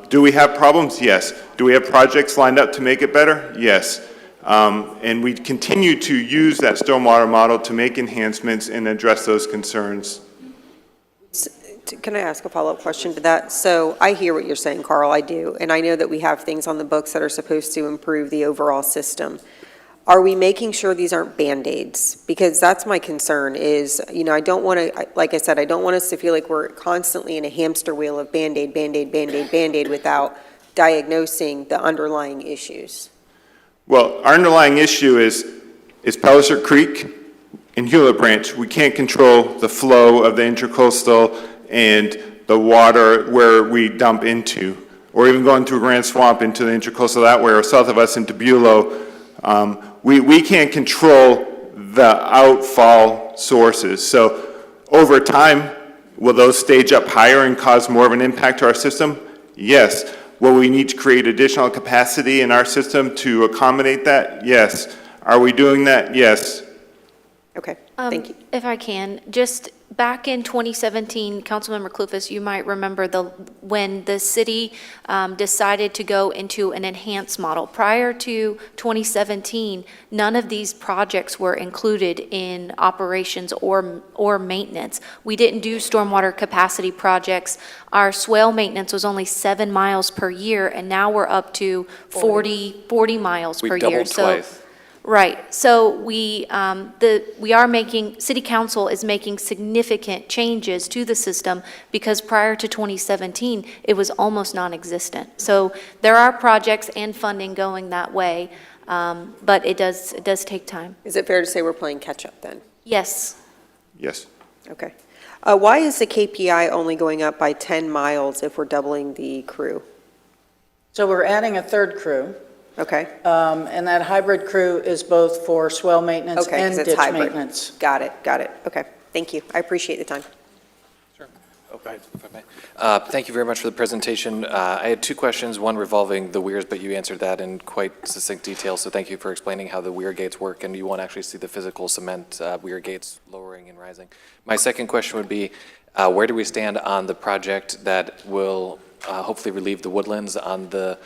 Do we have problems? Yes. Do we have projects lined up to make it better? Yes. And we continue to use that stormwater model to make enhancements and address those concerns. Can I ask a follow-up question to that? So I hear what you're saying, Carl, I do, and I know that we have things on the books that are supposed to improve the overall system. Are we making sure these aren't Band-Aids? Because that's my concern is, you know, I don't want to, like I said, I don't want us to feel like we're constantly in a hamster wheel of Band-Aid, Band-Aid, Band-Aid, Band-Aid without diagnosing the underlying issues. Well, our underlying issue is Pellicer Creek and Hewlett Branch. We can't control the flow of the intracoastal and the water where we dump into, or even going through Grand Swamp into the intracoastal that way, or south of us into Bulow. We can't control the outfall sources. So over time, will those stage up higher and cause more of an impact to our system? Yes. Will we need to create additional capacity in our system to accommodate that? Yes. Are we doing that? Yes. Okay, thank you. If I can, just back in 2017, Councilmember Clufus, you might remember when the city decided to go into an enhanced model. Prior to 2017, none of these projects were included in operations or maintenance. We didn't do stormwater capacity projects. Our swale maintenance was only 7 miles per year, and now we're up to 40 miles per year. We doubled twice. Right, so we are making, City Council is making significant changes to the system because prior to 2017, it was almost non-existent. So there are projects and funding going that way, but it does take time. Is it fair to say we're playing catch-up then? Yes. Yes. Okay. Why is the KPI only going up by 10 miles if we're doubling the crew? So we're adding a third crew. Okay. And that hybrid crew is both for swell maintenance Okay, 'cause and it's ditch hybrid. maintenance. Got it. Okay, thank you. I appreciate the time. Thank you very much for the presentation. I had 2 questions, one revolving the weirs, but you answered that in quite succinct detail, so thank you for explaining how the weir gates work, and you won't actually see the physical cement weir gates lowering and rising. My second question would be, where do we stand on the project that will hopefully relieve the woodlands on the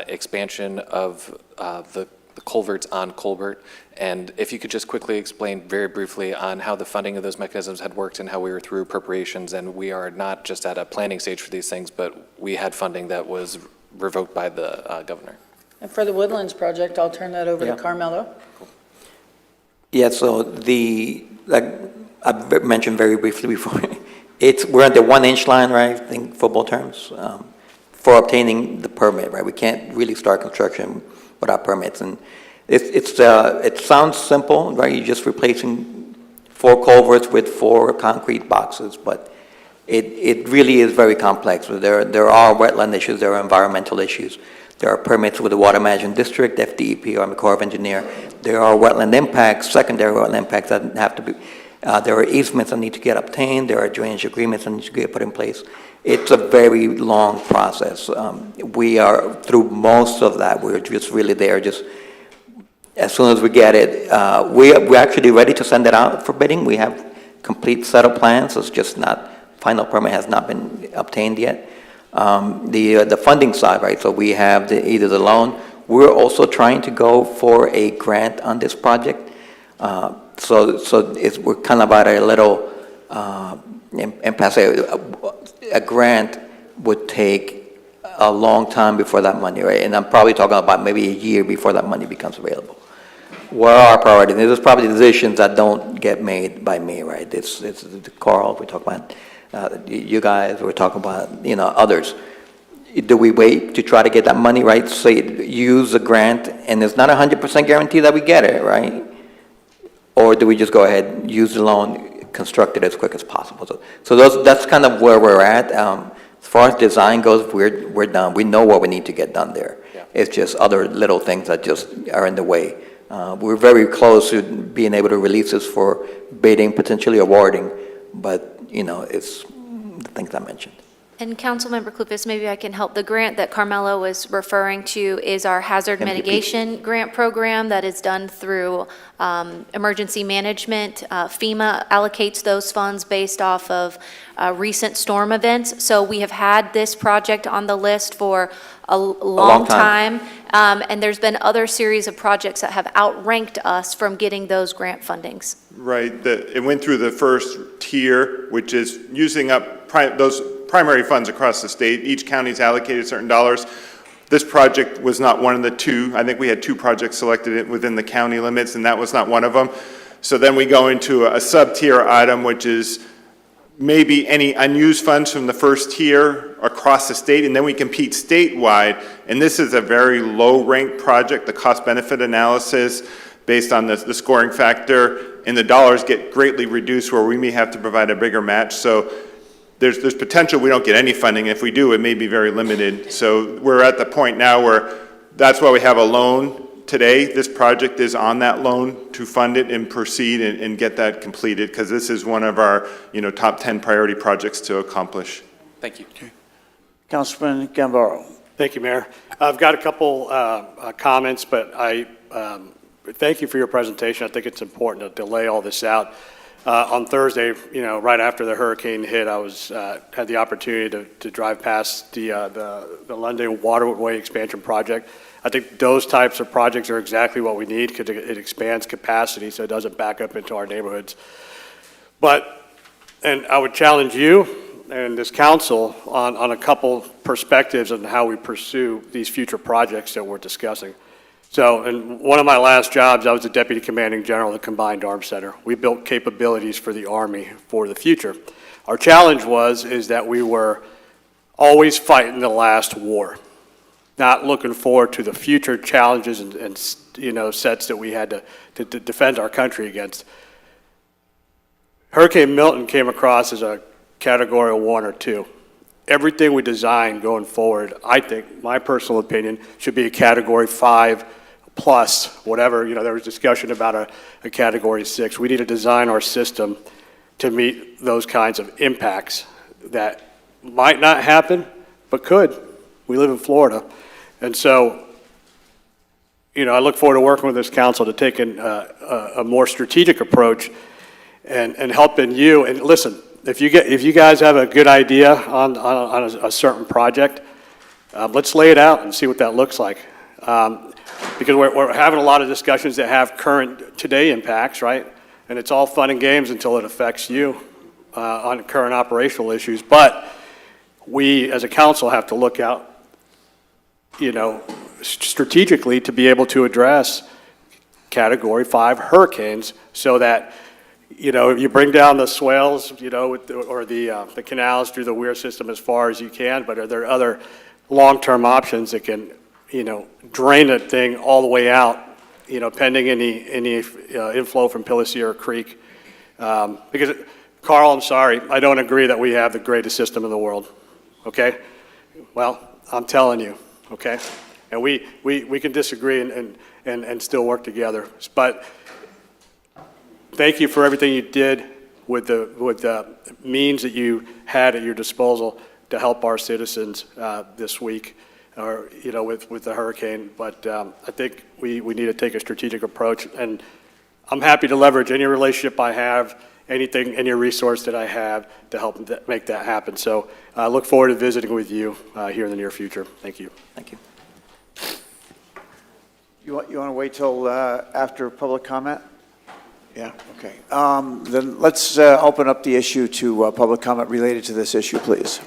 expansion of the culverts on Colbert? And if you could just quickly explain very briefly on how the funding of those mechanisms had worked and how we were through preparations, and we are not just at a planning stage for these things, but we had funding that was revoked by the governor. And for the Woodlands project, I'll turn that over to Carmelo. Yeah, so like I mentioned very briefly before, we're at the 1-inch line, right, I think football terms, for obtaining the permit, right? We can't really start construction without permits. And it sounds simple, right? You're just replacing 4 culverts with 4 concrete boxes, but it really is very complex. There are wetland issues, there are environmental issues. There are permits with the Water Management District, FDEP, Army Corps of Engineers. There are wetland impacts, secondary wetland impacts that have to be, there are easements that need to get obtained, there are drainage agreements that need to get put in place. It's a very long process. We are through most of that. We're just really there, just as soon as we get it. We're actually ready to send it out for bidding. We have complete set of plans, it's just not, final permit has not been obtained yet. The funding side, right, so we have either the loan. We're also trying to go for a grant on this project. We're kind of at a little impasse. A grant would take a long time before that money, right? And I'm probably talking about maybe a year before that money becomes available. What are our priorities? There's probably decisions that don't get made by me, right? It's Carl, we talk about you guys, we're talking about, others. Do we wait to try to get that money, right? Say, use the grant, and it's not 100% guarantee that we get it, right? Or do we just go ahead, use the loan, construct it as quick as possible? That's kind of where we're at. As far as design goes, we're done. We know what we need to get done there. Yeah. It's just other little things that just are in the way. We're very close to being able to release this for bidding, potentially awarding, but, it's the things I mentioned. And Councilmember Clufus, maybe I can help. The grant that Carmelo was referring to is our hazard MPP. mitigation grant program that is done through emergency management. FEMA allocates those funds based off of recent storm events. So we have had this project on the list for a long time. And there's been other series of projects that have outranked us from getting those grant fundings. Right, it went through the first tier, which is using up those primary funds across the state. Each county's allocated certain dollars. This project was not one of the two. I think we had two projects selected within the county limits, and that was not one of them. So then we go into a sub-tier item, which is maybe any unused funds from the first tier across the state, and then we compete statewide. And this is a very low-ranked project. The cost-benefit analysis based on the scoring factor and the dollars get greatly reduced where we may have to provide a bigger match. So there's potential we don't get any funding. If we do, it may be very limited. So we're at the point now where that's why we have a loan today. This project is on that loan to fund it and proceed and get that completed, because this is one of our top 10 priority projects to accomplish. Thank you. Okay. Councilman Gambaro. Thank you, Mayor. I've got a couple comments, but I thank you for your presentation. I think it's important to lay all this out. On Thursday, right after the hurricane hit, I had the opportunity to drive past the London Waterway Expansion Project. I think those types of projects are exactly what we need, because it expands capacity so it doesn't back up into our neighborhoods. And I would challenge you and this council on a couple perspectives on how we pursue these future projects that we're discussing. So, in one of my last jobs, I was the Deputy Commanding General of the Combined Arms Center. We built capabilities for the Army for the future. Our challenge is that we were always fighting the last war, not looking forward to the future challenges and sets that we had to defend our country against. Hurricane Milton came across as a Category 1 or 2. Everything we design going forward, I think, my personal opinion, should be a Category 5 plus, whatever. There was discussion about a Category 6. We need to design our system to meet those kinds of impacts that might not happen, but could. We live in Florida. And so, I look forward to working with this council to take a more strategic approach and helping you. And listen, if you guys have a good idea on a certain project, let's lay it out and see what that looks like. Because we're having a lot of discussions that have current today impacts, right? And it's all fun and games until it affects you on current operational issues. But we, as a council, have to look out, strategically to be able to address Category 5 hurricanes, so that you bring down the swales, or the canals through the weir system as far as you can, but are there other long-term options that can, drain that thing all the way out, pending any inflow from Pilisier Creek? Because, Carl, I'm sorry, I don't agree that we have the greatest system in the world, okay? Well, I'm telling you, okay? And we can disagree and still work together. But thank you for everything you did with the means that you had at your disposal to help our citizens this week, or with the hurricane. But I think we need to take a strategic approach, and I'm happy to leverage any relationship I have, any resource that I have to help make that happen. So I look forward to visiting with you here in the near future. Thank you. Thank you. You want to wait till after public comment? Yeah, okay. Then let's open up the issue to public comment related to this issue, please.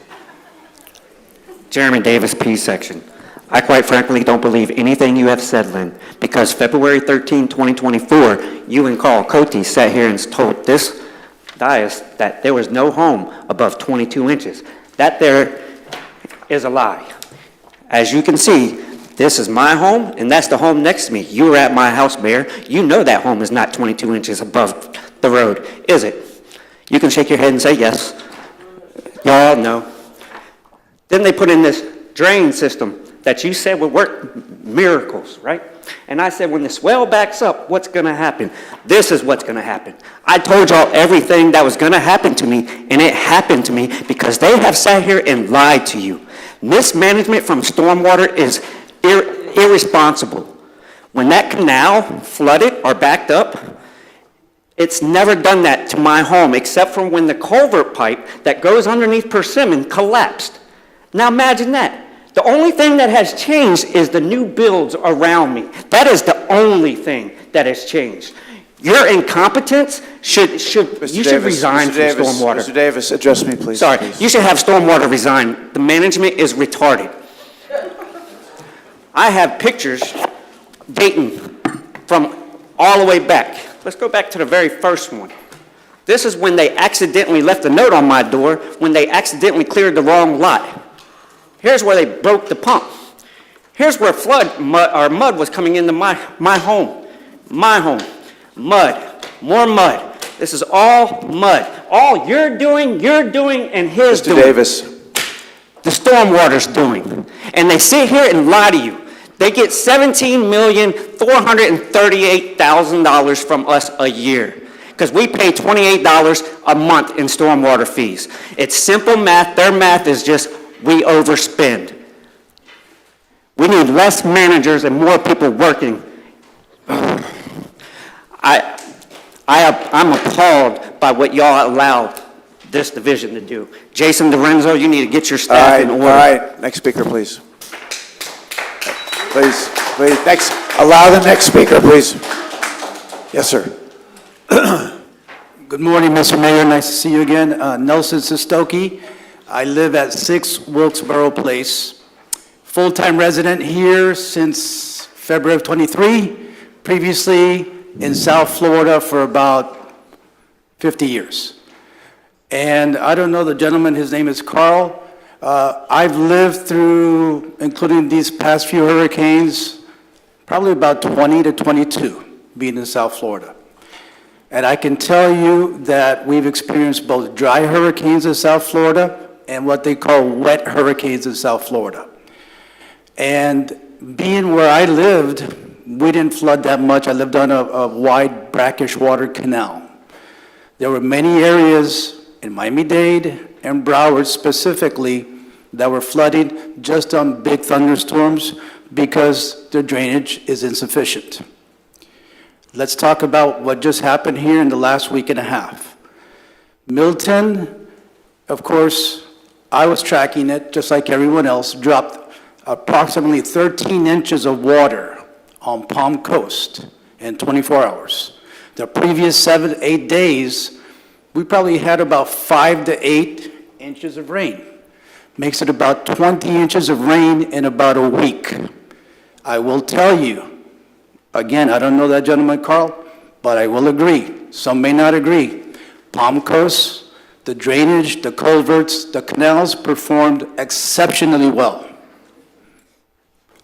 Jeremy Davis, P section. I quite frankly don't believe anything you have said, Lynn, because February 13, 2024, you and Carl Cote sat here and told this dais that there was no home above 22 inches. That there is a lie. As you can see, this is my home, and that's the home next to me. You were at my house, Mayor. You know that home is not 22 inches above the road, is it? You can shake your head and say yes. Y'all know. Then they put in this drain system that you said would work miracles, right? And I said, when the swell backs up, what's going to happen? This is what's going to happen. I told y'all everything that was going to happen to me, and it happened to me because they have sat here and lied to you. Mismanagement from stormwater is irresponsible. When that canal flooded or backed up, it's never done that to my home, except for when the culvert pipe that goes underneath Persimmon collapsed. Now imagine that. The only thing that has changed is the new builds around me. That is the only thing that has changed. Your incompetence should resign from stormwater. Mr. Davis, address me, please. Sorry, please. you should have stormwater resign. The management is retarded. I have pictures dating from all the way back. Let's go back to the very first one. This is when they accidentally left a note on my door when they accidentally cleared the wrong lot. Here's where they broke the pump. Here's where mud was coming into my home. My home. Mud. More mud. This is all mud. All you're doing, and his Mr. doing. Davis. The stormwater's doing. And they sit here and lie to you. They get $17,438,000 from us a year because we pay $28 a month in stormwater fees. It's simple math. Their math is just we overspend. We need less managers and more people working. I'm appalled by what y'all allowed this division to do. Jason DiRenzo, you need to get your staff in order. All right, next speaker, please. Please, next, allow the next speaker, please. Yes, sir. Good morning, Mr. Mayor. Nice to see you again. Nelson Sestoki. I live at 6 Wilkesboro Place. Full-time resident here since February of 23. Previously in South Florida for about 50 years. And I don't know the gentleman, his name is Carl. I've lived through, including these past few hurricanes, probably about 20 to 22 being in South Florida. And I can tell you that we've experienced both dry hurricanes in South Florida and what they call wet hurricanes in South Florida. And being where I lived, we didn't flood that much. I lived on a wide brackish water canal. There were many areas in Miami-Dade and Broward specifically that were flooding just on big thunderstorms because the drainage is insufficient. Let's talk about what just happened here in the last week and a half. Milton, of course, I was tracking it just like everyone else, dropped approximately 13 inches of water on Palm Coast in 24 hours. The previous 7 to 8 days, we probably had about 5 to 8 inches of rain. Makes it about 20 inches of rain in about a week. I will tell you, again, I don't know that gentleman, Carl, but I will agree. Some may not agree. Palm Coast, the drainage, the culverts, the canals performed exceptionally well.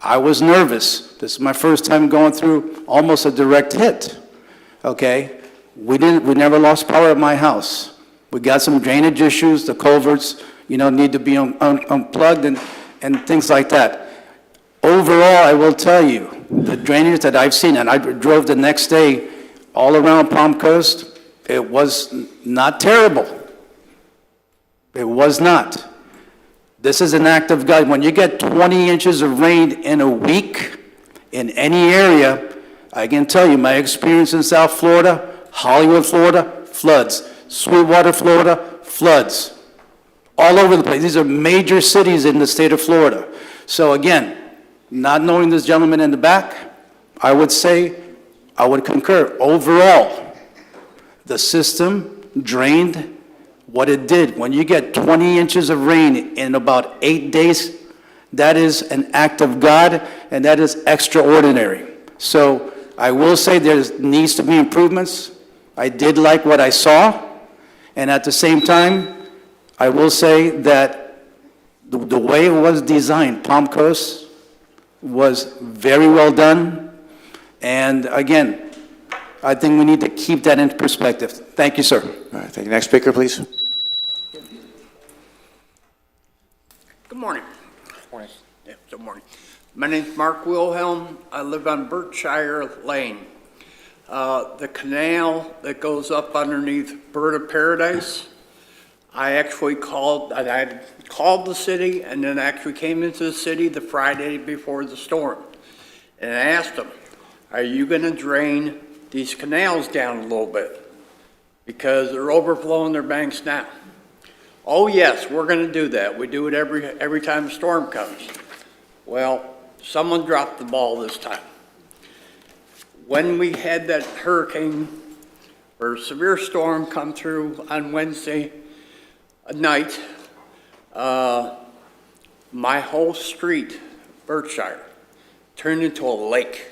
I was nervous. This is my first time going through almost a direct hit, okay? We never lost power at my house. We got some drainage issues, the culverts, need to be unplugged and things like that. Overall, I will tell you, the drainage that I've seen, and I drove the next day all around Palm Coast, it was not terrible. It was not. This is an act of God. When you get 20 inches of rain in a week in any area, I can tell you my experience in South Florida, Hollywood, Florida, floods. Sweetwater, Florida, floods. All over the place. These are major cities in the state of Florida. So again, not knowing this gentleman in the back, I would say, I would concur. Overall, the system drained what it did. When you get 20 inches of rain in about 8 days, that is an act of God, and that is extraordinary. So I will say there needs to be improvements. I did like what I saw, and at the same time, I will say that the way it was designed, Palm Coast, was very well done. And again, I think we need to keep that into perspective. Thank you, sir. All right, thank you. Next speaker, please. Good morning. Morning. Yeah, good morning. My name's Mark Wilhelm. I live on Berkshire Lane. The canal that goes up underneath Bird of Paradise, I actually called the city and then actually came into the city the Friday before the storm. And I asked them, are you gonna drain these canals down a little bit? Because they're overflowing their banks now. Oh yes, we're gonna do that. We do it every time a storm comes. Well, someone dropped the ball this time. When we had that hurricane or severe storm come through on Wednesday night, my whole street, Berkshire, turned into a lake.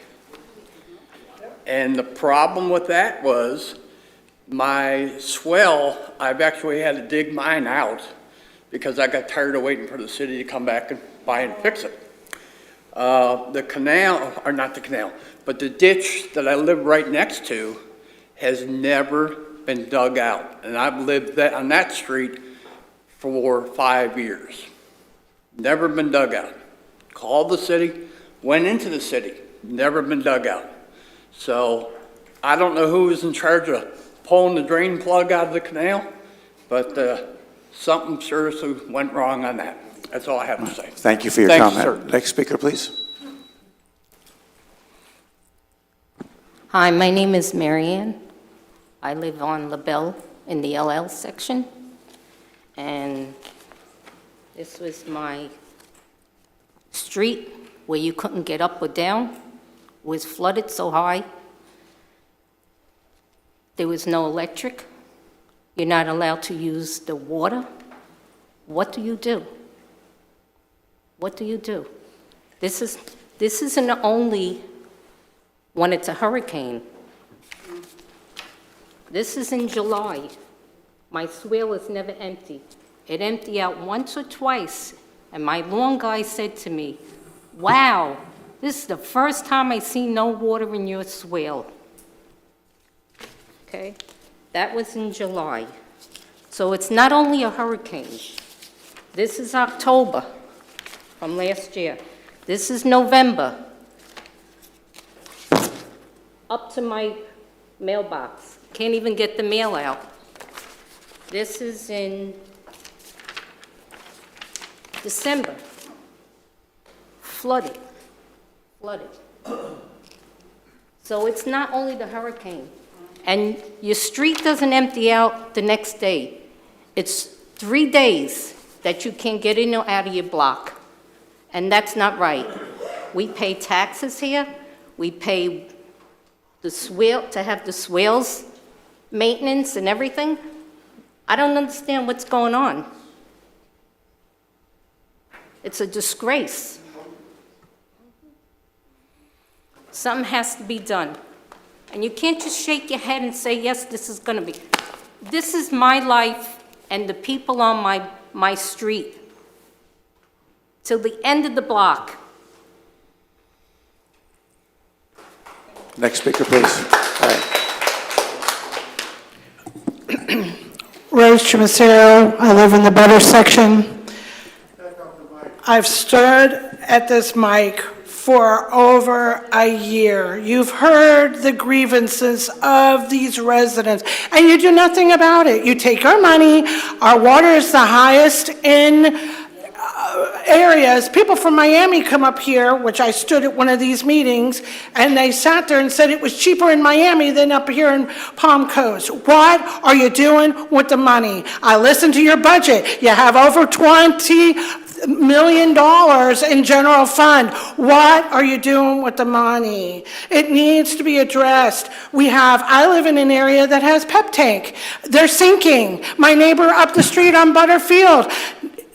And the problem with that was my swell, I've actually had to dig mine out because I got tired of waiting for the city to come back and buy and fix it. The canal, or not the canal, but the ditch that I live right next to has never been dug out. And I've lived on that street for 5 years. Never been dug out. Called the city, went into the city, never been dug out. So I don't know who was in charge of pulling the drain plug out of the canal, but something seriously went wrong on that. That's all I have to say. Thank you for your Thank you, comment. sir. Next speaker, please. Hi, my name is Marianne. I live on LaBelle in the LL section. And this was my street where you couldn't get up or down. It was flooded so high. There was no electric. You're not allowed to use the water. What do you do? What do you do? This isn't only when it's a hurricane. This is in July. My swale is never empty. It emptied out once or twice, and my lawn guy said to me, wow, this is the first time I see no water in your swale. Okay, that was in July. So it's not only a hurricane. This is October from last year. This is November. Up to my mailbox. Can't even get the mail out. This is in December. Flooded. So it's not only the hurricane. And your street doesn't empty out the next day. It's 3 days that you can't get in or out of your block. And that's not right. We pay taxes here. We pay the swale, to have the swales maintenance and everything. I don't understand what's going on. It's a disgrace. Something has to be done. And you can't just shake your head and say, yes, this is going to be. This is my life and the people on my street till the end of the block. Next speaker, please. All right. Rose Chimicero, I live in the Butter section. I've stood at this mic for over a year. You've heard the grievances of these residents, and you do nothing about it. You take our money, our water is the highest in areas. People from Miami come up here, which I stood at one of these meetings, and they sat there and said it was cheaper in Miami than up here in Palm Coast. What are you doing with the money? I listened to your budget. You have over 20 $1 million in general fund. What are you doing with the money? It needs to be addressed. I live in an area that has pep tank. They're sinking. My neighbor up the street on Butterfield,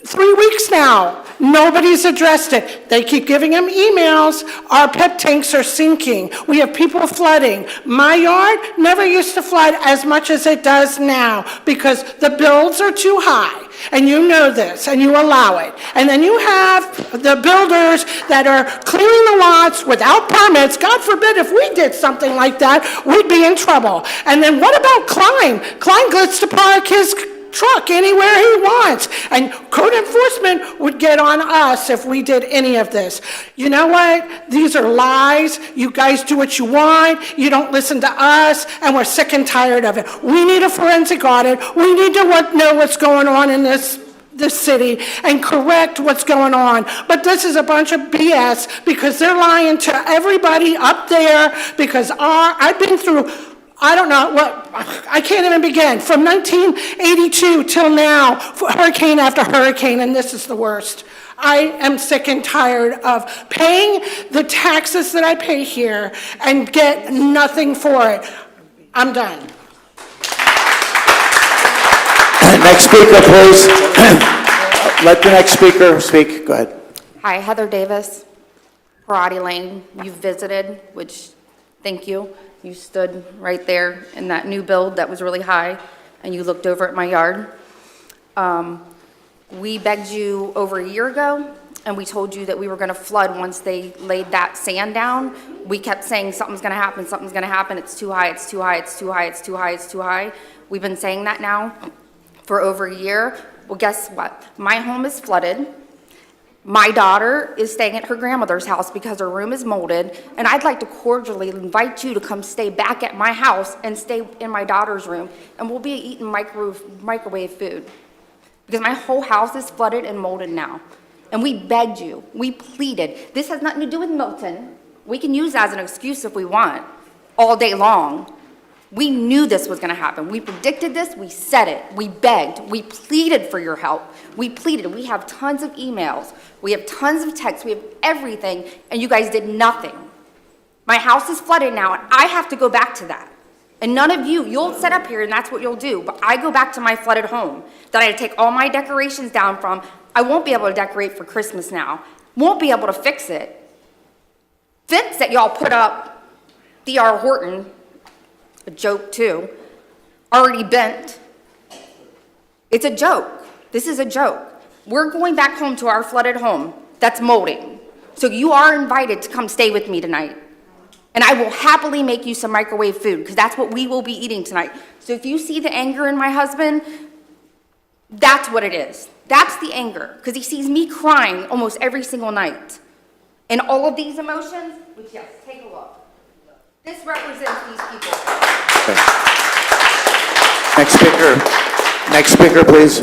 3 weeks now, nobody's addressed it. They keep giving them emails. Our pep tanks are sinking. We have people flooding. My yard never used to flood as much as it does now because the bills are too high. And you know this, and you allow it. And then you have the builders that are clearing the lots without permits. God forbid if we did something like that, we'd be in trouble. And then what about Klein? Klein gets to park his truck anywhere he wants. And code enforcement would get on us if we did any of this. You know what? These are lies. You guys do what you want. You don't listen to us, and we're sick and tired of it. We need a forensic audit. We need to know what's going on in this city and correct what's going on. But this is a bunch of BS because they're lying to everybody up there because I've been through, I don't know what, I can't even begin. From 1982 till now, hurricane after hurricane, and this is the worst. I am sick and tired of paying the taxes that I pay here and get nothing for it. I'm done. Next speaker, please. Let the next speaker speak. Go ahead. Hi, Heather Davis, Parati Lane. You visited, which, thank you. You stood right there in that new build that was really high, and you looked over at my yard. We begged you over a year ago, and we told you that we were going to flood once they laid that sand down. We kept saying something's going to happen, something's going to happen. It's too high, it's too high, it's too high, it's too high, it's too high. We've been saying that now for over a year. Well, guess what? My home is flooded. My daughter is staying at her grandmother's house because her room is molded, and I'd like to cordially invite you to come stay back at my house and stay in my daughter's room, and we'll be eating microwave food. Because my whole house is flooded and molded now. And we begged you, we pleaded. This has nothing to do with Milton. We can use that as an excuse if we want, all day long. We knew this was gonna happen. We predicted this, we said it, we begged, we pleaded for your help. We pleaded, we have tons of emails, we have tons of texts, we have everything, and you guys did nothing. My house is flooded now, and I have to go back to that. And none of you'll sit up here and that's what you'll do, but I go back to my flooded home that I had to take all my decorations down from. I won't be able to decorate for Christmas now. Won't be able to fix it. Fence that y'all put up, D.R. Horton, a joke too, already bent. It's a joke. This is a joke. We're going back home to our flooded home that's molding. So you are invited to come stay with me tonight. And I will happily make you some microwave food because that's what we will be eating tonight. So if you see the anger in my husband, that's what it is. That's the anger because he sees me crying almost every single night. And all of these emotions, which yes, take a look. This represents these people. Okay. Next speaker, please.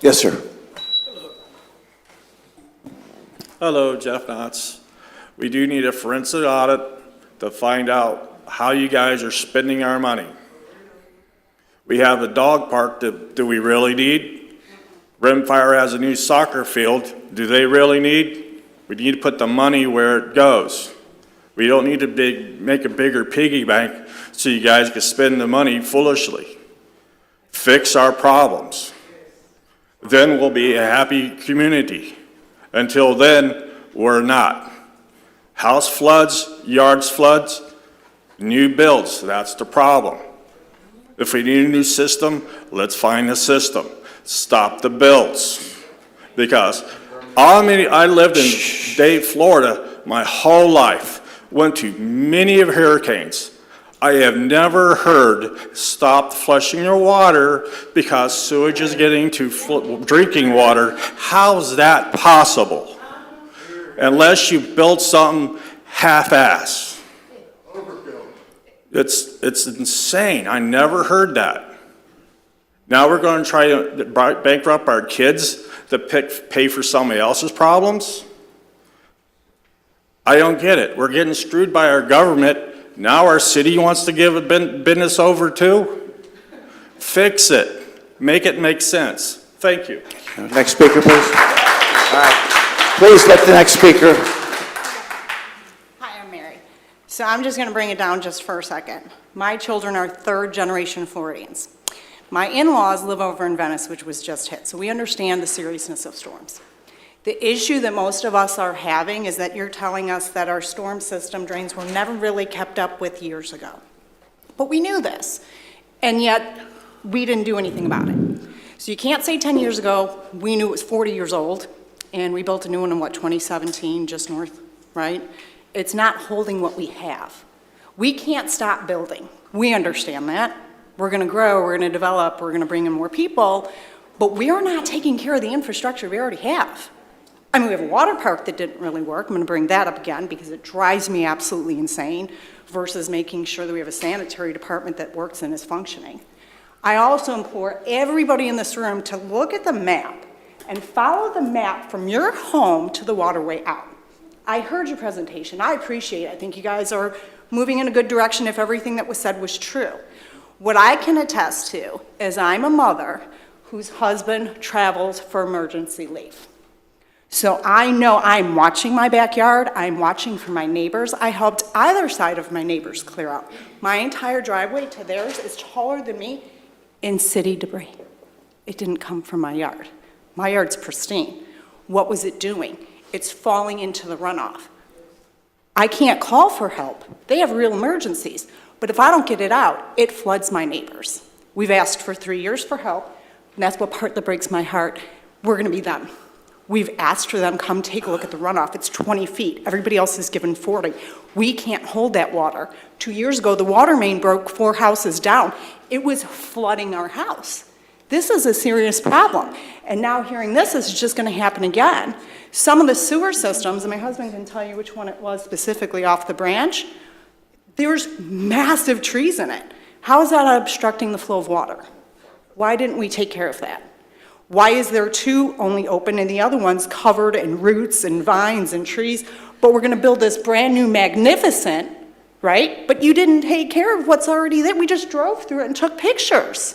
Yes, sir. Hello, Jeff Knotts. We do need a forensic audit to find out how you guys are spending our money. We have a dog park that do we really need? Rimfire has a new soccer field. Do they really need? We need to put the money where it goes. We don't need to make a bigger piggy bank so you guys can spend the money foolishly. Fix our problems. Then we'll be a happy community. Until then, we're not. House floods, yards floods, new builds, that's the problem. If we need a new system, let's find a system. Stop the builds. Because I lived in Dade, Florida my whole life, went to many of hurricanes. I have never heard stop flushing your water because sewage is getting to drinking water. How's that possible? Unless you build something half-ass. It's insane. I never heard that. Now we're going to try to bankrupt our kids to pay for somebody else's problems? I don't get it. We're getting screwed by our government. Now our city wants to give a business over too? Fix it. Make it make sense. Thank you. Next speaker, please. All right. Please let the next speaker. Hi, I'm Mary. So I'm just going to bring it down just for a second. My children are third-generation Floridians. My in-laws live over in Venice, which was just hit, so we understand the seriousness of storms. The issue that most of us are having is that you're telling us that our storm system drains were never really kept up with years ago. But we knew this, and yet we didn't do anything about it. So you can't say 10 years ago, we knew it was 40 years old, and we built a new one in, 2017, just north, right? It's not holding what we have. We can't stop building. We understand that. We're going to grow, we're going to develop, we're going to bring in more people, but we are not taking care of the infrastructure we already have. I mean, we have a water park that didn't really work. I'm going to bring that up again because it drives me absolutely insane versus making sure that we have a sanitary department that works and is functioning. I also implore everybody in this room to look at the map and follow the map from your home to the waterway out. I heard your presentation. I appreciate it. I think you guys are moving in a good direction if everything that was said was true. What I can attest to is I'm a mother whose husband travels for emergency leave. So I know I'm watching my backyard, I'm watching for my neighbors. I helped either side of my neighbors clear out. My entire driveway to theirs is taller than me in city debris. It didn't come from my yard. My yard's pristine. What was it doing? It's falling into the runoff. I can't call for help. They have real emergencies. But if I don't get it out, it floods my neighbors. We've asked for 3 years for help, and that's what part that breaks my heart. We're gonna be them. We've asked for them, come take a look at the runoff. It's 20 feet. Everybody else is given 40. We can't hold that water. 2 years ago, the water main broke 4 houses down. It was flooding our house. This is a serious problem. And now hearing this is just gonna happen again. Some of the sewer systems, and my husband can tell you which one it was specifically off the branch, there's massive trees in it. How is that obstructing the flow of water? Why didn't we take care of that? Why is there 2 only open and the other one's covered in roots and vines and trees? But we're gonna build this brand new magnificent, right? But you didn't take care of what's already there. We just drove through it and took pictures.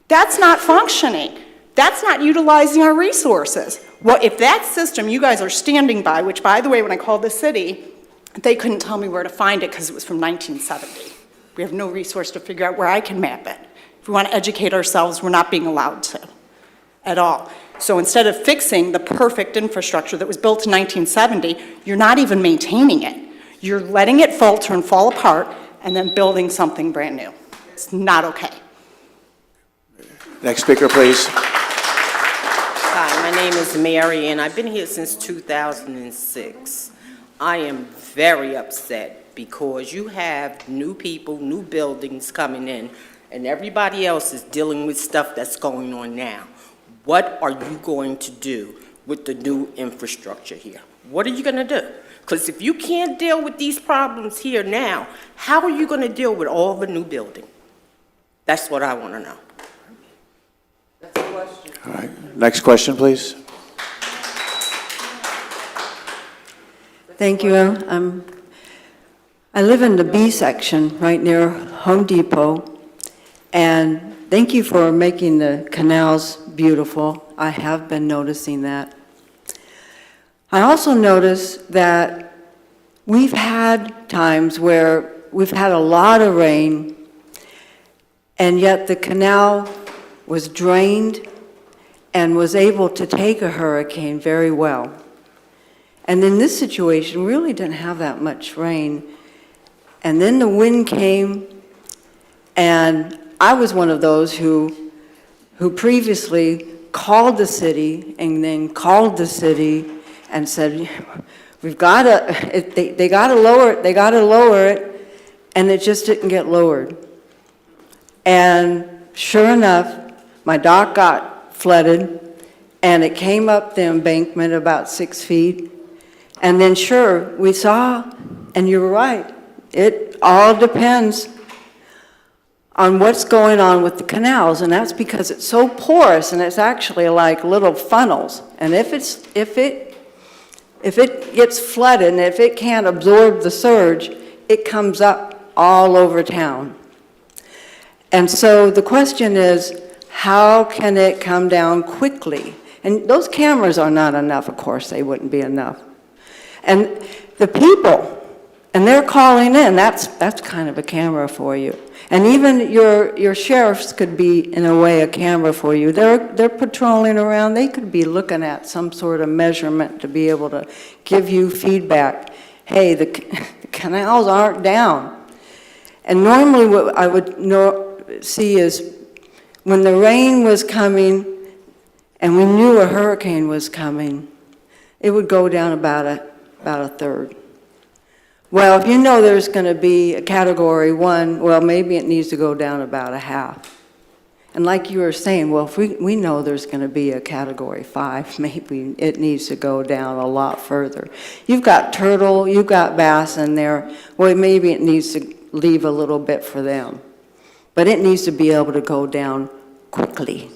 That's not functioning. That's not utilizing our resources. Well, if that system you guys are standing by, which by the way, when I called the city, they couldn't tell me where to find it because it was from 1970. We have no resource to figure out where I can map it. If we want to educate ourselves, we're not being allowed to at all. So instead of fixing the perfect infrastructure that was built in 1970, you're not even maintaining it. You're letting it falter and fall apart and then building something brand new. It's not okay. Next speaker, please. Hi, my name is Mary, and I've been here since 2006. I am very upset because you have new people, new buildings coming in, and everybody else is dealing with stuff that's going on now. What are you going to do with the new infrastructure here? What are you going to do? Because if you can't deal with these problems here now, how are you going to deal with all the new building? That's what I want to know. That's the question. All right. Next question, please. Thank you. I live in the B section right near Home Depot, and thank you for making the canals beautiful. I have been noticing that. I also noticed that we've had times where we've had a lot of rain, and yet the canal was drained and was able to take a hurricane very well. And in this situation, we really didn't have that much rain. And then the wind came, and I was one of those who previously called the city and then called the city and said, we've got to, they got to lower it, and it just didn't get lowered. And sure enough, my dock got flooded, and it came up the embankment about 6 feet. And then sure, we saw, and you were right, it all depends on what's going on with the canals, and that's because it's so porous, and it's actually like little funnels. And if it gets flooded, and if it can't absorb the surge, it comes up all over town. And so the question is, how can it come down quickly? And those cameras are not enough, of course, they wouldn't be enough. And the people, and they're calling in, that's kind of a camera for you. And even your sheriffs could be, in a way, a camera for you. They're patrolling around, they could be looking at some sort of measurement to be able to give you feedback. Hey, the canals aren't down. And normally what I would see is when the rain was coming and we knew a hurricane was coming, it would go down about a third. Well, if you know there's going to be a Category 1, well, maybe it needs to go down about a half. And like you were saying, well, if we know there's going to be a Category 5, maybe it needs to go down a lot further. You've got turtle, you've got bass in there, well, maybe it needs to leave a little bit for them. But it needs to be able to go down quickly,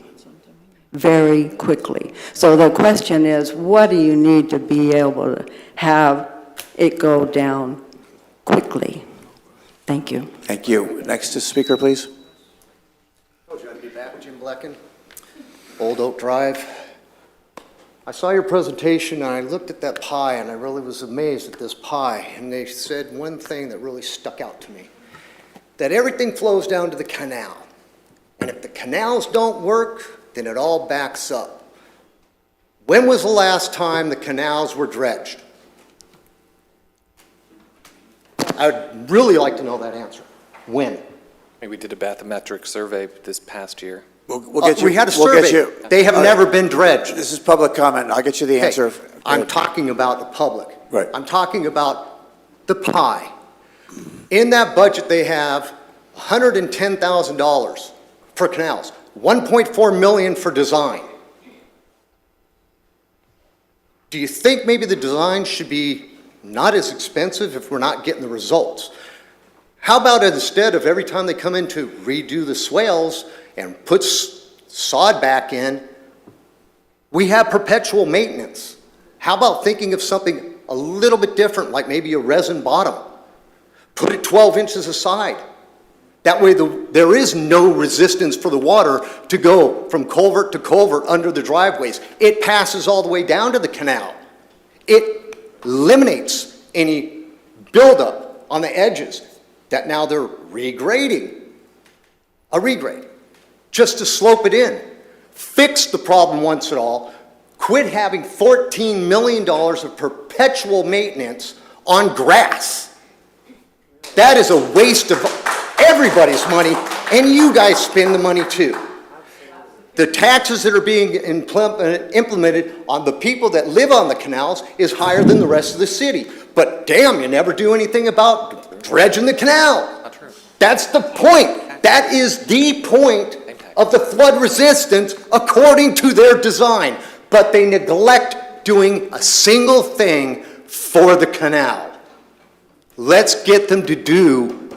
very quickly. So the question is, what do you need to be able to have it go down quickly? Thank you. Thank you. Next speaker, please. Told you I'd be back, Jim Blecken, Old Oak Drive. I saw your presentation and I looked at that pie and I really was amazed at this pie. And they said one thing that really stuck out to me, that everything flows down to the canal. And if the canals don't work, then it all backs up. When was the last time the canals were dredged? I would really like to know that answer. When? We did a bathymetric survey this past year. We'll get you. We had a we'll get survey. you. They have never been dredged. This is public comment. I'll get you the Okay, answer. I'm talking about the public. Right. I'm talking about the pie. In that budget, they have $110,000 for canals, $1.4 million for design. Do you think maybe the design should be not as expensive if we're not getting the results? How about instead of every time they come in to redo the swales and put sod back in, we have perpetual maintenance? How about thinking of something a little bit different, like maybe a resin bottom? Put it 12 inches aside. That way there is no resistance for the water to go from culvert to culvert under the driveways. It passes all the way down to the canal. It eliminates any buildup on the edges that now they're regrading. A regrade, just to slope it in. Fix the problem once and all. Quit having $14 million of perpetual maintenance on grass. That is a waste of everybody's money, and you guys spend the money too. The taxes that are being implemented on the people that live on the canals is higher than the rest of the city. But damn, you never do anything about dredging the canal. Not true. That's the point. That is the point of the flood resistance according to their design. But they neglect doing a single thing for the canal. Let's get them to do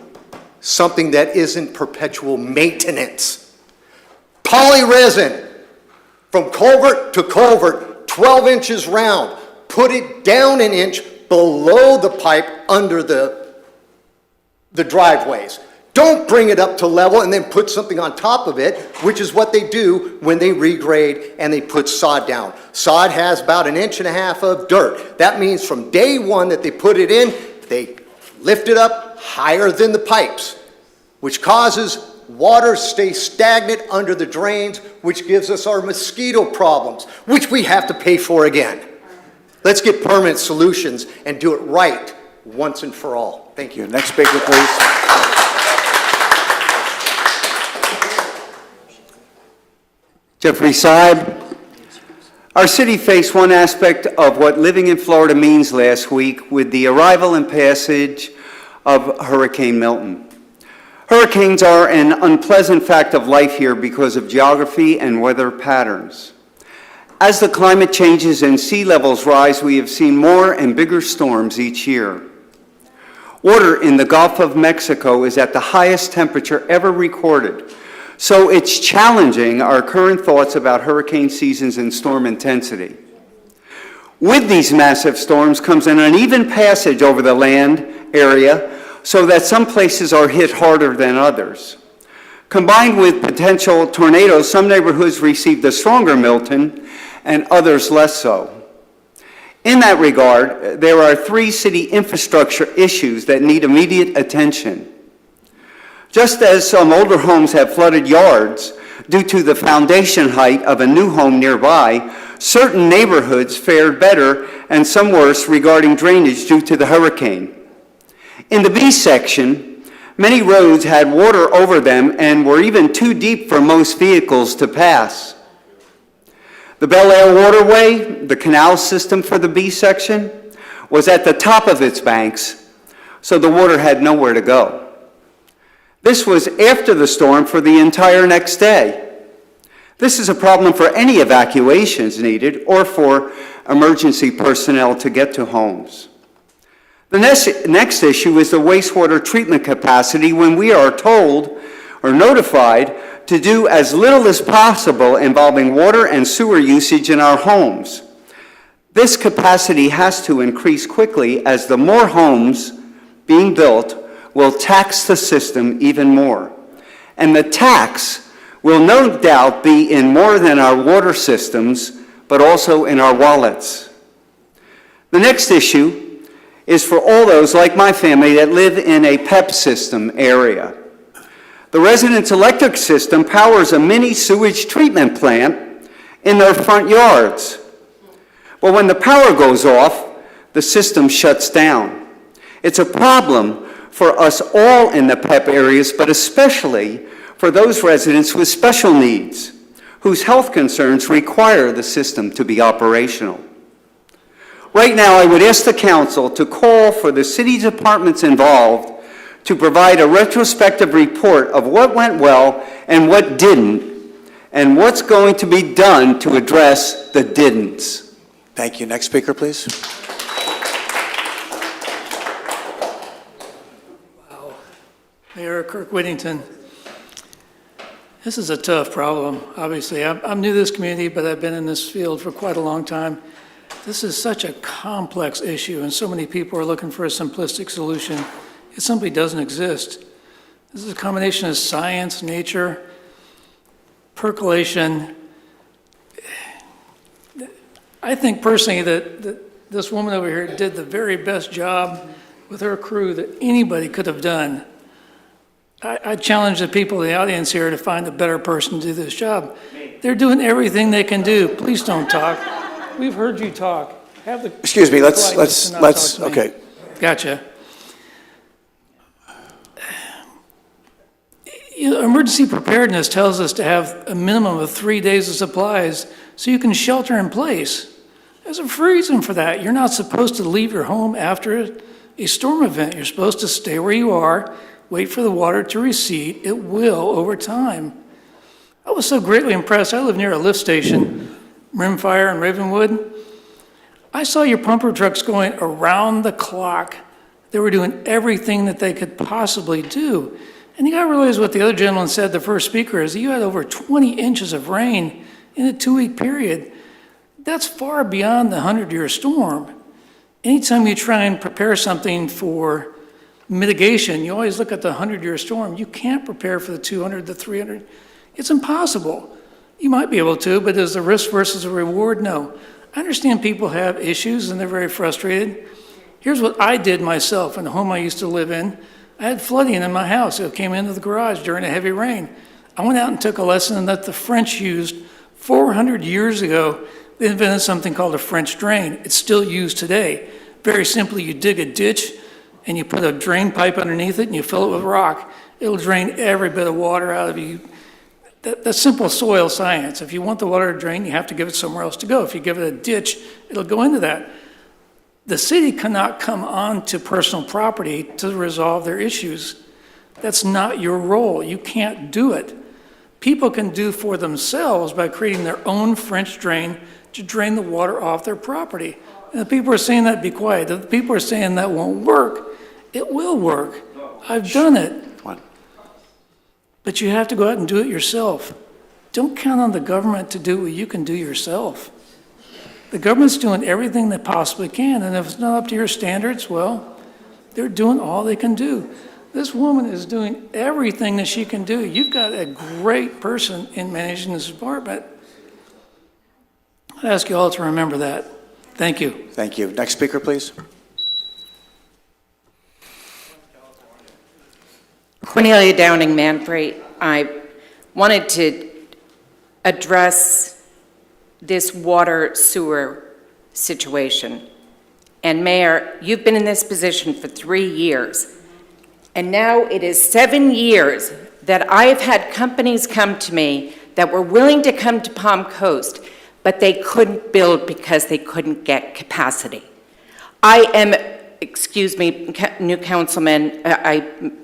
something that isn't perpetual maintenance. Polyresin, from culvert to culvert, 12 inches round. Put it down an inch below the pipe under the driveways. Don't bring it up to level and then put something on top of it, which is what they do when they regrade and they put sod down. Sod has about 1.5 inches of dirt. That means from day one that they put it in, they lift it up higher than the pipes, which causes water stay stagnant under the drains, which gives us our mosquito problems, which we have to pay for again. Let's get permanent solutions and do it right once and for all. Thank you. Next speaker, please. Jeffrey Seib. Our city faced one aspect of what living in Florida means last week with the arrival and passage of Hurricane Milton. Hurricanes are an unpleasant fact of life here because of geography and weather patterns. As the climate changes and sea levels rise, we have seen more and bigger storms each year. Water in the Gulf of Mexico is at the highest temperature ever recorded, so it's challenging our current thoughts about hurricane seasons and storm intensity. With these massive storms comes an uneven passage over the land area, so that some places are hit harder than others. Combined with potential tornadoes, some neighborhoods received a stronger Milton and others less so. In that regard, there are 3 city infrastructure issues that need immediate attention. Just as some older homes have flooded yards due to the foundation height of a new home nearby, certain neighborhoods fared better and some worse regarding drainage due to the hurricane. In the B section, many roads had water over them and were even too deep for most vehicles to pass. The Bel Air Waterway, the canal system for the B section, was at the top of its banks, so the water had nowhere to go. This was after the storm for the entire next day. This is a problem for any evacuations needed or for emergency personnel to get to homes. The next issue is the wastewater treatment capacity when we are told or notified to do as little as possible involving water and sewer usage in our homes. This capacity has to increase quickly as the more homes being built will tax the system even more. And the tax will no doubt be in more than our water systems, but also in our wallets. The next issue is for all those like my family that live in a PEP system area. The residents' electric system powers a mini sewage treatment plant in their front yards. But when the power goes off, the system shuts down. It's a problem for us all in the PEP areas, but especially for those residents with special needs, whose health concerns require the system to be operational. Right now, I would ask the council to call for the city departments involved to provide a retrospective report of what went well and what didn't, and what's going to be done to address the didn'ts. Thank you. Next speaker, please. Mayor Kirk Whittington. This is a tough problem, obviously. I'm new to this community, but I've been in this field for quite a long time. This is such a complex issue, and so many people are looking for a simplistic solution. It simply doesn't exist. This is a combination of science, nature, percolation. I think personally that this woman over here did the very best job with her crew that anybody could have done. I challenge the people in the audience here to find a better person to do this job. They're doing everything they can do. Please don't talk. We've heard you talk. Have the Excuse me, let's, okay. Gotcha. You know, emergency preparedness tells us to have a minimum of 3 days of supplies so you can shelter in place. There's a reason for that. You're not supposed to leave your home after a storm event. You're supposed to stay where you are, wait for the water to recede. It will over time. I was so greatly impressed. I live near a lift station, Rimfire in Ravenwood. I saw your pumper trucks going around the clock. They were doing everything that they could possibly do. And you gotta realize what the other gentleman said, the first speaker, is that you had over 20 inches of rain in a 2-week period. That's far beyond the 100-year storm. Anytime you try and prepare something for mitigation, you always look at the 100-year storm. You can't prepare for the 200, the 300. It's impossible. You might be able to, but is the risk versus the reward? No. I understand people have issues and they're very frustrated. Here's what I did myself in the home I used to live in. I had flooding in my house. It came into the garage during a heavy rain. I went out and took a lesson that the French used 400 years ago. They invented something called a French drain. It's still used today. Very simply, you dig a ditch and you put a drain pipe underneath it and you fill it with rock. It'll drain every bit of water out of you. That's simple soil science. If you want the water to drain, you have to give it somewhere else to go. If you give it a ditch, it'll go into that. The city cannot come on to personal property to resolve their issues. That's not your role. You can't do it. People can do for themselves by creating their own French drain to drain the water off their property. And the people are saying that, be quiet. The people are saying that won't work. It will work. I've done it. But you have to go out and do it yourself. Don't count on the government to do what you can do yourself. The government's doing everything they possibly can, and if it's not up to your standards, well, they're doing all they can do. This woman is doing everything that she can do. You've got a great person in managing this department. I ask you all to remember that. Thank you. Thank you. Next speaker, please. Cornelia Downing Manfrey. I wanted to address this water sewer situation. And Mayor, you've been in this position for 3 years. And now it is 7 years that I have had companies come to me that were willing to come to Palm Coast, but they couldn't build because they couldn't get capacity. I am, excuse me, new councilman,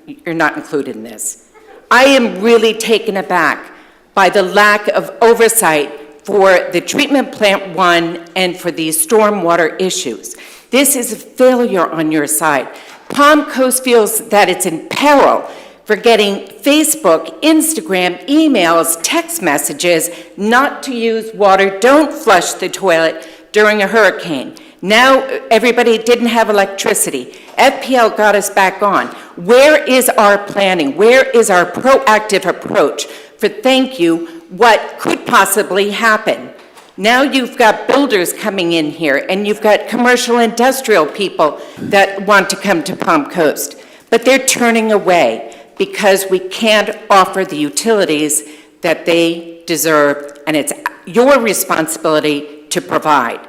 you're not included in this. I am really taken aback by the lack of oversight for the treatment plant 1 and for these stormwater issues. This is a failure on your side. Palm Coast feels that it's in peril for getting Facebook, Instagram, emails, text messages not to use water, don't flush the toilet during a hurricane. Now everybody didn't have electricity. FPL got us back on. Where is our planning? Where is our proactive approach for thank you, what could possibly happen? Now you've got builders coming in here, and you've got commercial industrial people that want to come to Palm Coast, but they're turning away because we can't offer the utilities that they deserve, and it's your responsibility to provide.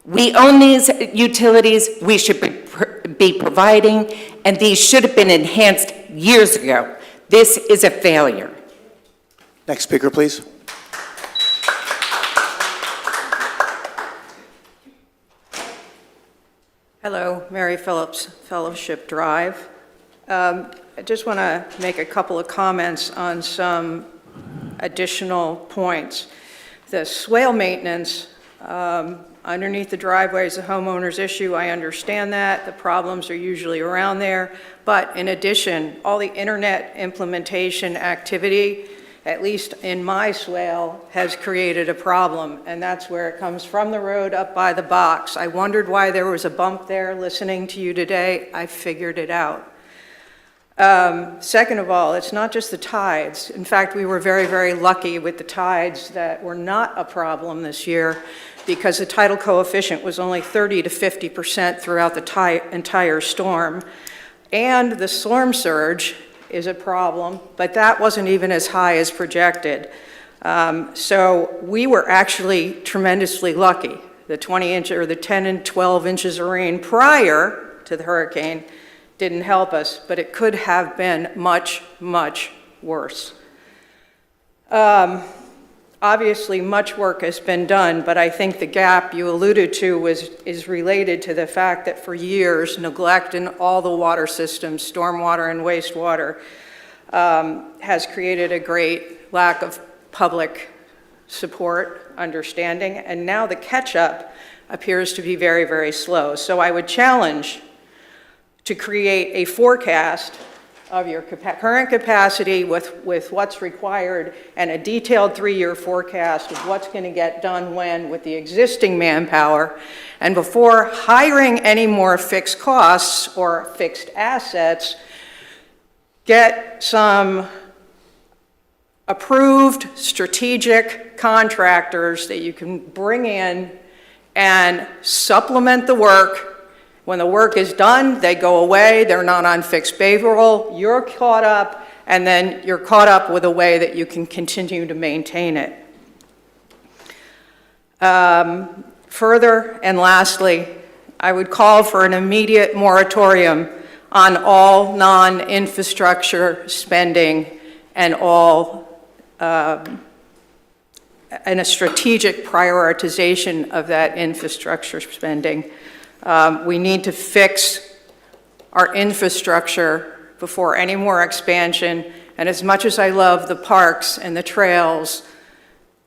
We own these utilities, we should be providing, and these should have been enhanced years ago. This is a failure. Next speaker, please. Hello, Mary Phillips, Fellowship Drive. I just want to make a couple of comments on some additional points. The swale maintenance underneath the driveway is a homeowner's issue. I understand that. The problems are usually around there. But in addition, all the internet implementation activity, at least in my swale, has created a problem, and that's where it comes from the road up by the box. I wondered why there was a bump there listening to you today. I figured it out. Second of all, it's not just the tides. In fact, we were very, very lucky with the tides that were not a problem this year because the tidal coefficient was only 30 to 50% throughout the entire storm. And the storm surge is a problem, but that wasn't even as high as projected. So we were actually tremendously lucky. The 20 inch or the 10 and 12 inches of rain prior to the hurricane didn't help us, but it could have been much, much worse. Obviously, much work has been done, but I think the gap you alluded to is related to the fact that for years, neglect in all the water systems, stormwater and wastewater, has created a great lack of public support, understanding, and now the catch-up appears to be very, very slow. So I would challenge to create a forecast of your current capacity with what's required and a detailed 3-year forecast of what's going to get done when with the existing manpower. And before hiring any more fixed costs or fixed assets, get some approved strategic contractors that you can bring in and supplement the work. When the work is done, they go away, they're not on fixed payroll, you're caught up, and then you're caught up with a way that you can continue to maintain it. Further and lastly, I would call for an immediate moratorium on all non-infrastructure spending and a strategic prioritization of that infrastructure spending. We need to fix our infrastructure before any more expansion. And as much as I love the parks and the trails,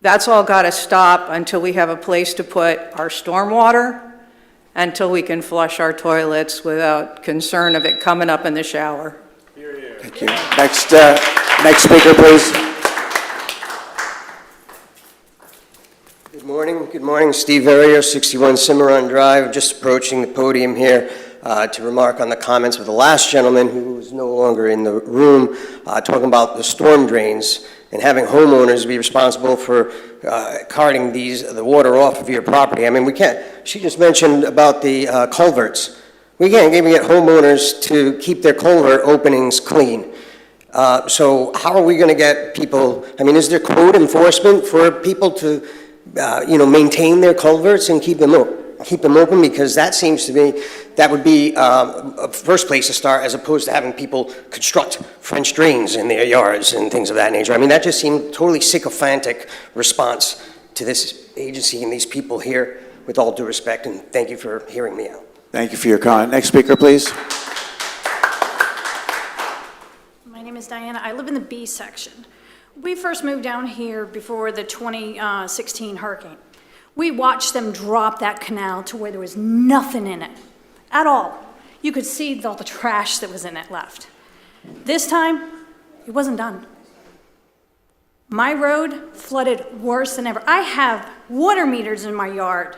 that's all got to stop until we have a place to put our stormwater, until we can flush our toilets without concern of it coming up in the shower. Thank you. Next speaker, please. Good morning, Steve Verrier, 61 Cimarron Drive, just approaching the podium here. to remark on the comments of the last gentleman who is no longer in the room, talking about the storm drains and having homeowners be responsible for carting the water off of your property. I mean, we can't, she just mentioned about the culverts. We can't even get homeowners to keep their culvert openings clean. So how are we going to get people, I mean, is there code enforcement for people to, maintain their culverts and keep them open? Because that seems to me, that would be a first place to start, as opposed to having people construct French drains in their yards and things of that nature. I mean, that just seemed totally sycophantic response to this agency and these people here, with all due respect, and thank you for hearing me out. Thank you for your comment. Next speaker, please. My name is Diana. I live in the B section. We first moved down here before the 2016 hurricane. We watched them drop that canal to where there was nothing in it at all. You could see all the trash that was in it left. This time, it wasn't done. My road flooded worse than ever. I have water meters in my yard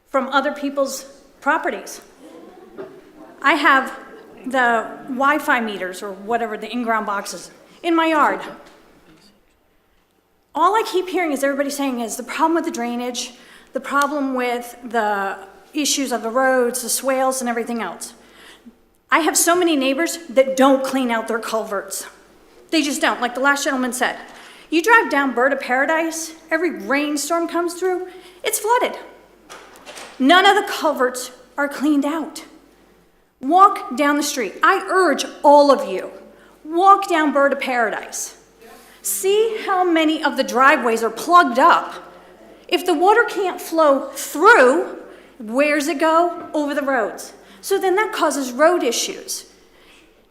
from other people's properties. I have the Wi-Fi meters, or whatever, the in-ground boxes, in my yard. All I keep hearing is everybody saying is the problem with the drainage, the problem with the issues of the roads, the swales, and everything else. I have so many neighbors that don't clean out their culverts. They just don't, like the last gentleman said. You drive down Bird of Paradise, every rainstorm comes through, it's flooded. None of the culverts are cleaned out. Walk down the street. I urge all of you, walk down Bird of Paradise. See how many of the driveways are plugged up. If the water can't flow through, where's it go? Over the roads. So then that causes road issues.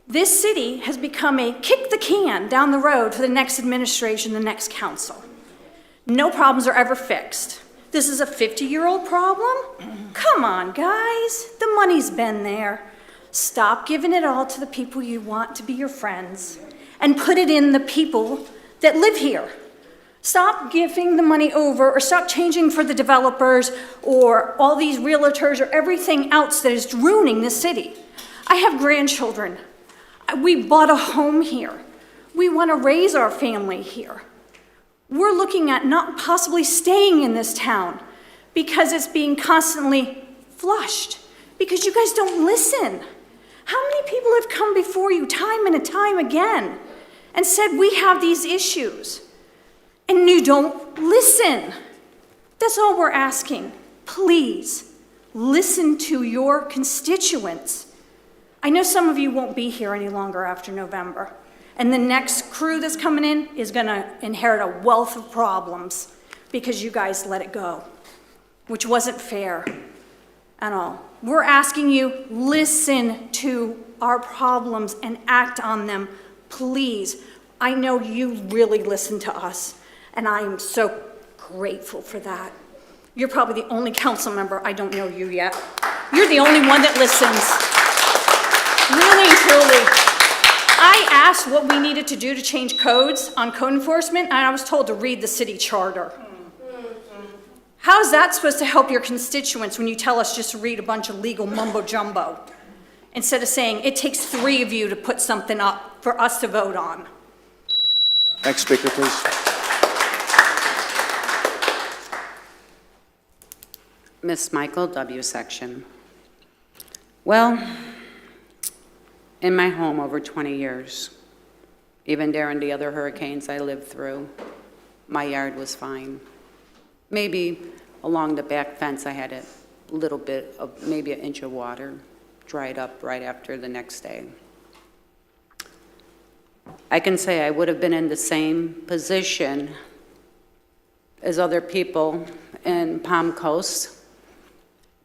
This city has become a kick the can down the road for the next administration, the next council. No problems are ever fixed. This is a 50-year-old problem? Come on, guys. The money's been there. Stop giving it all to the people you want to be your friends and put it in the people that live here. Stop giving the money over, or stop changing for the developers or all these realtors or everything else that is ruining this city. I have grandchildren. We bought a home here. We want to raise our family here. We're looking at not possibly staying in this town because it's being constantly flushed, because you guys don't listen. How many people have come before you time and time again and said, we have these issues, and you don't listen? That's all we're asking. Please, listen to your constituents. I know some of you won't be here any longer after November, and the next crew that's coming in is gonna inherit a wealth of problems because you guys let it go, which wasn't fair at all. We're asking you, listen to our problems and act on them, please. I know you really listen to us, and I am so grateful for that. You're probably the only council member, I don't know you yet. You're the only one that listens. Really and truly. I asked what we needed to do to change codes on code enforcement, and I was told to read the city charter. How is that supposed to help your constituents when you tell us just to read a bunch of legal mumbo jumbo instead of saying it takes 3 of you to put something up for us to vote on? Next speaker, please. Miss Michael, W section. Well, in my home over 20 years, even during the other hurricanes I lived through, my yard was fine. Maybe along the back fence I had a little bit of, maybe an inch of water, dried up right after the next day. I can say I would have been in the same position as other people in Palm Coast,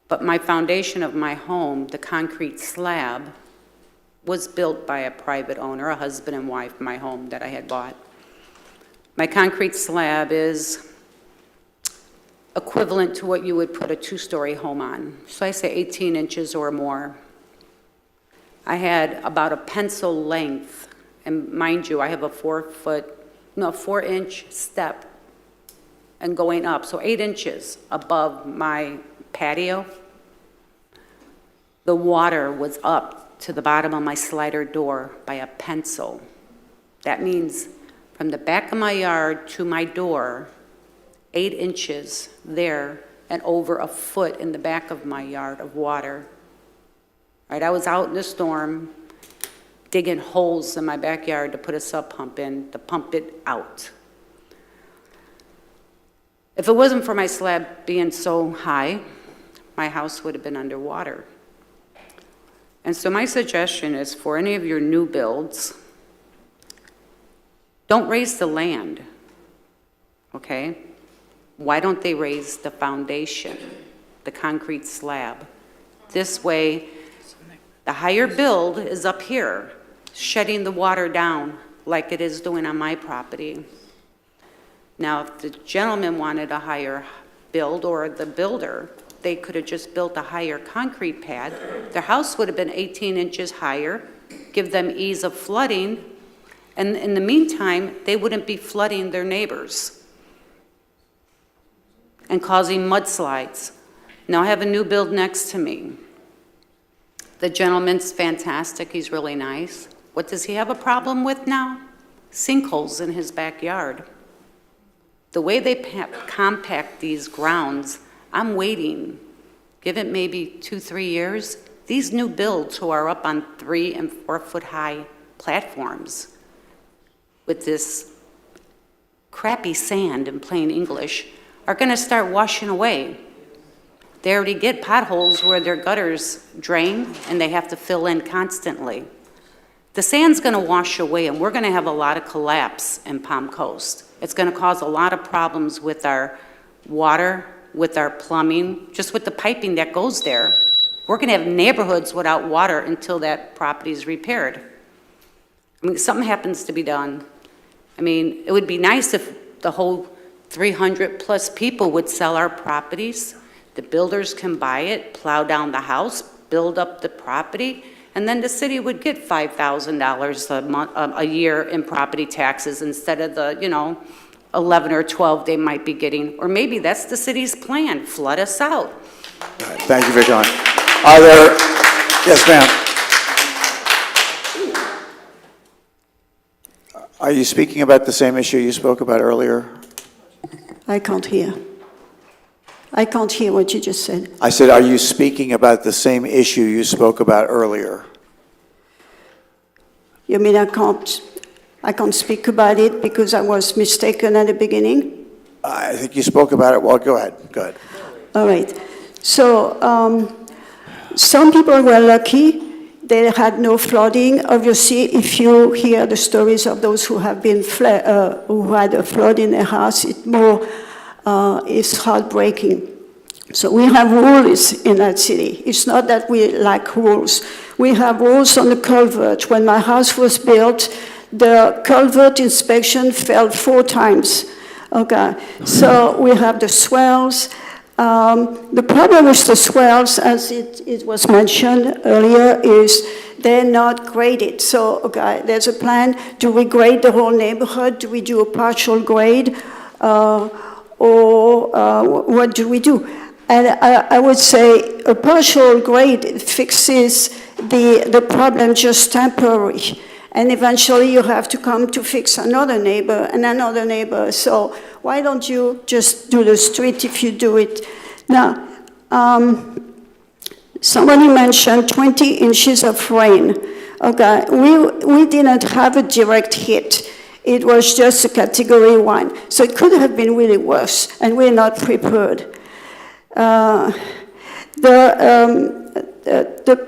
but my foundation of my home, the concrete slab, was built by a private owner, a husband and wife, my home that I had bought. My concrete slab is equivalent to what you would put a 2-story home on. So I say 18 inches or more. I had about a pencil length, and mind you, I have a 4-inch step and going up, so 8 inches above my patio. The water was up to the bottom of my slider door by a pencil. That means from the back of my yard to my door, 8 inches there, and over a foot in the back of my yard of water. Right, I was out in the storm, digging holes in my backyard to put a sub pump in, to pump it out. If it wasn't for my slab being so high, my house would have been underwater. And so my suggestion is for any of your new builds, don't raise the land, okay? Why don't they raise the foundation, the concrete slab? This way, the higher build is up here, shedding the water down like it is doing on my property. Now, if the gentleman wanted a higher build, or the builder, they could have just built a higher concrete pad. Their house would have been 18 inches higher, give them ease of flooding, and in the meantime, they wouldn't be flooding their neighbors and causing mudslides. Now, I have a new build next to me. The gentleman's fantastic, he's really nice. What does he have a problem with now? Sinkholes in his backyard. The way they compact these grounds, I'm waiting, give it maybe 2-3 years. These new builds who are up on 3 and 4 foot high platforms with this crappy sand, in plain English, are gonna start washing away. They already get potholes where their gutters drain and they have to fill in constantly. The sand's gonna wash away and we're gonna have a lot of collapse in Palm Coast. It's gonna cause a lot of problems with our water, with our plumbing, just with the piping that goes there. We're gonna have neighborhoods without water until that property is repaired. I mean, something happens to be done. I mean, it would be nice if the whole 300 plus people would sell our properties. The builders can buy it, plow down the house, build up the property, and then the city would get $5,000 a year in property taxes instead of the, 11 or 12 they might be getting. Or maybe that's the city's plan, flood us out. Thank you for coming. Are there, yes, ma'am. Are you speaking about the same issue you spoke about earlier? I can't hear. I can't hear what you just said. I said, are you speaking about the same issue you spoke about earlier? You mean I can't speak about it because I was mistaken at the beginning? I think you spoke about it. Well, go ahead. Go ahead. All right. So some people were lucky. They had no flooding. Obviously, if you hear the stories of those who have been who had a flood in their house, it's heartbreaking. So we have rules in that city. It's not that we lack rules. We have rules on the culvert. When my house was built, the culvert inspection failed 4 times. Okay, so we have the swells. The problem with the swells, as it was mentioned earlier, is they're not graded. So, okay, there's a plan to regrade the whole neighborhood. Do we do a partial grade? Or what do we do? And I would say a partial grade fixes the problem just temporary. And eventually you have to come to fix another neighbor and another neighbor. So why don't you just do the street if you do it? Now, somebody mentioned 20 inches of rain. Okay, we didn't have a direct hit. It was just a category 1. So it could have been really worse, and we're not prepared. The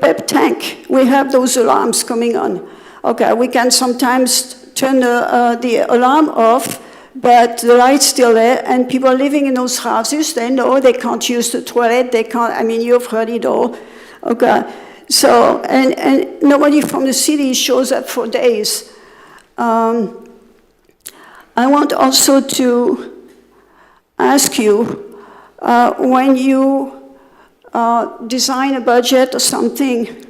PEP tank, we have those alarms coming on. Okay, we can sometimes turn the alarm off, but the light's still there, and people living in those houses, they know they can't use the toilet, they can't, I mean, you've heard it all. Okay, so, and nobody from the city shows up for days. I want also to ask you, when you design a budget or something,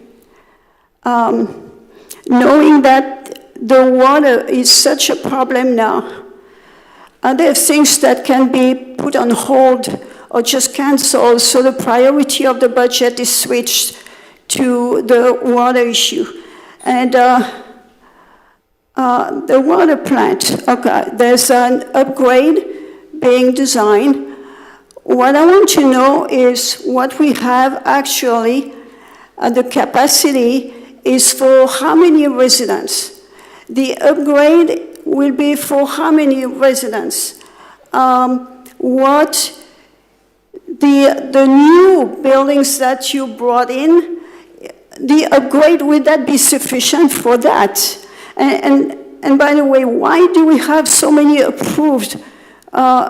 knowing that the water is such a problem now, are there things that can be put on hold or just canceled so the priority of the budget is switched to the water issue. And the water plant, okay, there's an upgrade being designed. What I want to know is what we have actually, the capacity is for how many residents? The upgrade will be for how many residents? What the new buildings that you brought in, the upgrade, would that be sufficient for that? And by the way, why do we have so many approved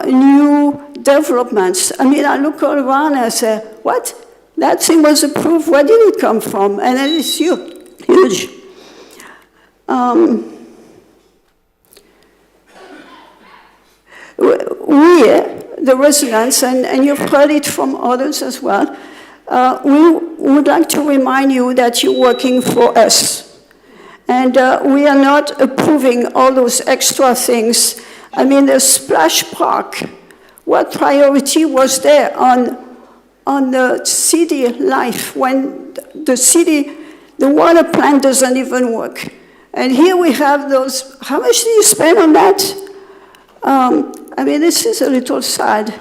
new developments? I mean, I look all around and I say, what? That thing was approved, where did it come from? And it is huge. We, the residents, and you've heard it from others as well, we would like to remind you that you're working for us. And we are not approving all those extra things. I mean, the splash park, what priority was there on the city life when the water plant doesn't even work? And here we have those, how much do you spend on that? I mean, this is a little sad.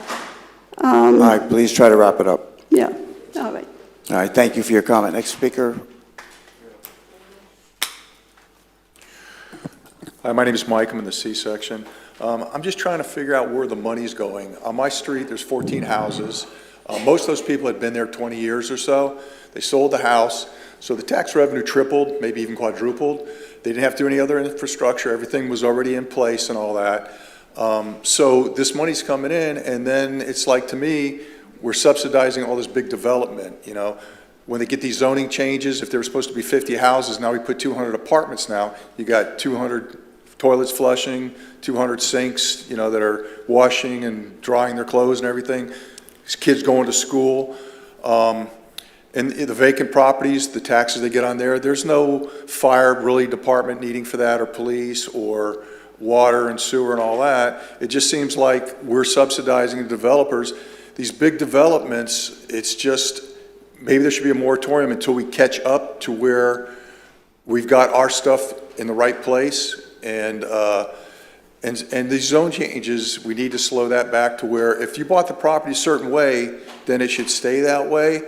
All right, please try to wrap it up. Yeah, all right. All right, thank you for your comment. Next speaker. Hi, my name is Mike. I'm in the C section. I'm just trying to figure out where the money's going. On my street, there's 14 houses. Most of those people had been there 20 years or so. They sold the house, so the tax revenue tripled, maybe even quadrupled. They didn't have to do any other infrastructure. Everything was already in place and all that. So this money's coming in, and then it's like, to me, we're subsidizing all this big development, you know. When they get these zoning changes, if there were supposed to be 50 houses, now we put 200 apartments now. You got 200 toilets flushing, 200 sinks, you know, that are washing and drying their clothes and everything. These kids going to school. And the vacant properties, the taxes they get on there, there's no fire really department needing for that, or police, or water and sewer and all that. It just seems like we're subsidizing the developers. These big developments, it's just, maybe there should be a moratorium until we catch up to where we've got our stuff in the right place. And these zone changes, we need to slow that back to where if you bought the property a certain way, then it should stay that way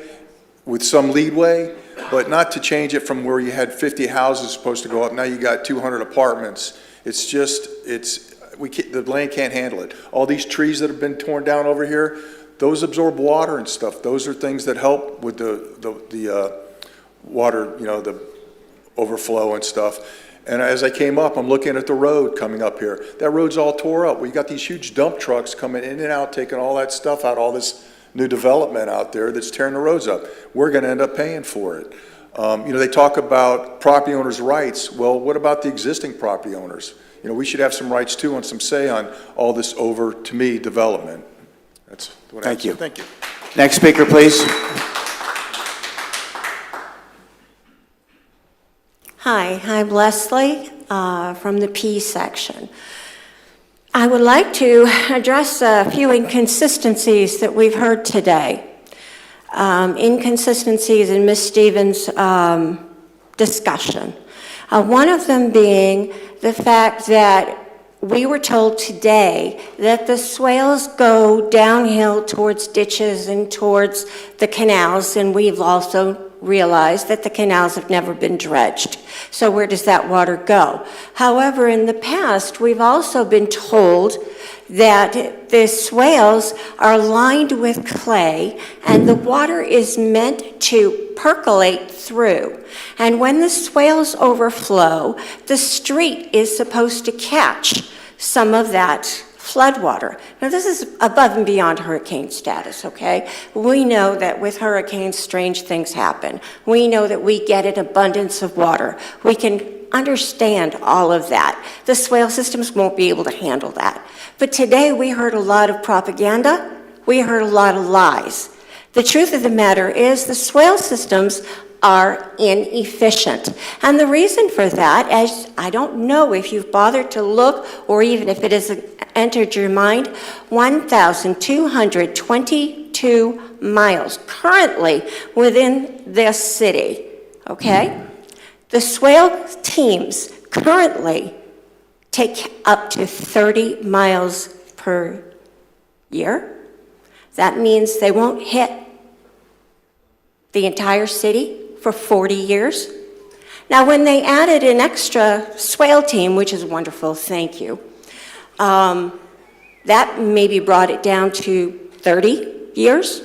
with some leadway, but not to change it from where you had 50 houses supposed to go up. Now you got 200 apartments. It's just, the land can't handle it. All these trees that have been torn down over here, those absorb water and stuff. Those are things that help with the water, you know, the overflow and stuff. And as I came up, I'm looking at the road coming up here. That road's all tore up. We got these huge dump trucks coming in and out, taking all that stuff out, all this new development out there that's tearing the roads up. We're gonna end up paying for it. You know, they talk about property owners' rights. Well, what about the existing property owners? You know, we should have some rights too and some say on all this over, to me, development. That's what I have to say. Thank you. Next speaker, please. Hi, I'm Leslie from the P section. I would like to address a few inconsistencies that we've heard today. Inconsistencies in Ms. Stevens' discussion. One of them being the fact that we were told today that the swales go downhill towards ditches and towards the canals, and we've also realized that the canals have never been dredged. So where does that water go? However, in the past, we've also been told that the swales are lined with clay and the water is meant to percolate through. And when the swales overflow, the street is supposed to catch some of that floodwater. Now, this is above and beyond hurricane status, okay? We know that with hurricanes, strange things happen. We know that we get an abundance of water. We can understand all of that. The swale systems won't be able to handle that. But today we heard a lot of propaganda. We heard a lot of lies. The truth of the matter is the swale systems are inefficient. And the reason for that, as I don't know if you've bothered to look or even if it hasn't entered your mind, 1,222 miles currently within this city okay? The swale teams currently take up to 30 miles per year. That means they won't hit the entire city for 40 years. Now, when they added an extra swale team, which is wonderful, thank you, that maybe brought it down to 30 years.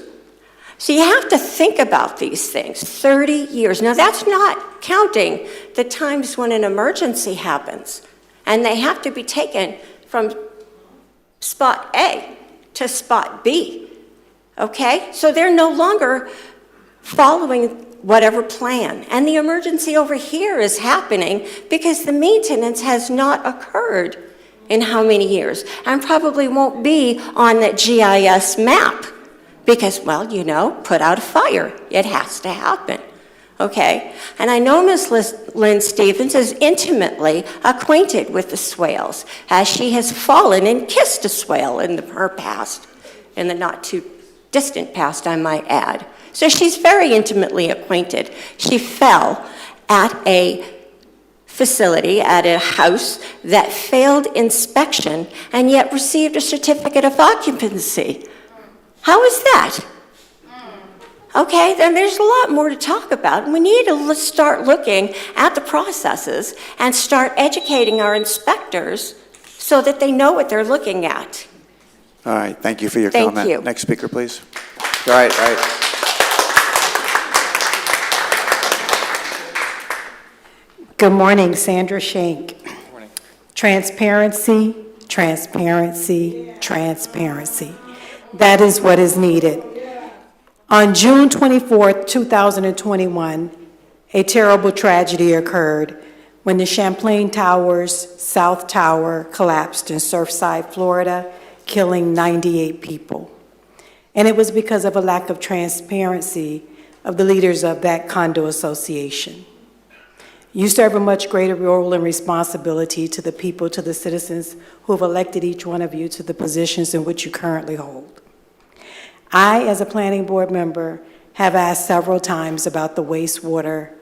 So you have to think about these things, 30 years. Now, that's not counting the times when an emergency happens, and they have to be taken from spot A to spot B, okay? So they're no longer following whatever plan. And the emergency over here is happening because the maintenance has not occurred in how many years, and probably won't be on the GIS map because, well, you know, put out a fire. It has to happen, okay? And I know Ms. Lynn Stevens is intimately acquainted with the swales, as she has fallen and kissed a swale in her past, in the not too distant past, I might add. So she's very intimately acquainted. She fell at a facility, at a house that failed inspection and yet received a certificate of occupancy. How is that? Okay, then there's a lot more to talk about. We need to start looking at the processes and start educating our inspectors so that they know what they're looking at. All right, thank you for your Thank comment. you. Next speaker, please. All right, all right. Good morning, Sandra Shank. Transparency, transparency, transparency. That is what is needed. On June 24th, 2021, a terrible tragedy occurred when the Champlain Towers South Tower collapsed in Surfside, Florida, killing 98 people. And it was because of a lack of transparency of the leaders of that condo association. You serve a much greater role and responsibility to the people, to the citizens who have elected each one of you to the positions in which you currently hold. I, as a planning board member, have asked several times about the wastewater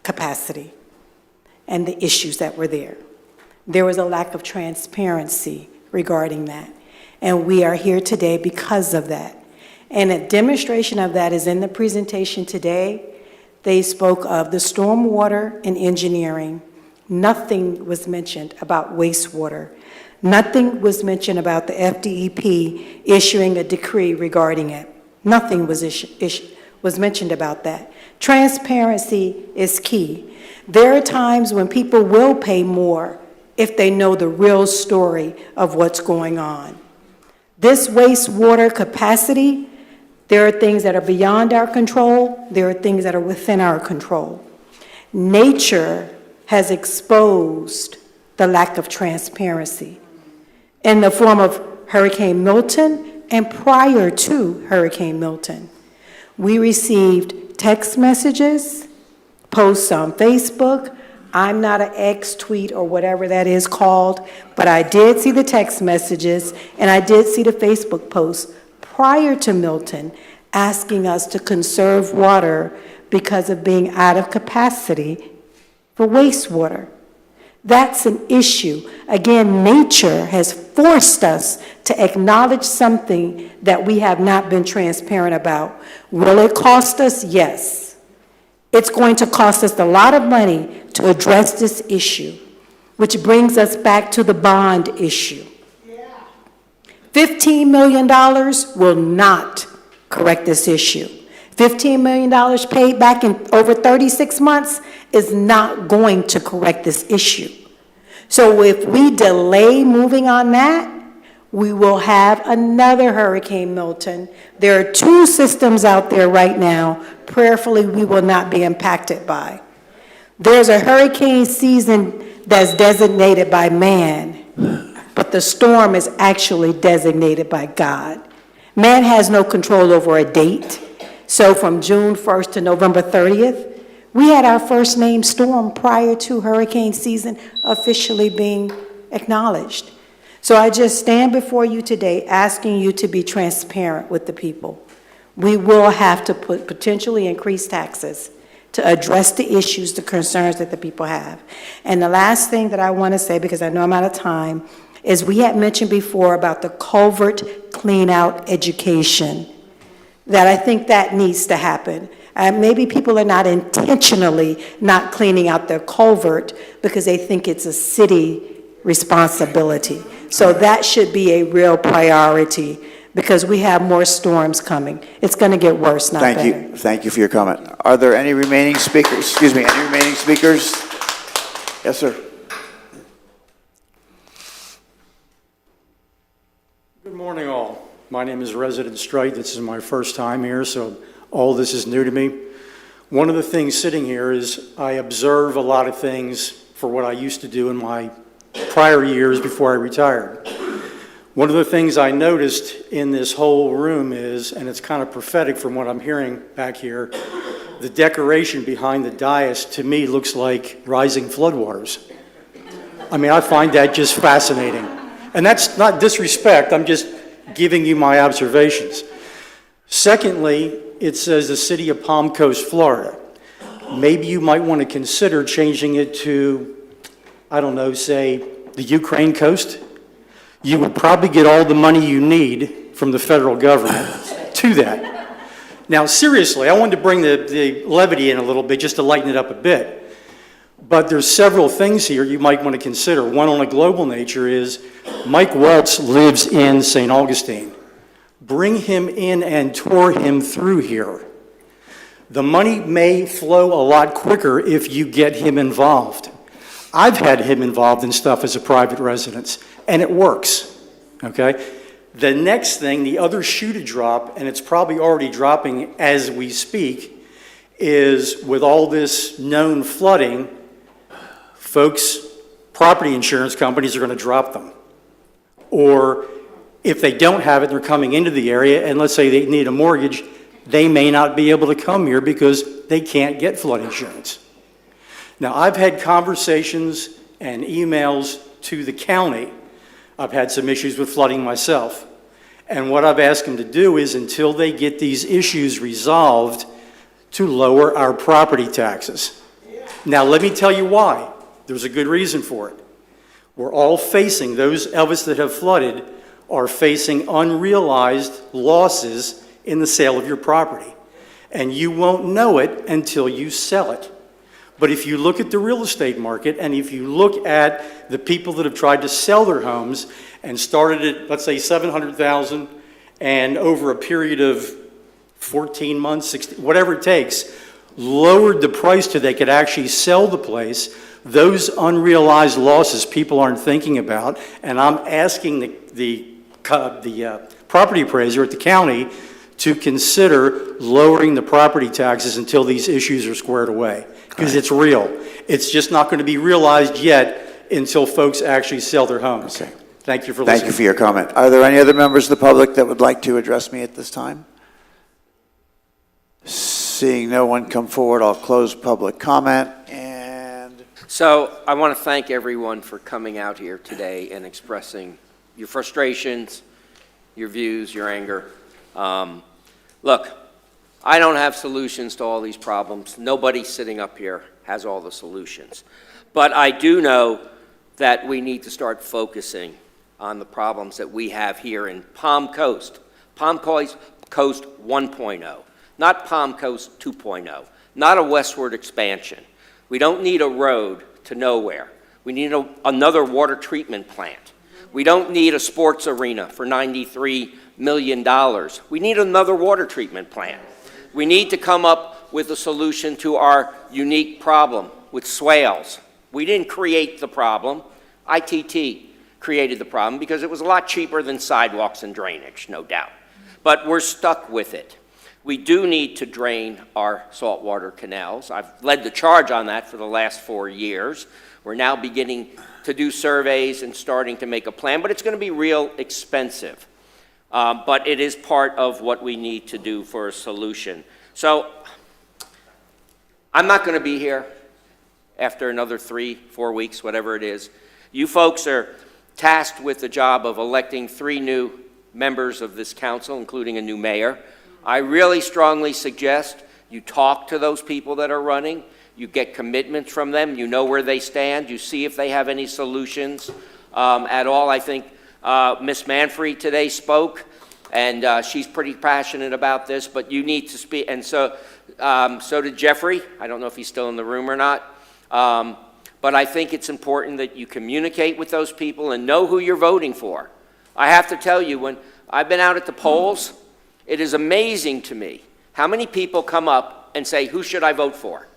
capacity and the issues that were there. There was a lack of transparency regarding that, and we are here today because of that. And a demonstration of that is in the presentation today. They spoke of the stormwater and engineering. Nothing was mentioned about wastewater. Nothing was mentioned about the FDEP issuing a decree regarding it. Nothing was mentioned about that. Transparency is key. There are times when people will pay more if they know the real story of what's going on. This wastewater capacity, there are things that are beyond our control. There are things that are within our control. Nature has exposed the lack of transparency in the form of Hurricane Milton and prior to Hurricane Milton. We received text messages, posts on Facebook. I'm not an X tweet or whatever that is called, but I did see the text messages and I did see the Facebook posts prior to Milton asking us to conserve water because of being out of capacity for wastewater. That's an issue. Again, nature has forced us to acknowledge something that we have not been transparent about. Will it cost us? Yes. It's going to cost us a lot of money to address this issue, which brings us back to the bond issue. $15 million will not correct this issue. $15 million paid back in over 36 months is not going to correct this issue. So if we delay moving on that, we will have another Hurricane Milton. There are 2 systems out there right now, prayerfully we will not be impacted by. There's a hurricane season that's designated by man, but the storm is actually designated by God. Man has no control over a date. So from June 1st to November 30th, we had our first named storm prior to hurricane season officially being acknowledged. So I just stand before you today asking you to be transparent with the people. We will have to potentially increase taxes to address the issues, the concerns that the people have. And the last thing that I want to say, because I know I'm out of time, is we had mentioned before about the culvert clean-out education, that I think that needs to happen. Maybe people are not intentionally not cleaning out their culvert because they think it's a city responsibility. So that should be a real priority because we have more storms coming. It's going to get worse, not better. Thank you. Thank you for your comment. Are there any remaining speakers? Excuse me, any remaining speakers? Yes, sir. Good morning, all. My name is Resident Strite. This is my first time here, so all this is new to me. One of the things sitting here is I observe a lot of things for what I used to do in my prior years before I retired. One of the things I noticed in this whole room is, and it's kind of prophetic from what I'm hearing back here, the decoration behind the dais to me looks like rising floodwaters. I mean, I find that just fascinating. And that's not disrespect, I'm just giving you my observations. Secondly, it says the city of Palm Coast, Florida. Maybe you might want to consider changing it to, I don't know, say the Ukraine coast. You would probably get all the money you need from the federal government to that. Now, seriously, I wanted to bring the levity in a little bit just to lighten it up a bit. But there's several things here you might want to consider. One on a global nature is Mike Waltz lives in St. Augustine. Bring him in and tour him through here. The money may flow a lot quicker if you get him involved. I've had him involved in stuff as a private residence, and it works, okay? The next thing, the other shoe to drop, and it's probably already dropping as we speak, is with all this known flooding, folks, property insurance companies are going to drop them. Or if they don't have it, they're coming into the area, and let's say they need a mortgage, they may not be able to come here because they can't get flood insurance. Now, I've had conversations and emails to the county. I've had some issues with flooding myself. And what I've asked them to do is, until they get these issues resolved, to lower our property taxes. Now, let me tell you why. There's a good reason for it. We're all facing, those of us that have flooded are facing unrealized losses in the sale of your property. And you won't know it until you sell it. But if you look at the real estate market, and if you look at the people that have tried to sell their homes and started at, let's say, $700,000, and over a period of 14 months, 16, whatever it takes, lowered the price to they could actually sell the place, those unrealized losses people aren't thinking about, and I'm asking the property appraiser at the county to consider lowering the property taxes until these issues are squared away. Because it's real. It's just not going to be realized yet until folks actually sell their homes. Okay. Thank you for listening. Thank you for your comment. Are there any other members of the public that would like to address me at this time? Seeing no one come forward, I'll close public comment. And so I want to thank everyone for coming out here today and expressing your frustrations, your views, your anger. Look, I don't have solutions to all these problems. Nobody sitting up here has all the solutions. But I do know that we need to start focusing on the problems that we have here in Palm Coast. Palm Coast 1.0, not Palm Coast 2.0, not a westward expansion. We don't need a road to nowhere. We need another water treatment plant. We don't need a sports arena for $93 million. We need another water treatment plant. We need to come up with a solution to our unique problem with swales. We didn't create the problem. ITT created the problem because it was a lot cheaper than sidewalks and drainage, no doubt. But we're stuck with it. We do need to drain our saltwater canals. I've led the charge on that for the last 4 years. We're now beginning to do surveys and starting to make a plan, but it's going to be real expensive. But it is part of what we need to do for a solution. So I'm not going to be here after another 3-4 weeks, whatever it is. You folks are tasked with the job of electing 3 new members of this council, including a new mayor. I really strongly suggest You talk to those people that are running. You get commitments from them. You know where they stand. You see if they have any solutions at all. I think Ms. Manfrey today spoke, and she's pretty passionate about this, but you need to speak. And so did Jeffrey. I don't know if he's still in the room or not. But I think it's important that you communicate with those people and know who you're voting for. I have to tell you, when I've been out at the polls, it is amazing to me how many people come up and say, who should I vote for?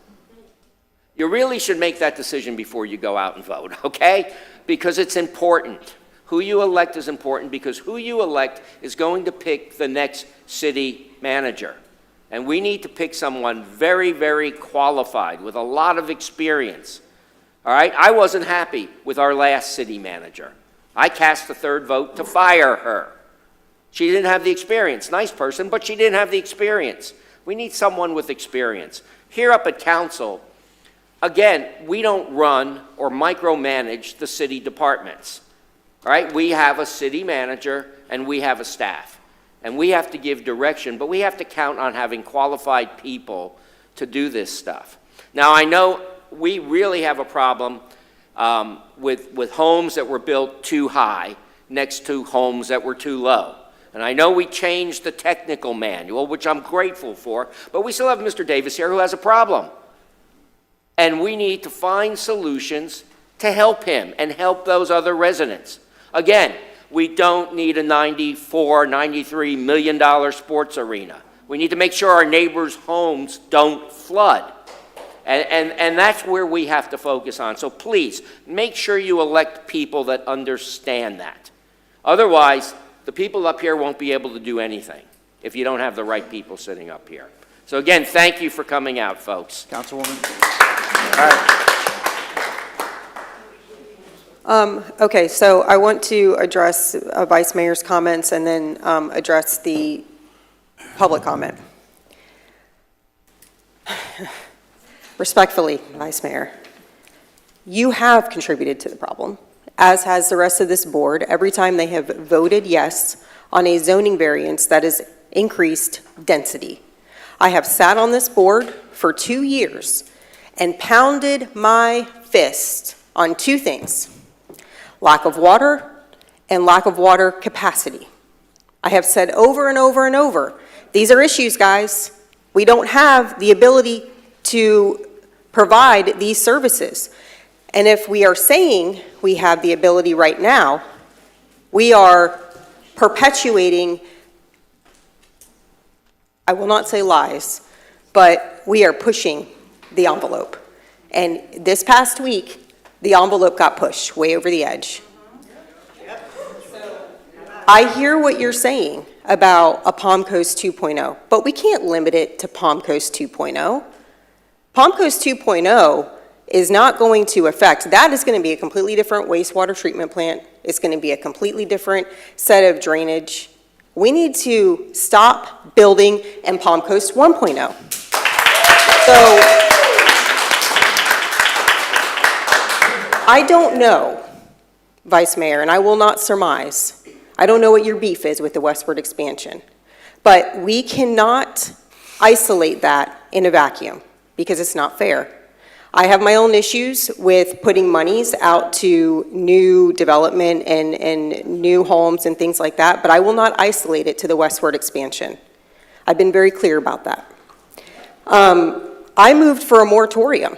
You really should make that decision before you go out and vote, okay? Because it's important. Who you elect is important because who you elect is going to pick the next city manager. And we need to pick someone very, very qualified with a lot of experience. All right? I wasn't happy with our last city manager. I cast the third vote to fire her. She didn't have the experience. Nice person, but she didn't have the experience. We need someone with experience. Here up at council, again, we don't run or micromanage the city departments. All right? We have a city manager and we have a staff. And we have to give direction, but we have to count on having qualified people to do this stuff. Now, I know we really have a problem with homes that were built too high next to homes that were too low. And I know we changed the technical manual, which I'm grateful for, but we still have Mr. Davis here who has a problem. And we need to find solutions to help him and help those other residents. Again, we don't need a $94, $93 million sports arena. We need to make sure our neighbors' homes don't flood. And that's where we have to focus on. So please, make sure you elect people that understand that. Otherwise, the people up here won't be able to do anything if you don't have the right people sitting up here. So again, thank you for coming out, folks. Councilwoman? All right. Okay, so I want to address Vice Mayor's comments and then address the public comment. Respectfully, Vice Mayor, you have contributed to the problem, as has the rest of this board, every time they have voted yes on a zoning variance that has increased density. I have sat on this board for 2 years and pounded my fist on two things: lack of water and lack of water capacity. I have said over and over and over, these are issues, guys. We don't have the ability to provide these services. And if we are saying we have the ability right now, we are perpetuating, I will not say lies, but we are pushing the envelope. And this past week, the envelope got pushed way over the edge. I hear what you're saying about a Palm Coast 2.0, but we can't limit it to Palm Coast 2.0. Palm Coast 2.0 is not going to affect, that is going to be a completely different wastewater treatment plant. It's going to be a completely different set of drainage. We need to stop building in Palm Coast 1.0. So I don't know, Vice Mayor, and I will not surmise. I don't know what your beef is with the westward expansion, but we cannot isolate that in a vacuum because it's not fair. I have my own issues with putting monies out to new development and new homes and things like that, but I will not isolate it to the westward expansion. I've been very clear about that. I moved for a moratorium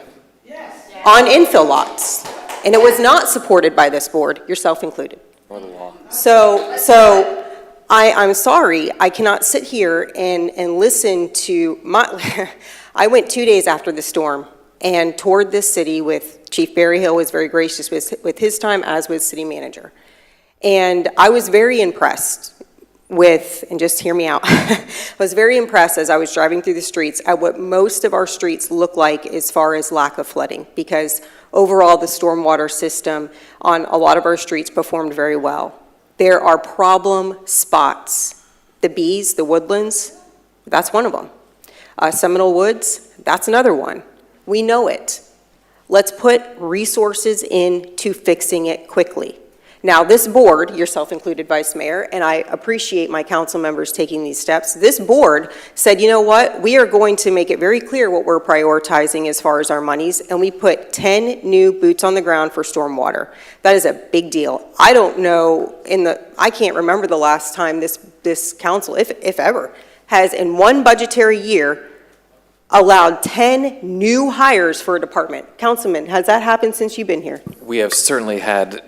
on infill lots, and it was not supported by this board, yourself included. Or the law. So I'm sorry, I cannot sit here and listen to my, I went 2 days after the storm and toured this city with Chief Berryhill, was very gracious with his time, as was city manager. And I was very impressed with, and just hear me out, I was very impressed as I was driving through the streets at what most of our streets look like as far as lack of flooding, because overall the stormwater system on a lot of our streets performed very well. There are problem spots. The Bees, the Woodlands, that's one of them. Seminole Woods, that's another one. We know it. Let's put resources into fixing it quickly. Now, this board, yourself included, Vice Mayor, and I appreciate my council members taking these steps, this board said, you know what, we are going to make it very clear what we're prioritizing as far as our monies, and we put 10 new boots on the ground for stormwater. That is a big deal. I don't know, I can't remember the last time this council, if ever, has in one budgetary year allowed 10 new hires for a department. Councilman, has that happened since you've been here? We have certainly had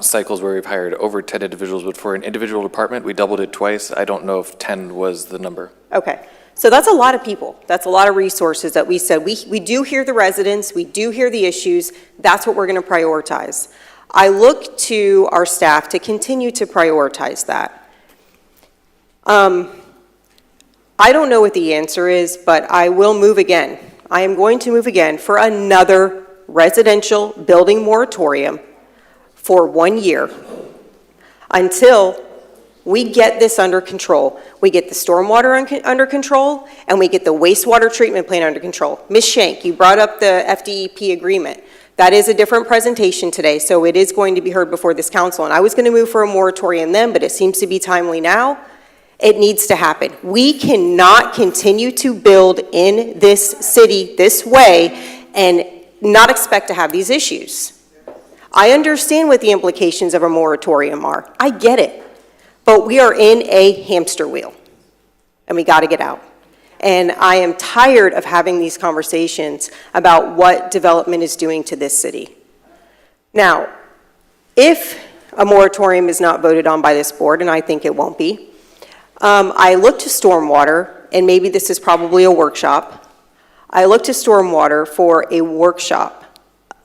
cycles where we've hired over 10 individuals, but for an individual department, we doubled it twice. I don't know if 10 was the number. Okay, so that's a lot of people. That's a lot of resources that we said. We do hear the residents, we do hear the issues. That's what we're going to prioritize. I look to our staff to continue to prioritize that. I don't know what the answer is, but I will move again. I am going to move again for another residential building moratorium for 1 year until we get this under control. We get the stormwater under control, and we get the wastewater treatment plant under control. Ms. Shank, you brought up the FDEP agreement. That is a different presentation today, so it is going to be heard before this council. And I was going to move for a moratorium then, but it seems to be timely now. It needs to happen. We cannot continue to build in this city this way and not expect to have these issues. I understand what the implications of a moratorium are. I get it. But we are in a hamster wheel, and we got to get out. And I am tired of having these conversations about what development is doing to this city. Now, if a moratorium is not voted on by this board, and I think it won't be, I look to stormwater, and maybe this is probably a workshop. I look to stormwater for a workshop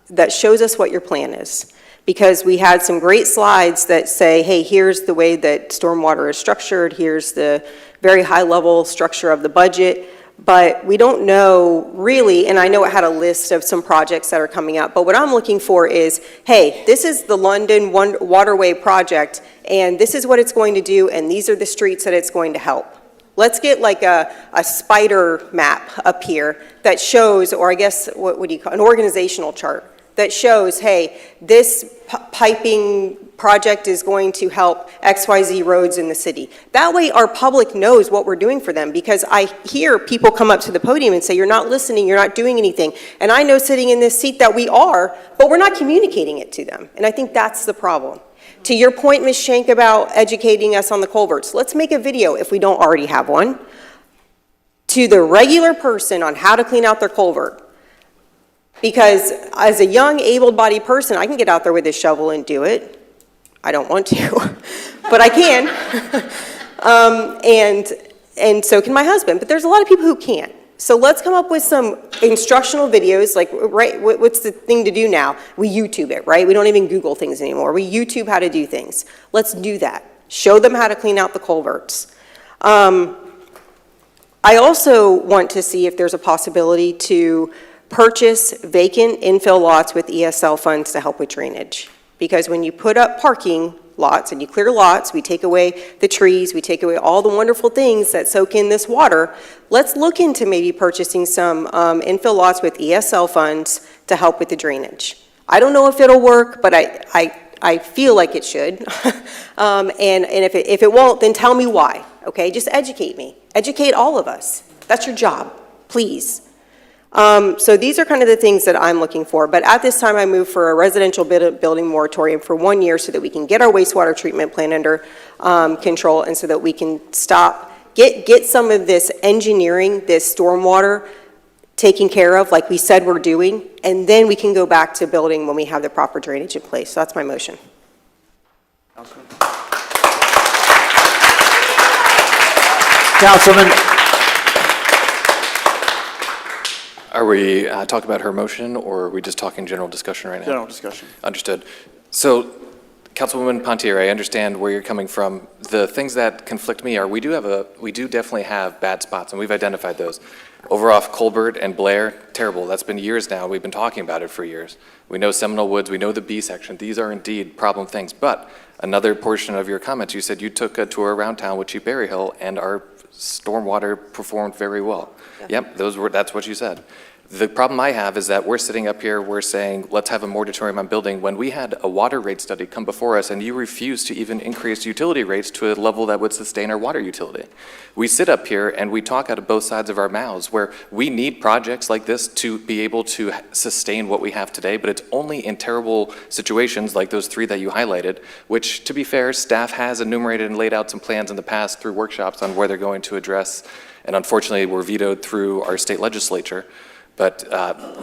that shows us what your plan is. Because we had some great slides that say, hey, here's the way that stormwater is structured, here's the very high-level structure of the budget, but we don't know really, and I know it had a list of some projects that are coming up, but what I'm looking for is, hey, this is the London Waterway project, and this is what it's going to do, and these are the streets that it's going to help. Let's get like a spider map up here that shows, or I guess, what do you call, an organizational chart that shows, hey, this piping project is going to help XYZ roads in the city. That way our public knows what we're doing for them, because I hear people come up to the podium and say, you're not listening, you're not doing anything. And I know sitting in this seat that we are, but we're not communicating it to them. And I think that's the problem. To your point, Ms. Shank, about educating us on the culverts, let's make a video, if we don't already have one, to the regular person on how to clean out their culvert. Because as a young, able-bodied person, I can get out there with a shovel and do it. I don't want to, but I can. And so can my husband, but there's a lot of people who can't. So let's come up with some instructional videos, like, right, what's the thing to do now? We YouTube it, right? We don't even Google things anymore. We YouTube how to do things. Let's do that. Show them how to clean out the culverts. I also want to see if there's a possibility to purchase vacant infill lots with ESL funds to help with drainage. Because when you put up parking lots and you clear lots, we take away the trees, we take away all the wonderful things that soak in this water. Let's look into maybe purchasing some infill lots with ESL funds to help with the drainage. I don't know if it'll work, but I feel like it should. And if it won't, then tell me why, okay? Just educate me. Educate all of us. That's your job, please. So these are kind of the things that I'm looking for, but at this time I move for a residential building moratorium for 1 year so that we can get our wastewater treatment plant under control, and so that we can stop, get some of this engineering, this stormwater taken care of like we said we're doing, and then we can go back to building when we have the proper drainage in place. So that's my motion. Councilman. Are we talking about her motion, or are we just talking general discussion right now? General discussion. Understood. So, Councilwoman Pontieri, I understand where you're coming from. The things that conflict me are we do definitely have bad spots, and we've identified those. Over off Colbert and Blair, terrible. That's been years now. We've been talking about it for years. We know Seminole Woods. We know the B section. These are indeed problem things. But another portion of your comments, you said you took a tour around town with Chief Berry Hill, and our stormwater performed very well. Yep, that's what you said. The problem I have is that we're sitting up here, we're saying, let's have a moratorium on building, when we had a water rate study come before us, and you refused to even increase utility rates to a level that would sustain our water utility. We sit up here and we talk out of both sides of our mouths, where we need projects like this to be able to sustain what we have today, but it's only in terrible situations like those 3 that you highlighted, which, to be fair, staff has enumerated and laid out some plans in the past through workshops on where they're going to address, and unfortunately were vetoed through our state legislature. But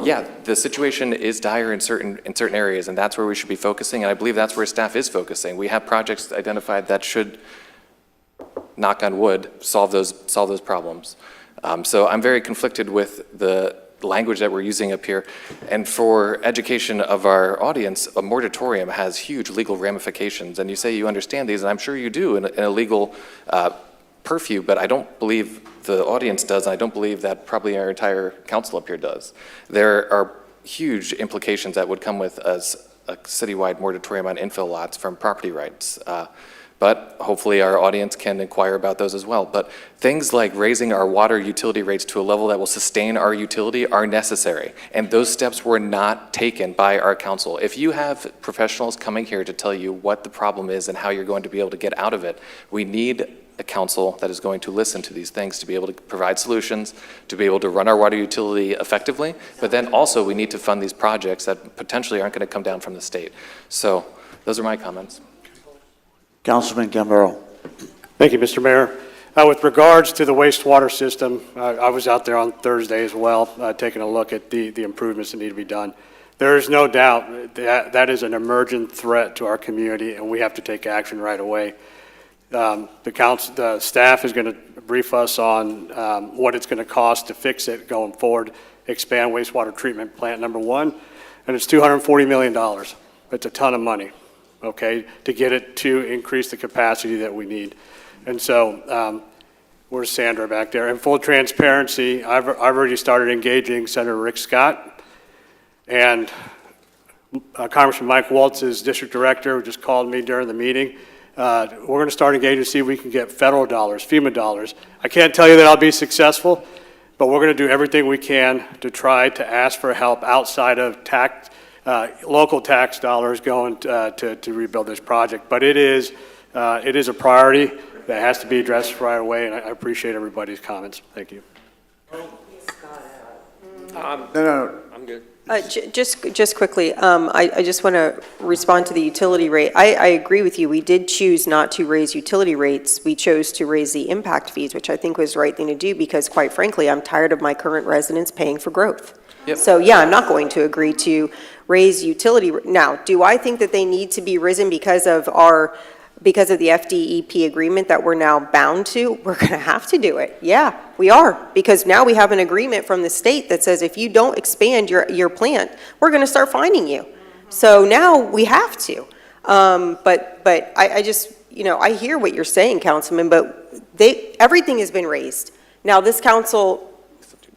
yeah, the situation is dire in certain areas, and that's where we should be focusing, and I believe that's where staff is focusing. We have projects identified that should, knock on wood, solve those problems. So I'm very conflicted with the language that we're using up here. And for education of our audience, a moratorium has huge legal ramifications, and you say you understand these, and I'm sure you do in a legal purview, but I don't believe the audience does, and I don't believe that probably our entire council up here does. There are huge implications that would come with a citywide moratorium on infill lots from property rights. But hopefully our audience can inquire about those as well. But things like raising our water utility rates to a level that will sustain our utility are necessary. And those steps were not taken by our council. If you have professionals coming here to tell you what the problem is and how you're going to be able to get out of it, we need a council that is going to listen to these things, to be able to provide solutions, to be able to run our water utility effectively, but then also we need to fund these projects that potentially aren't going to come down from the state. So those are my comments. Councilman Gambaro. Thank you, Mr. Mayor. With regards to the wastewater system, I was out there on Thursday as well, taking a look at the improvements that need to be done. There is no doubt that is an emergent threat to our community, and we have to take action right away. The staff is going to brief us on what it's going to cost to fix it going forward, expand wastewater treatment plant number 1, and it's $240 million. It's a ton of money, okay, to get it to increase the capacity that we need. And so, where's Sandra back there? In full transparency, I've already started engaging Senator Rick Scott, and Congressman Mike Waltz's district director, who just called me during the meeting. We're going to start engaging to see if we can get federal dollars, FEMA dollars. I can't tell you that I'll be successful, but we're going to do everything we can to try to ask for help outside of local tax dollars going to rebuild this project. But it is a priority that has to be addressed right away, and I appreciate everybody's comments. Thank you. No, I'm good. Just quickly, I just want to respond to the utility rate. I agree with you. We did choose not to raise utility rates. We chose to raise the impact fees, which I think was the right thing to do because, quite frankly, I'm tired of my current residents paying for growth. Yep. So, yeah, I'm not going to agree to raise utility. Now, do I think that they need to be risen because of the FDEP agreement that we're now bound to? We're going to have to do it. Yeah, we are, because now we have an agreement from the state that says if you don't expand your plant, we're going to start fining you. So now we have to. But I just, I hear what you're saying, Councilman, but everything has been raised. Now this council,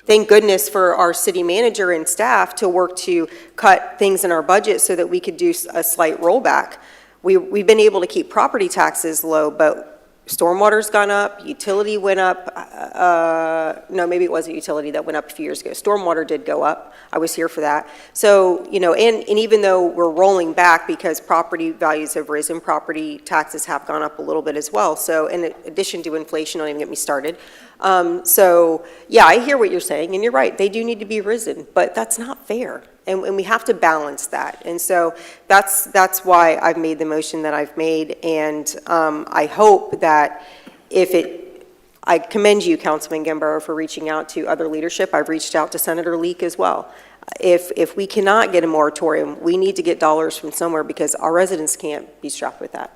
thank goodness for our city manager and staff to work to cut things in our budget so that we could do a slight rollback. We've been able to keep property taxes low, but stormwater's gone up, utility went up. No, maybe it wasn't utility that went up a few years ago. Stormwater did go up. I was here for that. So, and even though we're rolling back because property values have risen, property taxes have gone up a little bit as well. So in addition to inflation, don't even get me started. So yeah, I hear what you're saying, and you're right. They do need to be risen, but that's not fair. And we have to balance that. And so that's why I've made the motion that I've made. And I hope that I commend you, Councilman Gambaro, for reaching out to other leadership. I've reached out to Senator Leek as well. If we cannot get a moratorium, we need to get dollars from somewhere because our residents can't be strapped with that.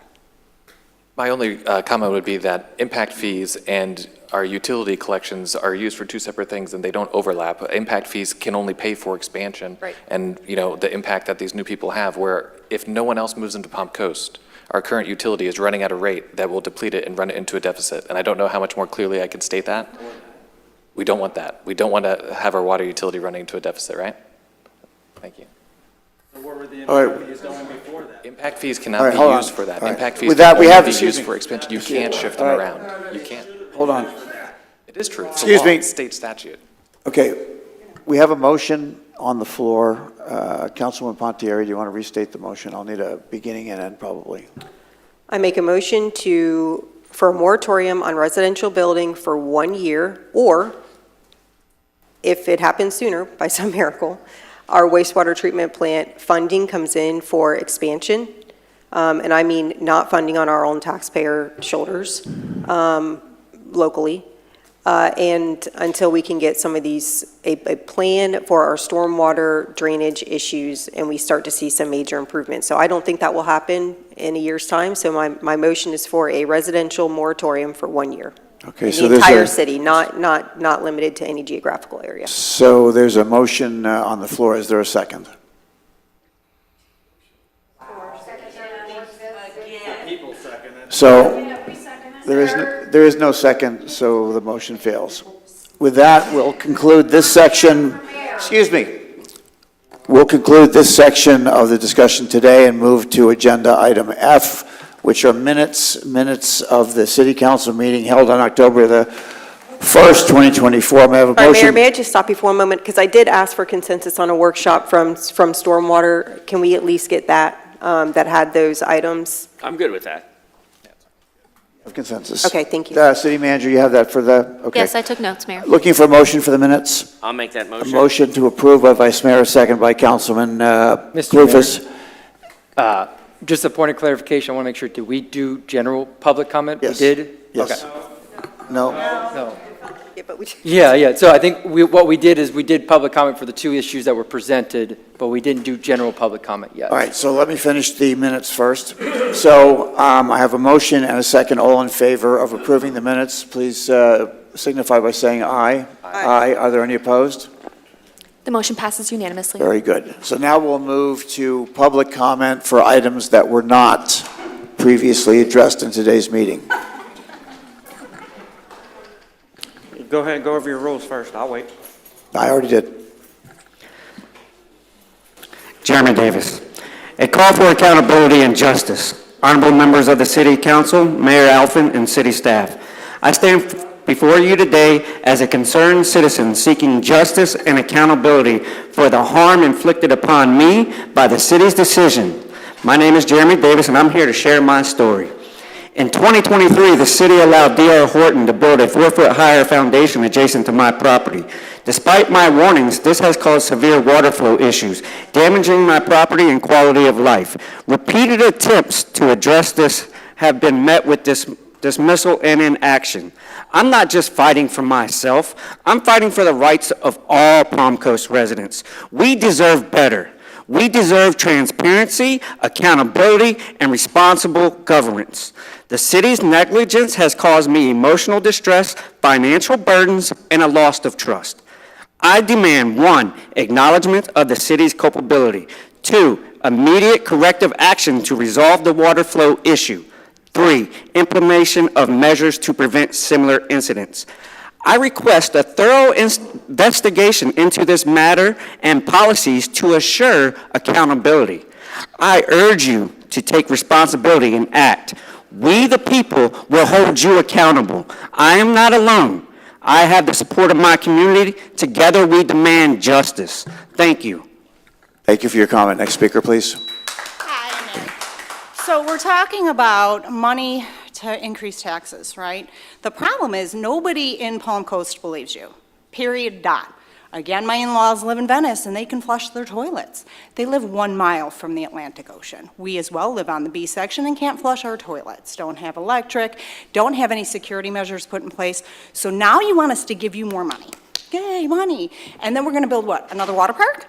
My only comment would be that impact fees and our utility collections are used for two separate things and they don't overlap. Impact fees can only pay for expansion. Right. And the impact that these new people have, where if no one else moves into Palm Coast, our current utility is running at a rate that will deplete it and run it into a deficit. And I don't know how much more clearly I can state that. We don't want that. We don't want to have our water utility running into a deficit, right? Thank you. So where were the All impact fees going before that? Impact fees All cannot right, be hold used on. for that. All right. Impact fees With that, can we only have- be excuse used me. for expansion. You can't shift them All right. around. You can't. Hold on. It is true. It's Excuse a law. me. It's state statute. Okay, We have a motion on the floor. Councilwoman Pontieri, do you want to restate the motion? I'll need a beginning and end probably. I make a motion for a moratorium on residential building for 1 year, or if it happens sooner, by some miracle, our wastewater treatment plant funding comes in for expansion. And I mean not funding on our own taxpayer shoulders locally. And until we can get some of these, a plan for our stormwater drainage issues and we start to see some major improvements. So I don't think that will happen in a year's time. So my motion is for a residential moratorium for 1 year. Okay, In so the there's entire a, city, not limited to any geographical area. so there's a motion on the floor. Is there a second? So there is no second, so the motion fails. With that, we'll conclude this section. Excuse me. We'll conclude this section of the discussion today and move to agenda item F, which are minutes of the city council meeting held on October the 1st, 2024. May I have a All right, Mayor, motion? may I just stop you for one moment? Because I did ask for consensus on a workshop from Stormwater. Can we at least get that, that had those items? I'm good with that. Of consensus. Okay, thank you. City manager, you have that for the, okay. Yes, I took notes, Mayor. Looking for a motion for the minutes? I'll make that A motion. motion to approve by Vice Mayor, a second by Councilman Mr. Rufus. Mayor, just a point of clarification, I want to make sure, did we do general public comment? Yes. We did? Yes. Okay. No? No. Yeah, but we. Yeah, so I think what we did is we did public comment for the two issues that were presented, but we didn't do general public comment yet. All right, so let me finish the minutes first. So I have a motion and a second. All in favor of approving the minutes, please signify by saying aye. Aye. Are there any opposed? The motion passes unanimously. Very good. So now we'll move to public comment for items that were not previously addressed in today's meeting. Go ahead and go over your rules first. I'll wait. I already did. Jeremy Davis. A call for accountability and justice. Honorable members of the City Council, Mayor Alphen, and city staff. I stand before you today as a concerned citizen seeking justice and accountability for the harm inflicted upon me by the city's decision. My name is Jeremy Davis, and I'm here to share my story. In 2023, the city allowed D.R. Horton to build a 4-foot-higher foundation adjacent to my property. Despite my warnings, this has caused severe water flow issues, damaging my property and quality of life. Repeated attempts to address this have been met with dismissal and inaction. I'm not just fighting for myself, I'm fighting for the rights of all Palm Coast residents. We deserve better. We deserve transparency, accountability, and responsible governance. The city's negligence has caused me emotional distress, financial burdens, and a loss of trust. I demand 1, acknowledgement of the city's culpability. 2, immediate corrective action to resolve the water flow issue. 3, implementation of measures to prevent similar incidents. I request a thorough investigation into this matter and policies to assure accountability. I urge you to take responsibility and act. We, the people, will hold you accountable. I am not alone. I have the support of my community. Together, we demand justice. Thank you. Thank you for your comment. Next speaker, please. So we're talking about money to increase taxes, right? The problem is nobody in Palm Coast believes you, period, dot. Again, my in-laws live in Venice and they can flush their toilets. They live 1 mile from the Atlantic Ocean. We as well live on the B section and can't flush our toilets, don't have electric, don't have any security measures put in place. So now you want us to give you more money. Yay, money. And then we're gonna build what, another water park?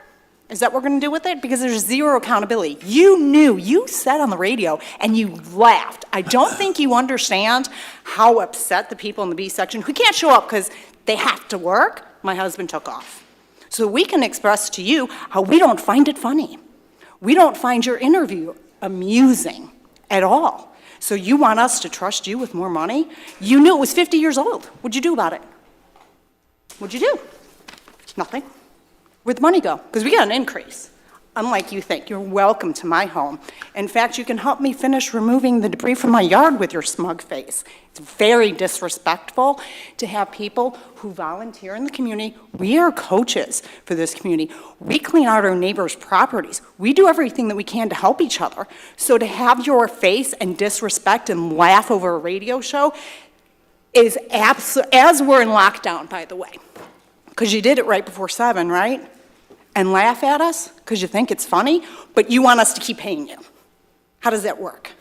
Is that what we're going to do with it? Because there's zero accountability. You knew, you said on the radio, and you laughed. I don't think you understand how upset the people in the B section who can't show up because they have to work. My husband took off. So we can express to you how we don't find it funny. We don't find your interview amusing at all. So you want us to trust you with more money? You knew it was 50 years old. What'd you do about it? What'd you do? Nothing. Where'd the money go? Because we got an increase. unlike you think. You're welcome to my home. In fact, you can help me finish removing the debris from my yard with your smug face. It's very disrespectful to have people who volunteer in the community. We are coaches for this community. We clean out our neighbors' properties. We do everything that we can to help each other. So to have your face and disrespect and laugh over a radio show is as we're in lockdown, by the way, because you did it right before 7, right? And laugh at us because you think it's funny, but you want us to keep paying you. How does that work?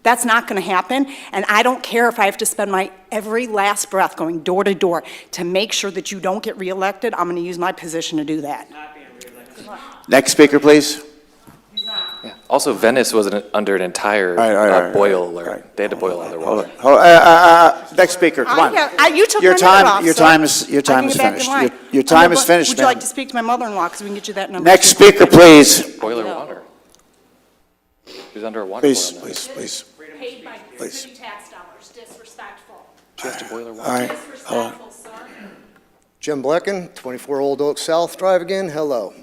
That's not going to happen, and I don't care if I have to spend my every last breath going door to door to make sure that you don't get reelected. I'm going to use my position to do that. Next speaker, please. Yeah. Also, Venice was under an entire boil alert. They had to boil all their water. Next speaker, come on. You took Your my time- minute off, your so time is- your I time can is get back in finished. line. Your time is finished, Would you like ma'am. to speak to my mother-in-law, because we can get you that number? Next speaker, please. Boiler water. She was under a water Please, boil. please, please. Paid by Please. city tax dollars, disrespectful. She has to boil her water. All right, hold on. Disrespectful, sir. Jim Blecken, 24 Old Oak South Drive again, hello.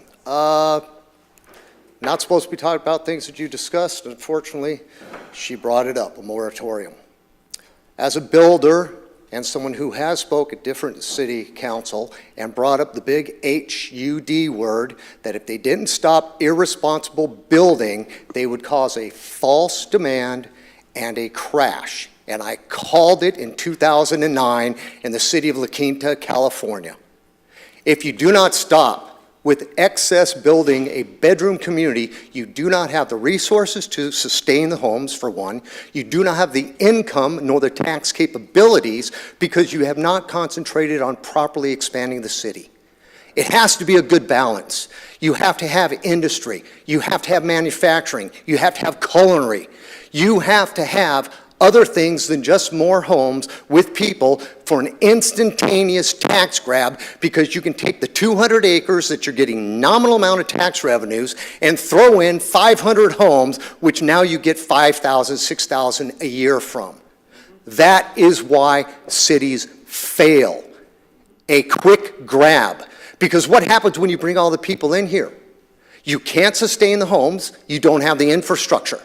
Not supposed to be talking about things that you discussed, unfortunately, she brought it up, a moratorium. As a builder and someone who has spoke at different city council and brought up the big HUD word, that if they didn't stop irresponsible building, they would cause a false demand and a crash. And I called it in 2009 in the city of La Quinta, California. If you do not stop with excess building a bedroom community, you do not have the resources to sustain the homes, for one. You do not have the income nor the tax capabilities because you have not concentrated on properly expanding the city. It has to be a good balance. You have to have industry. You have to have manufacturing. You have to have culinary. You have to have other things than just more homes with people for an instantaneous tax grab, because you can take the 200 acres that you're getting nominal amount of tax revenues and throw in 500 homes, which now you get 5,000, 6,000 a year from. That is why cities fail. A quick grab. Because what happens when you bring all the people in here? You can't sustain the homes, you don't have the infrastructure.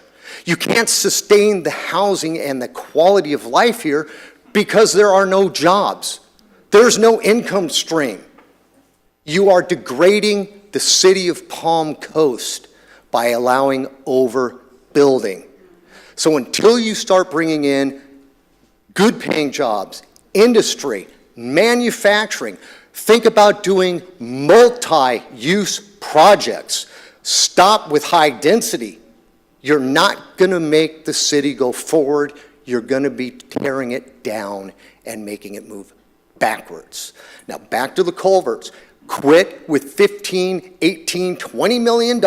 You can't sustain the housing and the quality of life here because there are no jobs. There's no income stream. You are degrading the city of Palm Coast by allowing overbuilding. So until you start bringing in good paying jobs, industry, manufacturing, think about doing multi-use projects. Stop with high density. You're not going to make the city go forward. You're going to be tearing it down and making it move backwards. Now, back to the culverts. Quit with $15, $18, $20 million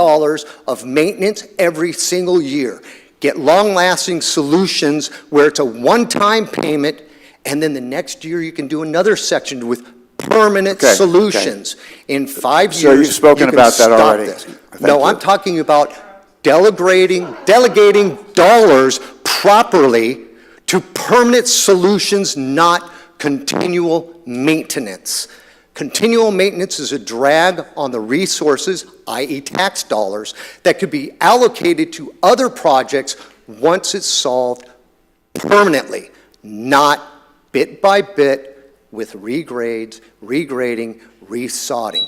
of maintenance every single year. Get long-lasting solutions where it's a one-time payment, and then the next year you can do another section with permanent solutions. In 5 years, So you've spoken you can about that stop already. this. Thank No, you. I'm talking about delegating dollars properly to permanent solutions, not continual maintenance. Continual maintenance is a drag on the resources, i.e. tax dollars, that could be allocated to other projects once it's solved permanently, not bit by bit with regrades, regrading, resodding.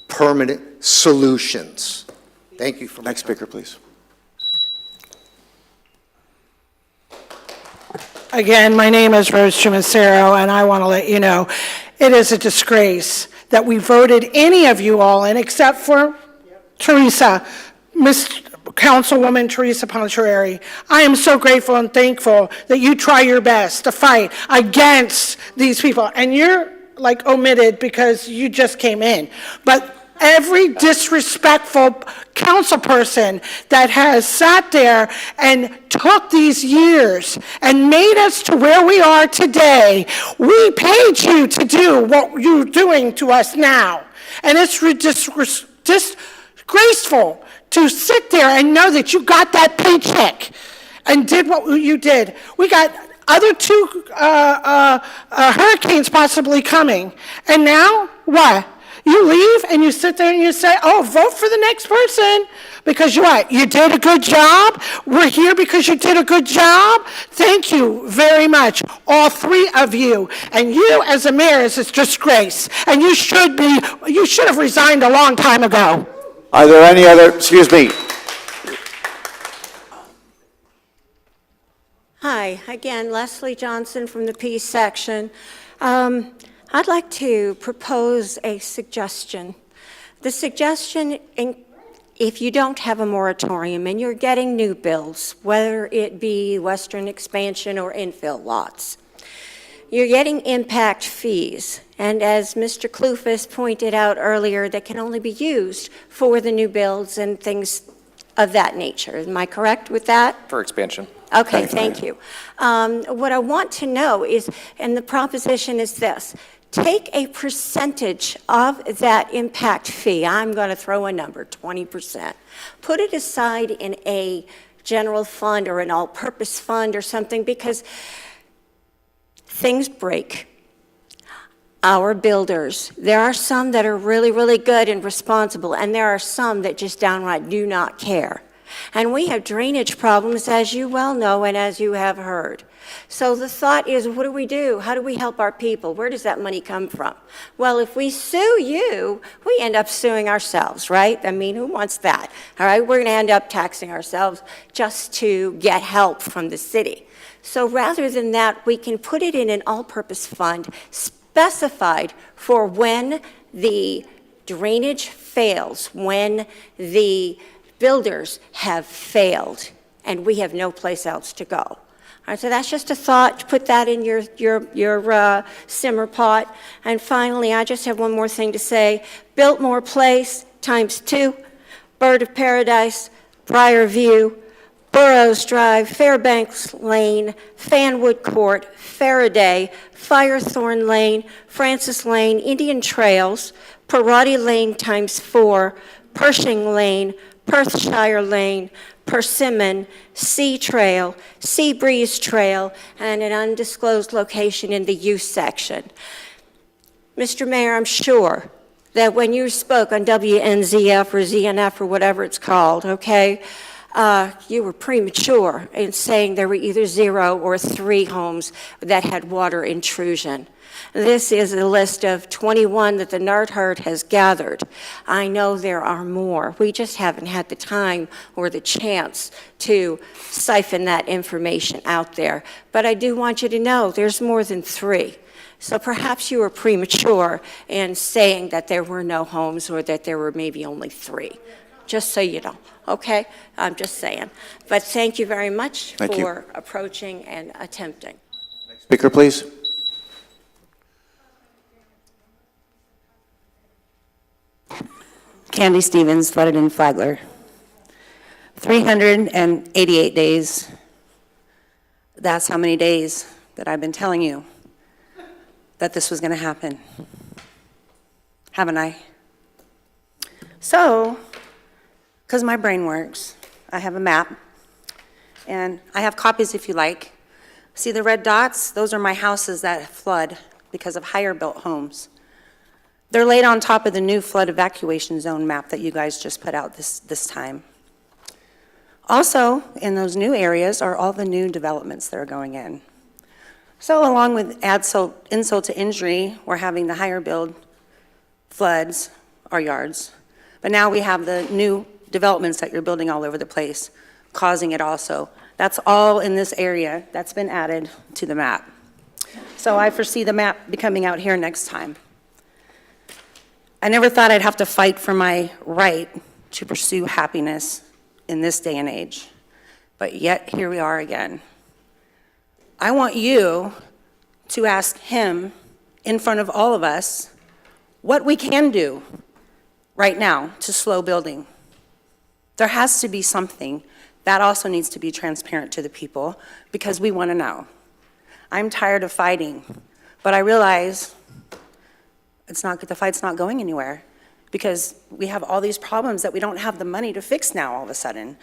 Permanent solutions. Thank you for my Next speaker, please. Again, my name is Rose Chimicero, and I want to let you know, it is a disgrace that we voted any of you all in except for Teresa, Miss Councilwoman Teresa Poncherari. I am so grateful and thankful that you try your best to fight against these people, and you're like omitted because you just came in. But every disrespectful council person that has sat there and took these years and made us to where we are today, we paid you to do what you're doing to us now. And it's disgraceful to sit there and know that you got that paycheck and did what you did. We got other two hurricanes possibly coming. And now, what? You leave and you sit there and you say, oh, vote for the next person because you did a good job. We're here because you did a good job. Thank you very much, all three of you. And you as a mayor is a disgrace. And you should have resigned a long time ago. Are there any other, excuse me, Hi, again, Leslie Johnson from the Peace section. I'd like to propose a suggestion. The suggestion, if you don't have a moratorium and you're getting new builds, whether it be western expansion or infill lots, you're getting impact fees. And as Mr. Kloufas pointed out earlier, that can only be used for the new builds and things of that nature. Am I correct with that? For expansion. Okay, thank you. What I want to know is, and the proposition is this, take a percentage of that impact fee, I'm going to throw a number, 20%, put it aside in a general fund or an all-purpose fund or something, because things break. Our builders, there are some that are really, really good and responsible, and there are some that just downright do not care. And we have drainage problems, as you well know and as you have heard. So the thought is, what do we do? How do we help our people? Where does that money come from? Well, if we sue you, we end up suing ourselves, right? I mean, who wants that? All right, we're going to end up taxing ourselves just to get help from the city. So rather than that, we can put it in an all-purpose fund specified for when the drainage fails, when the builders have failed, and we have no place else to go. All right, so that's just a thought. Put that in your simmer pot. And finally, I just have one more thing to say. Biltmore Place ×2, Bird of Paradise, Briarview, Burroughs Drive, Fairbanks Lane, Fanwood Court, Faraday, Firethorn Lane, Francis Lane, Indian Trails, Parati Lane ×4, Pershing Lane, Perthshire Lane, Persimmon, Sea Trail, Sea Breeze Trail, and an undisclosed location in the youth section. Mr. Mayor, I'm sure that when you spoke on WNZF or ZNF or whatever it's called, okay, you were premature in saying there were either 0 or 3 homes that had water intrusion. This is a list of 21 that the NARTHERD has gathered. I know there are more. We just haven't had the time or the chance to siphon that information out there. But I do want you to know there's more than 3. So perhaps you were premature in saying that there were no homes or that there were maybe only 3. Just so you know, okay? I'm just saying. But thank you very much for approaching and attempting. speaker, please? Candy Stevens, flooded in Flagler. 388 days. That's how many days that I've been telling you that this was going to happen. Haven't I? So, because my brain works, I have a map, and I have copies if you like. See the red dots? Those are my houses that flood because of higher built homes. They're laid on top of the new flood evacuation zone map that you guys just put out this time. Also, in those new areas are all the new developments that are going in. So along with insult to injury, we're having the higher build floods our yards. But now we have the new developments that you're building all over the place, causing it also. That's all in this area that's been added to the map. So I foresee the map be coming out here next time. I never thought I'd have to fight for my right to pursue happiness in this day and age, but yet here we are again. I want you to ask him in front of all of us what we can do right now to slow building. There has to be something that also needs to be transparent to the people because we want to know. I'm tired of fighting, but I realize the fight's not going anywhere because we have all these problems that we don't have the money to fix now all of a sudden.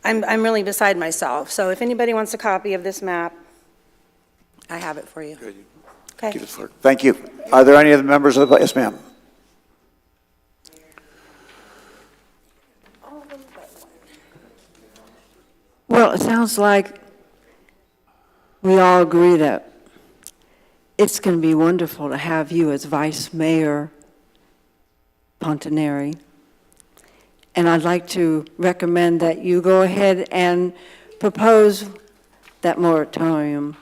I'm really beside myself. So if anybody wants a copy of this map, I have it for you. Okay. Keep it clear. Thank you. Are there any other members of the, yes, ma'am? Well, it sounds like we all agree that it's going to be wonderful to have you as Vice Mayor Pontaneri. And I'd like to recommend that you go ahead and propose that moratorium.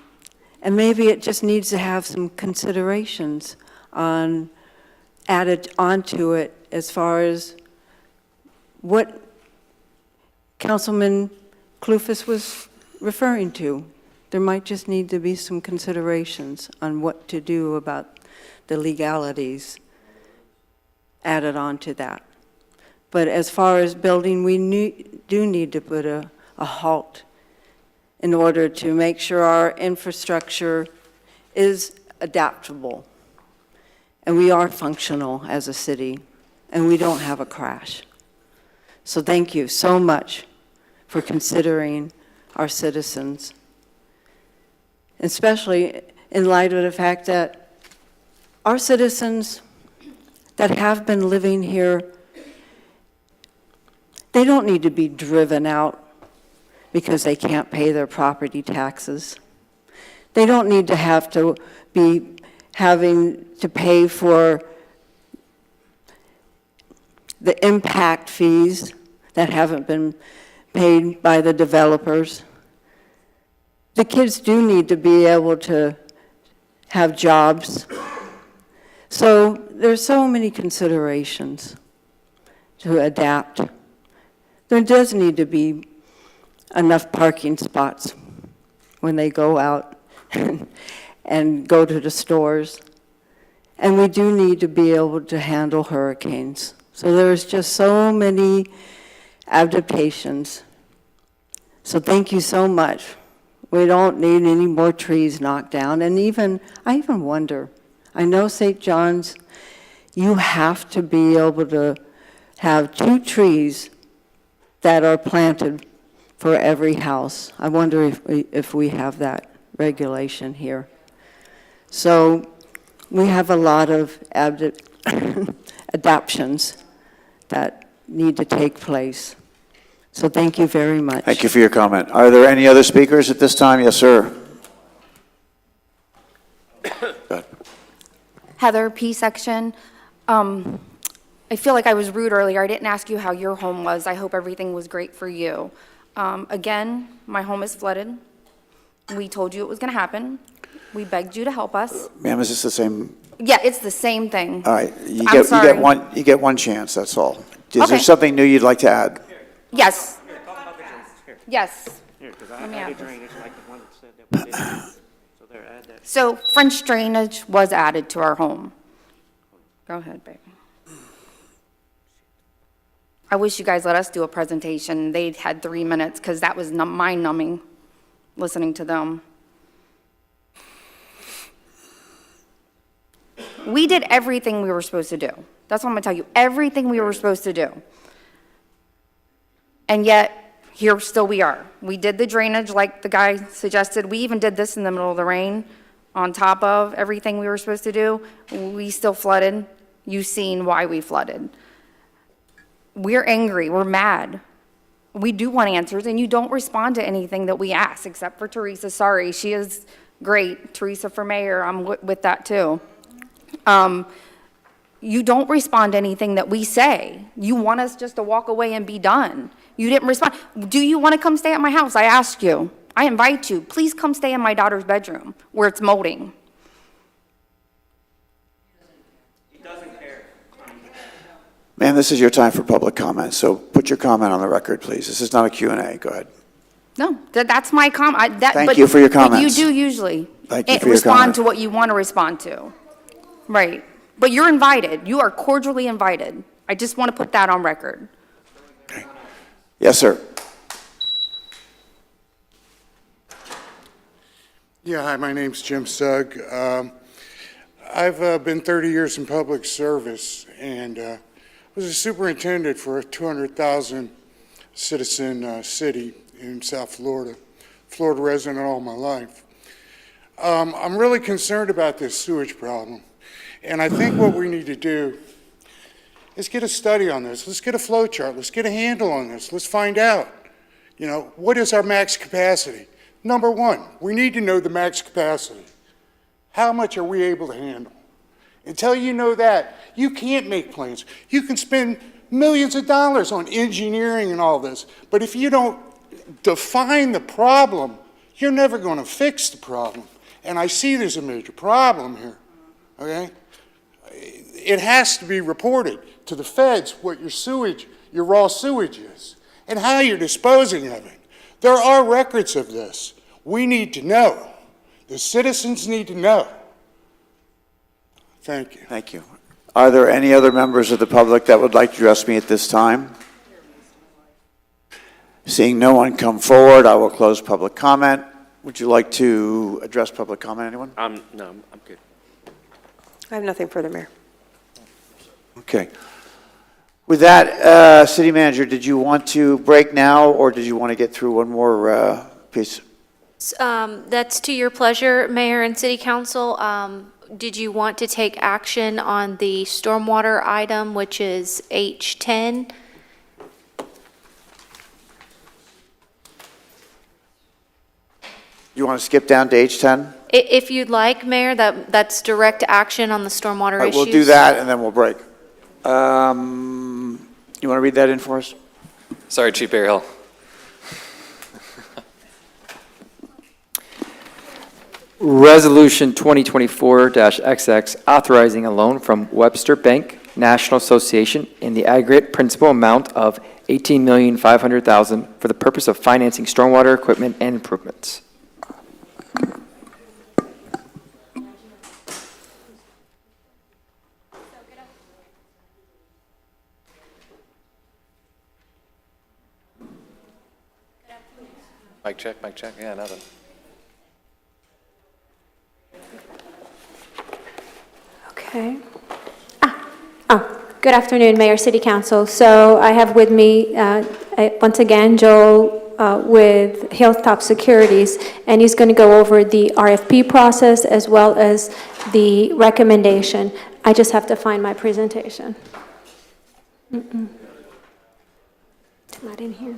And maybe it just needs to have some considerations added onto it as far as what Councilman Clufus was referring to. There might just need to be some considerations on what to do about the legalities added on to that. But as far as building, we do need to put a halt in order to make sure our infrastructure is adaptable. And we are functional as a city, and we don't have a crash. So thank you so much for considering our citizens, especially in light of the fact that our citizens that have been living here, they don't need to be driven out because they can't pay their property taxes. They don't need to have to be having to pay for the impact fees that haven't been paid by the developers. The kids do need to be able to have jobs. So there's so many considerations to adapt. There does need to be enough parking spots when they go out and go to the stores. And we do need to be able to handle hurricanes. So there's just so many adaptations. So thank you so much. We don't need any more trees knocked down. And I even wonder, I know St. John's, you have to be able to have 2 trees that are planted for every house. I wonder if we have that regulation here. So we have a lot of adaptions that need to take place. So thank you very much. Thank you for your comment. Are there any other speakers at this time? Yes, sir. Go ahead. Heather, P section. I feel like I was rude earlier. I didn't ask you how your home was. I hope everything was great for you. Again, my home is flooded. We told you it was going to happen. We begged you to help us. Ma'am, is this the same? Yeah, it's the same thing. All right, you I'm sorry. get one chance, that's all. Is Okay. there something new you'd like to add? Yes. Yes. Here, because Let me I add added this. drainage like the one that said that we didn't. So there, add that. So French drainage was added to our home. Go ahead, baby. I wish you guys let us do a presentation. They had 3 minutes because that was mind-numbing listening to them. We did everything we were supposed to do. That's what I'm going to tell you. Everything we were supposed to do. And yet, here still we are. We did the drainage like the guy suggested. We even did this in the middle of the rain on top of everything we were supposed to do. We still flooded. You've seen why we flooded. We're angry. We're mad. We do want answers, and you don't respond to anything that we ask, except for Teresa. Sorry, she is great. Teresa for mayor, I'm with that too. You don't respond to anything that we say. You want us just to walk away and be done. You didn't respond. Do you want to come stay at my house? I asked you. I invite you. Please come stay in my daughter's bedroom where it's molding. He doesn't care. Ma'am, this is your time for public comment, so put your comment on the record, please. This is not a Q&A. Go ahead. No, that's my comment. Thank you for your comments. But you do usually. Thank you for your respond comment. to what you want to respond to. Right. But you're invited. You are cordially invited. I just want to put that on record. Yes, sir. Yeah, hi, my name's Jim Sugg. I've been 30 years in public service and was a superintendent for a 200,000 citizen city in South Florida. Florida resident all my life. I'm really concerned about this sewage problem. And I think what we need to do is get a study on this. Let's get a flow chart. Let's get a handle on this. Let's find out, what is our max capacity? Number one, we need to know the max capacity. How much are we able to handle? Until you know that, you can't make plans. You can spend millions of dollars on engineering and all this, but if you don't define the problem, you're never going to fix the problem. And I see there's a major problem here, okay? It has to be reported to the feds what your raw sewage is, and how you're disposing of it. There are records of this. We need to know. The citizens need to know. Thank you. Thank you. Are there any other members of the public that would like to address me at this time? Seeing no one come forward, I will close public comment. Would you like to address public comment, anyone? No, I'm good. I have nothing further, Mayor. Okay. With that, City Manager, did you want to break now, or did you want to get through one more piece? That's to your pleasure, Mayor and City Council. Did you want to take action on the stormwater item, which is H10? You want to skip down to H10? If you'd like, Mayor, that's direct action on the stormwater All right, issues. we'll do that, and then we'll break. You want to read that in for us? Sorry, Chief Berryhill. Resolution 2024-XX authorizing a loan from Webster Bank National Association in the aggregate principal amount of $18,500,000 for the purpose of financing stormwater equipment and improvements. Mic check. Yeah, nothing. Okay. Good afternoon, Mayor, City Council. So I have with me, once again, Joel with Hilltop Securities, and he's going to go over the RFP process as well as the recommendation. I just have to find my presentation. It's not in here.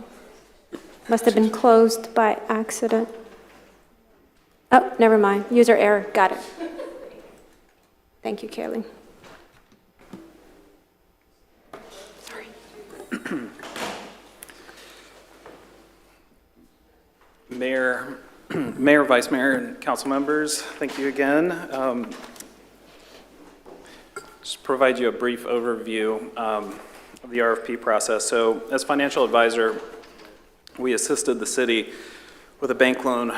Must have been closed by accident. Oh, never mind. User error. Got it. Thank you, Kelly. Sorry. Mayor, Vice Mayor, and council members, thank you again. Just provide you a brief overview of the RFP process. So as financial advisor, we assisted the city with a bank loan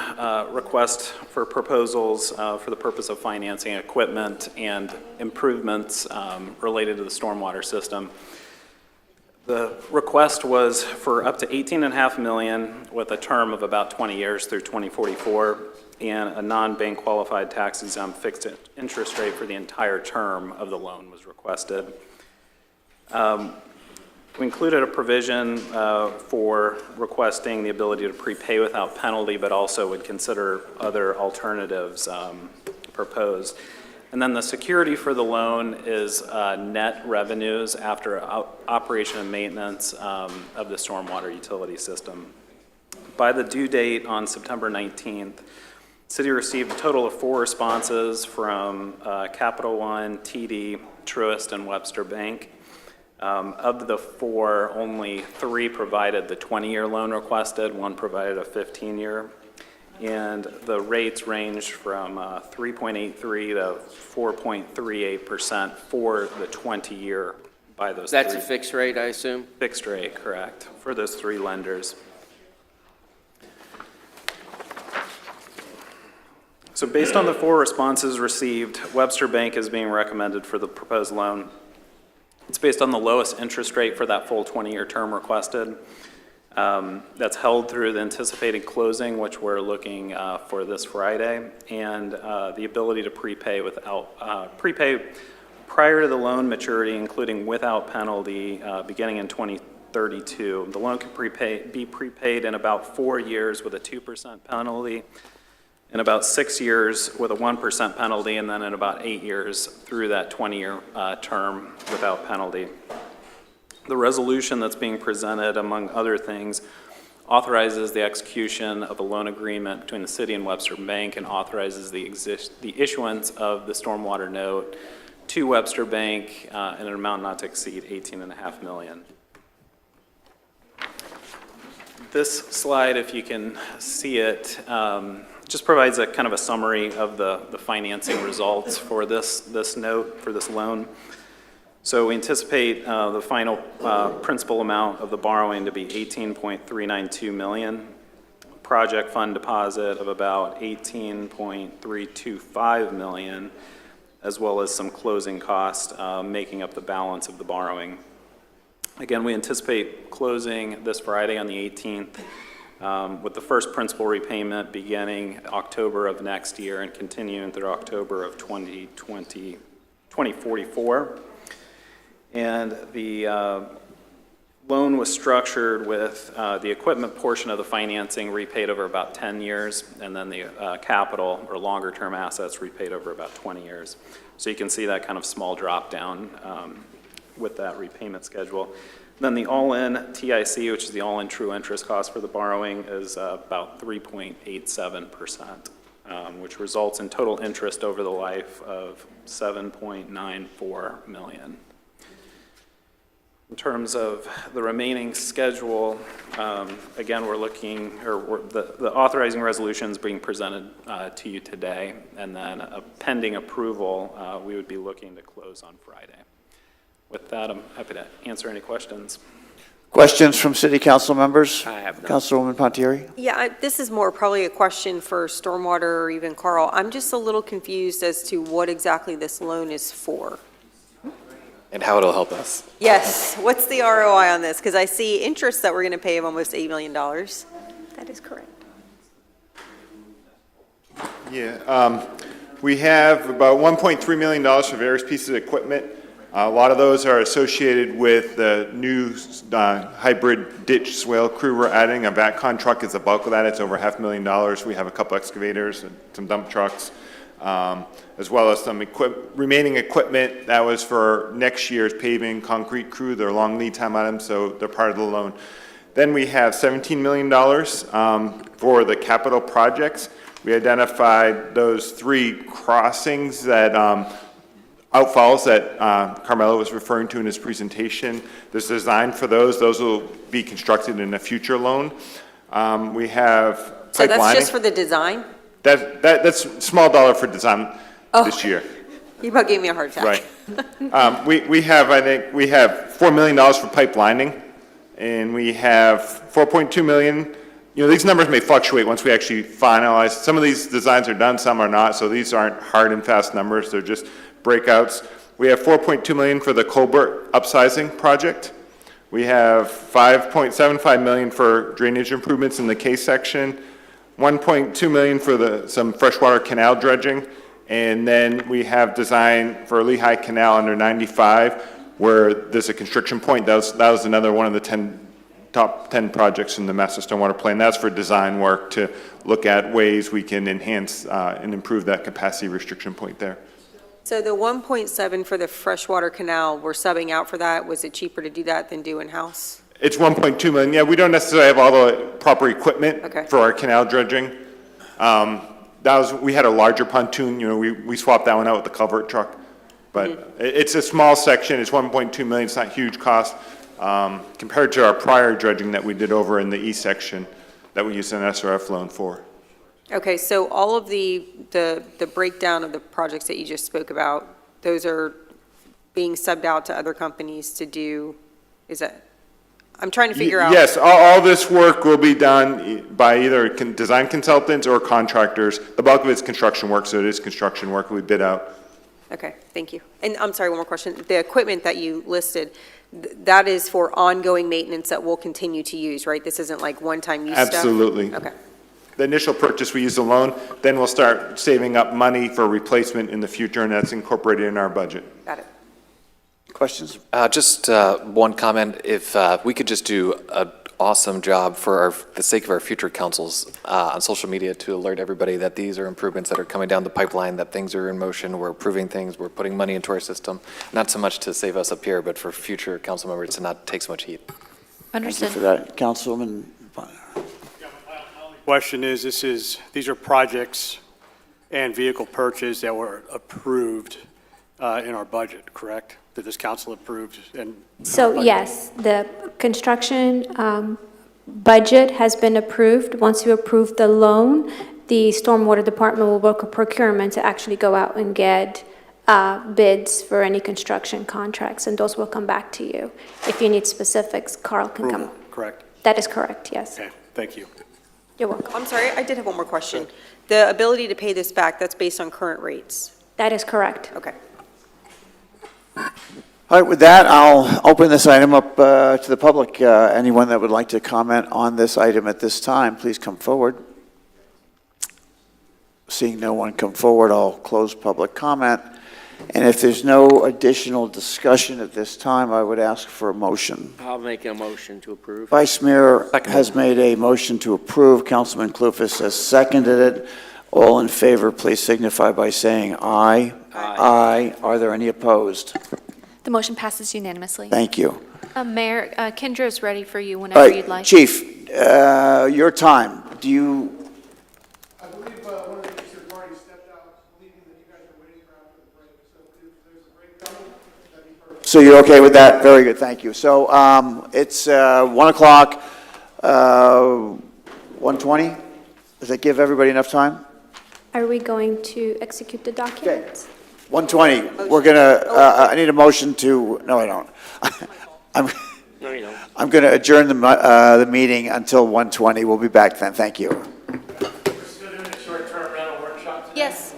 request for proposals for the purpose of financing equipment and improvements related to the stormwater system. The request was for up to $18.5 million with a term of about 20 years through 2044 and a non-bank qualified tax exempt fixed interest rate for the entire term of the loan was requested. We included a provision for requesting the ability to prepay without penalty, but also would consider other alternatives proposed. And then the security for the loan is net revenues after operation and maintenance of the stormwater utility system. By the due date on September 19th, City received a total of 4 responses from Capital One, TD, Truist, and Webster Bank. Of the 4, only 3 provided the 20-year loan requested, 1 provided a 15-year, and the rates ranged from 3.83 to 4.38% for the 20-year by those That's 3. a fixed rate, I assume? Fixed rate, correct, for those 3 lenders. So based on the 4 responses received, Webster Bank is being recommended for the proposed loan. It's based on the lowest interest rate for that full 20-year term requested. That's held through the anticipated closing, which we're looking for this Friday, and the ability to prepay prior to the loan maturity, including without penalty, beginning in 2032. The loan can be prepaid in about 4 years with a 2% penalty. in about 6 years with a 1% penalty, and then in about 8 years through that 20-year term without penalty. The resolution that's being presented, among other things, authorizes the execution of a loan agreement between the city and Webster Bank and authorizes the issuance of the stormwater note to Webster Bank in an amount not to exceed $18.5 million. This slide, if you can see it, just provides a kind of a summary of the financing results for this note, for this loan. So we anticipate the final principal amount of the borrowing to be $18.392 million, project fund deposit of about $18.325 million, as well as some closing costs making up the balance of the borrowing. Again, we anticipate closing this Friday on the 18th, with the first principal repayment beginning October of next year and continuing through October of 2044. And the loan was structured with the equipment portion of the financing repaid over about 10 years, and then the capital or longer-term assets repaid over about 20 years. So you can see that kind of small drop down with that repayment schedule. Then the all-in TIC, which is the all-in true interest cost for the borrowing, is about 3.87%, which results in total interest over the life of $7.94 million. In terms of the remaining schedule, again, we're looking, or the authorizing resolution is being presented to you today, and then pending approval, we would be looking to close on Friday. With that, I'm happy to answer any questions. Questions from city council members? I have none. Councilwoman Pontieri? Yeah, this is more probably a question for Stormwater or even Carl. I'm just a little confused as to what exactly this loan is for. And how it'll help us. Yes, what's the ROI on this? Because I see interest that we're going to pay of almost $8 million. That is correct. Yeah, we have about $1.3 million for various pieces of equipment. A lot of those are associated with the new hybrid ditch swale crew we're adding. A VATCon truck is the bulk of that. It's over $500,000. We have a couple excavators and some dump trucks, as well as some remaining equipment that was for next year's paving concrete crew. They're long lead time items, so they're part of the loan. Then we have $17 million for the capital projects. We identified those 3 crossings that outfalls that Carmelo was referring to in his presentation. There's design for those. Those will be constructed in a future loan. We have So that's pipelining. just for the design? That's small dollar for design this year. You about gave me a heart attack. Right. We have, I think, we have $4 million for pipelining, and we have $4.2 million. You know, these numbers may fluctuate once we actually finalize. Some of these designs are done, some are not, so these aren't hard and fast numbers. They're just breakouts. We have $4.2 million for the Colbert upsizing project. We have $5.75 million for drainage improvements in the K section, $1.2 million for some freshwater canal dredging, and then we have design for Lehigh Canal under 95, where there's a constriction point. That was another one of the top 10 projects in the Master Stormwater Plan. That's for design work to look at ways we can enhance and improve that capacity restriction point there. So the 1.7 for the freshwater canal, we're subbing out for that. Was it cheaper to do that than do in-house? It's 1.2 million. Yeah, we don't necessarily have all the proper equipment for our canal dredging. We had a larger pontoon. You know, we swapped that one out with the culvert truck. But it's a small section. It's 1.2 million. It's not huge cost compared to our prior dredging that we did over in the east section that we used an SRF loan for. Okay, so all of the breakdown of the projects that you just spoke about, those are being subbed out to other companies to do, is that, I'm trying to figure out. Yes, all this work will be done by either design consultants or contractors. The bulk of it's construction work, so it is construction work we bid out. Okay, thank you. And I'm sorry, one more question. The equipment that you listed, that is for ongoing maintenance that we'll continue to use, right? This isn't like one-time use stuff? Absolutely. Okay. The initial purchase, we use a loan, then we'll start saving up money for replacement in the future, and that's incorporated in our budget. Got it. Questions? Just one comment. If we could just do awesome job for the sake of our future councils on social media to alert everybody that these are improvements that are coming down the pipeline, that things are in motion, we're approving things, we're putting money into our system, not so much to save us up here, but for future council members to not take so much heat. Thank you for that. Councilwoman? Question is, these are projects and vehicle purchase that were approved in our budget, correct? That this council approved and. So yes, the construction budget has been approved. Once you approve the loan, the Stormwater Department will work a procurement to actually go out and get bids for any construction contracts, and those will come back to you. If you need specifics, Carl can come. Correct. That is correct, yes. Okay, thank you. You're welcome. I'm sorry, I did have one more question. The ability to pay this back, that's based on current rates? That is correct. Okay. All right, with that, I'll open this item up to the public. Anyone that would like to comment on this item at this time, please come forward. Seeing no one come forward, I'll close public comment. And if there's no additional discussion at this time, I would ask for a motion. I'll make a motion to approve. Vice Mayor has made a motion to approve. Councilman Clufus has seconded it. All in favor, please signify by saying aye. Aye. Are there any opposed? The motion passes unanimously. Thank you. Mayor, Kendra is ready for you All whenever right, you'd like. Chief, your time. Do you, I believe one of the interested parties stepped out, believing that you guys are waiting for after the break. So if there's a break coming, that'd be perfect. so you're okay with that? Very good, thank you. So it's 1 o'clock, 1:20? Does that give everybody enough time? Are we going to execute the documents? 1:20, we're gonna, I need a motion to, no, I don't. No, you don't. I'm gonna adjourn the meeting until 1:20. We'll be back then, thank you. We're still doing a short-term rental workshop today? Yes.